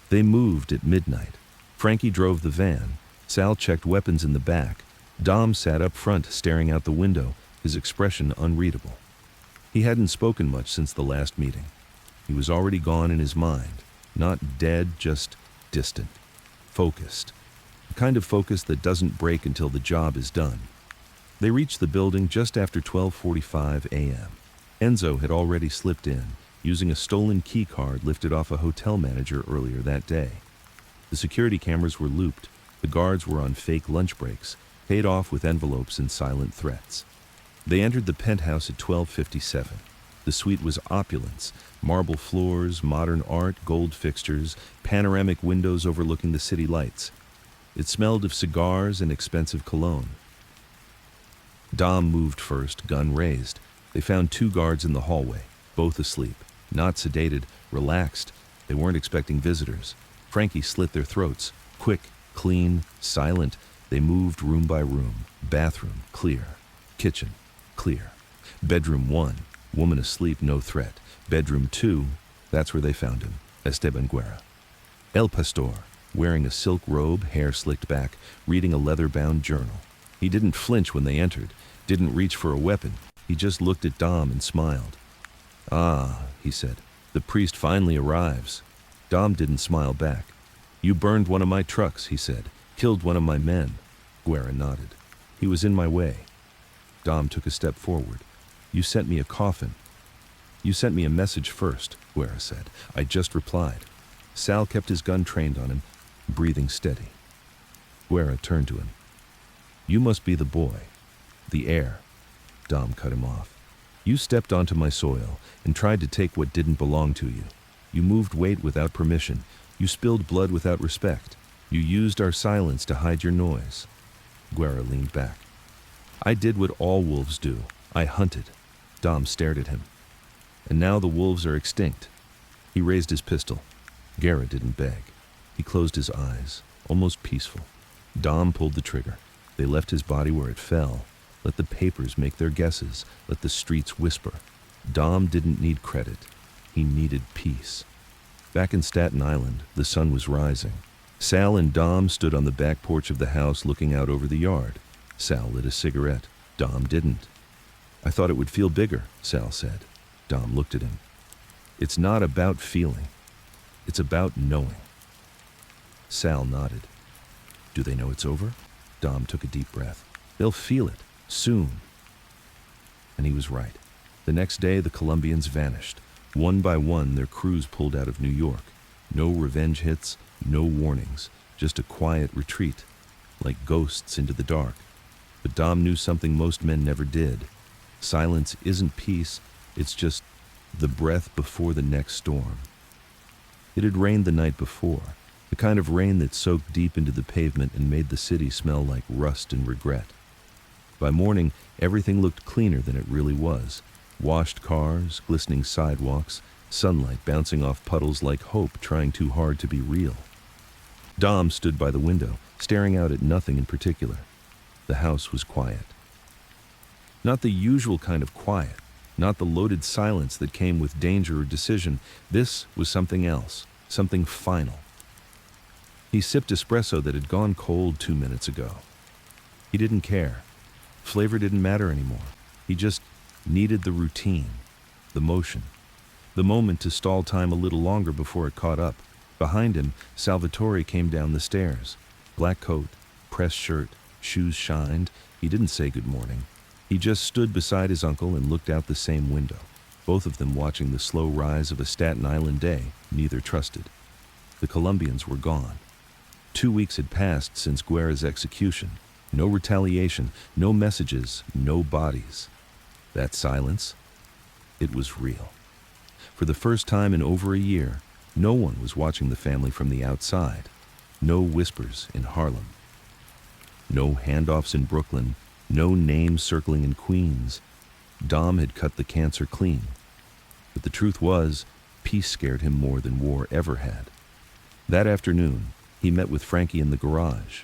S1: They moved at midnight. Frankie drove the van. Sal checked weapons in the back. Dom sat up front, staring out the window, his expression unreadable. He hadn't spoken much since the last meeting. He was already gone in his mind, not dead, just distant, focused. The kind of focus that doesn't break until the job is done. They reached the building just after 12:45 a.m. Enzo had already slipped in, using a stolen key card lifted off a hotel manager earlier that day. The security cameras were looped. The guards were on fake lunch breaks, paid off with envelopes and silent threats. They entered the penthouse at 12:57. The suite was opulence, marble floors, modern art, gold fixtures, panoramic windows overlooking the city lights. It smelled of cigars and expensive cologne. Dom moved first, gun raised. They found 2 guards in the hallway, both asleep, not sedated, relaxed. They weren't expecting visitors. Frankie slit their throats. Quick, clean, silent. They moved room by room. Bathroom, clear. Kitchen, clear. Bedroom 1, woman asleep, no threat. Bedroom 2, that's where they found him, Esteban Guerra. El Pastor, wearing a silk robe, hair slicked back, reading a leather-bound journal. He didn't flinch when they entered, didn't reach for a weapon. He just looked at Dom and smiled. "Ah," he said, "the priest finally arrives." Dom didn't smile back. "You burned one of my trucks," he said, "killed one of my men." Guerra nodded. "He was in my way." Dom took a step forward. "You sent me a coffin." "You sent me a message first," Guerra said. "I just replied." Sal kept his gun trained on him, breathing steady. Guerra turned to him. "You must be the boy, the heir." Dom cut him off. "You stepped onto my soil and tried to take what didn't belong to you. You moved weight without permission. You spilled blood without respect. You used our silence to hide your noise." Guerra leaned back. "I did what all wolves do. I hunted." Dom stared at him. "And now the wolves are extinct." He raised his pistol. Guerra didn't beg. He closed his eyes, almost peaceful. Dom pulled the trigger. They left his body where it fell. Let the papers make their guesses. Let the streets whisper. Dom didn't need credit. He needed peace. Back in Staten Island, the sun was rising. Sal and Dom stood on the back porch of the house looking out over the yard. Sal lit a cigarette. Dom didn't. "I thought it would feel bigger," Sal said. Dom looked at him. "It's not about feeling. It's about knowing." Sal nodded. "Do they know it's over?" Dom took a deep breath. "They'll feel it, soon." And he was right. The next day, the Colombians vanished. One by one, their crews pulled out of New York. No revenge hits, no warnings, just a quiet retreat, like ghosts into the dark. But Dom knew something most men never did. Silence isn't peace, it's just the breath before the next storm. It had rained the night before, the kind of rain that soaked deep into the pavement and made the city smell like rust and regret. By morning, everything looked cleaner than it really was. Washed cars, glistening sidewalks, sunlight bouncing off puddles like hope trying too hard to be real. Dom stood by the window, staring out at nothing in particular. The house was quiet. Not the usual kind of quiet, not the loaded silence that came with danger or decision. This was something else, something final. He sipped espresso that had gone cold 2 minutes ago. He didn't care. Flavor didn't matter anymore. He just needed the routine, the motion. the moment to stall time a little longer before it caught up. Behind him, Salvatore came down the stairs. Black coat, pressed shirt, shoes shined. He didn't say good morning. He just stood beside his uncle and looked out the same window, both of them watching the slow rise of a Staten Island day neither trusted. The Colombians were gone. 2 weeks had passed since Guerra's execution. No retaliation, no messages, no bodies. That silence, it was real. For the first time in over a year, no one was watching the family from the outside. No whispers in Harlem. No handoffs in Brooklyn. No names circling in Queens. Dom had cut the cancer clean. But the truth was, peace scared him more than war ever had. That afternoon, he met with Frankie in the garage.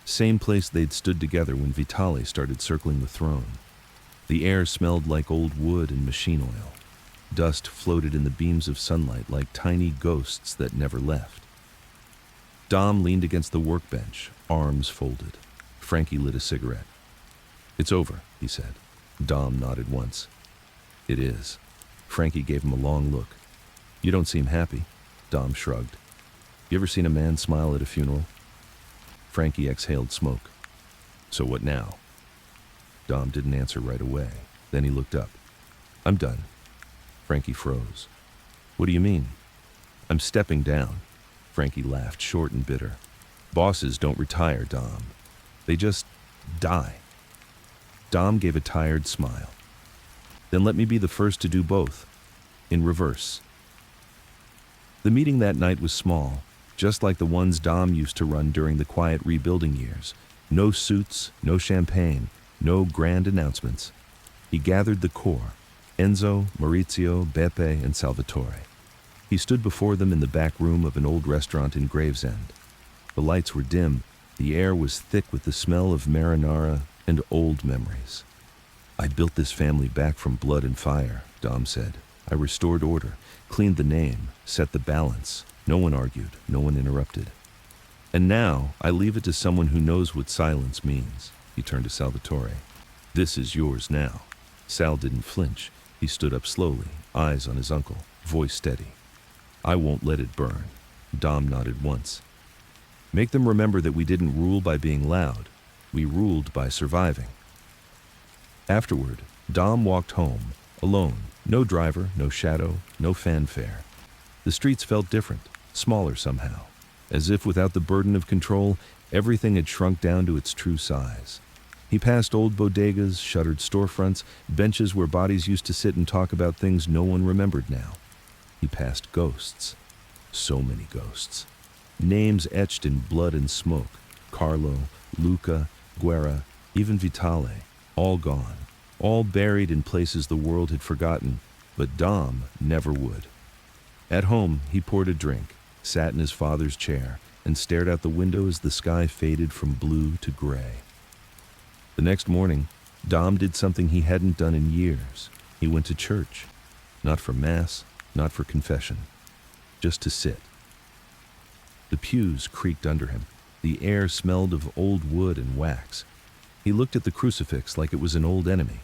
S1: Same place they'd stood together when Vitale started circling the throne. The air smelled like old wood and machine oil. Dust floated in the beams of sunlight like tiny ghosts that never left. Dom leaned against the workbench, arms folded. Frankie lit a cigarette. "It's over," he said. Dom nodded once. "It is." Frankie gave him a long look. "You don't seem happy." Dom shrugged. "You ever seen a man smile at a funeral?" Frankie exhaled smoke. "So what now?" Dom didn't answer right away. Then he looked up. "I'm done." Frankie froze. "What do you mean?" "I'm stepping down." Frankie laughed, short and bitter. "Bosses don't retire, Dom. They just die." Dom gave a tired smile. "Then let me be the first to do both. In reverse." The meeting that night was small, just like the ones Dom used to run during the quiet rebuilding years. No suits, no champagne, no grand announcements. He gathered the core: Enzo, Maurizio, Beppe, and Salvatore. He stood before them in the back room of an old restaurant in Gravesend. The lights were dim, the air was thick with the smell of marinara and old memories. "I built this family back from blood and fire," Dom said. "I restored order, cleaned the name, set the balance. No one argued, no one interrupted. And now I leave it to someone who knows what silence means." He turned to Salvatore. "This is yours now." Sal didn't flinch. He stood up slowly, eyes on his uncle, voice steady. "I won't let it burn." Dom nodded once. "Make them remember that we didn't rule by being loud. We ruled by surviving." Afterward, Dom walked home, alone. No driver, no shadow, no fanfare. The streets felt different, smaller somehow. As if without the burden of control, everything had shrunk down to its true size. He passed old bodegas, shuttered storefronts, benches where bodies used to sit and talk about things no one remembered now. He passed ghosts. So many ghosts. Names etched in blood and smoke. Carlo, Luca, Guerra, even Vitale. All gone. All buried in places the world had forgotten, but Dom never would. At home, he poured a drink, sat in his father's chair, and stared out the window as the sky faded from blue to gray. The next morning, Dom did something he hadn't done in years. He went to church. Not for mass, not for confession. Just to sit. The pews creaked under him. The air smelled of old wood and wax. He looked at the crucifix like it was an old enemy.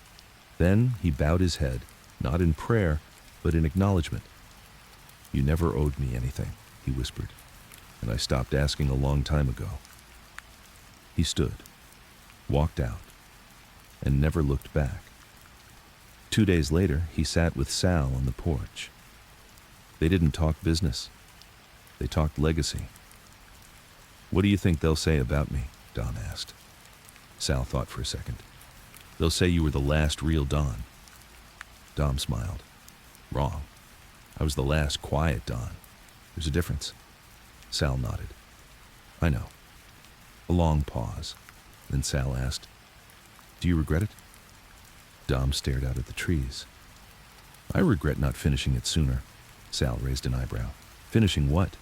S1: Then he bowed his head, not in prayer, but in acknowledgement. "You never owed me anything," he whispered, "and I stopped asking a long time ago." He stood, walked out, and never looked back. 2 days later, he sat with Sal on the porch. They didn't talk business. They talked legacy. "What do you think they'll say about me?" Dom asked. Sal thought for a second. "They'll say you were the last real Don." Dom smiled. "Wrong. I was the last quiet Don. There's a difference." Sal nodded. "I know." A long pause. Then Sal asked, "Do you regret it?" Dom stared out at the trees. "I regret not finishing it sooner." Sal raised an eyebrow. "Finishing what?"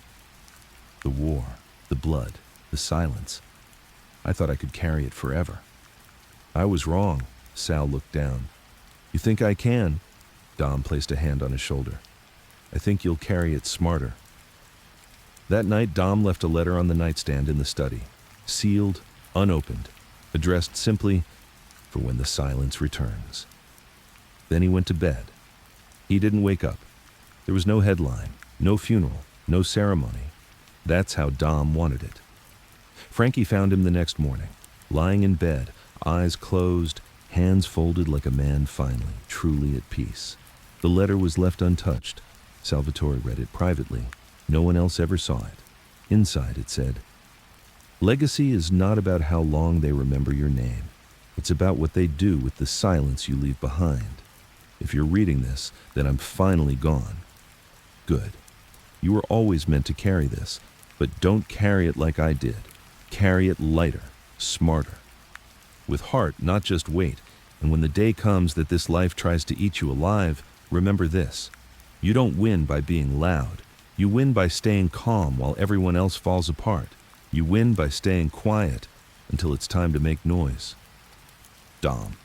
S1: "The war, the blood, the silence. I thought I could carry it forever." "I was wrong." Sal looked down. "You think I can?" Dom placed a hand on his shoulder. "I think you'll carry it smarter." That night, Dom left a letter on the nightstand in the study, sealed, unopened, addressed simply, "For when the silence returns." Then he went to bed. He didn't wake up. There was no headline, no funeral, no ceremony. That's how Dom wanted it. Frankie found him the next morning, lying in bed, eyes closed, hands folded like a man finally, truly at peace. The letter was left untouched. Salvatore read it privately. No one else ever saw it. Inside it said, "Legacy is not about how long they remember your name. It's about what they do with the silence you leave behind. If you're reading this, then I'm finally gone. Good. You were always meant to carry this, but don't carry it like I did. Carry it lighter, smarter. With heart, not just weight. And when the day comes that this life tries to eat you alive, remember this. You don't win by being loud. You win by staying calm while everyone else falls apart. You win by staying quiet until it's time to make noise. Dom."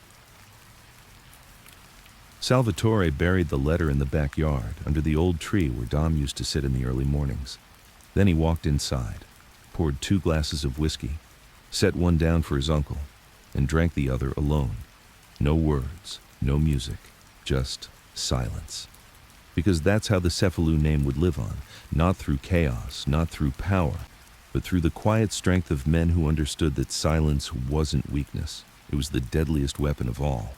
S1: Salvatore buried the letter in the backyard, under the old tree where Dom used to sit in the early mornings. Then he walked inside, poured 2 glasses of whiskey, set one down for his uncle, and drank the other alone. No words, no music, just silence. Because that's how the Cefalù name would live on, not through chaos, not through power, but through the quiet strength of men who understood that silence wasn't weakness. It was the deadliest weapon of all.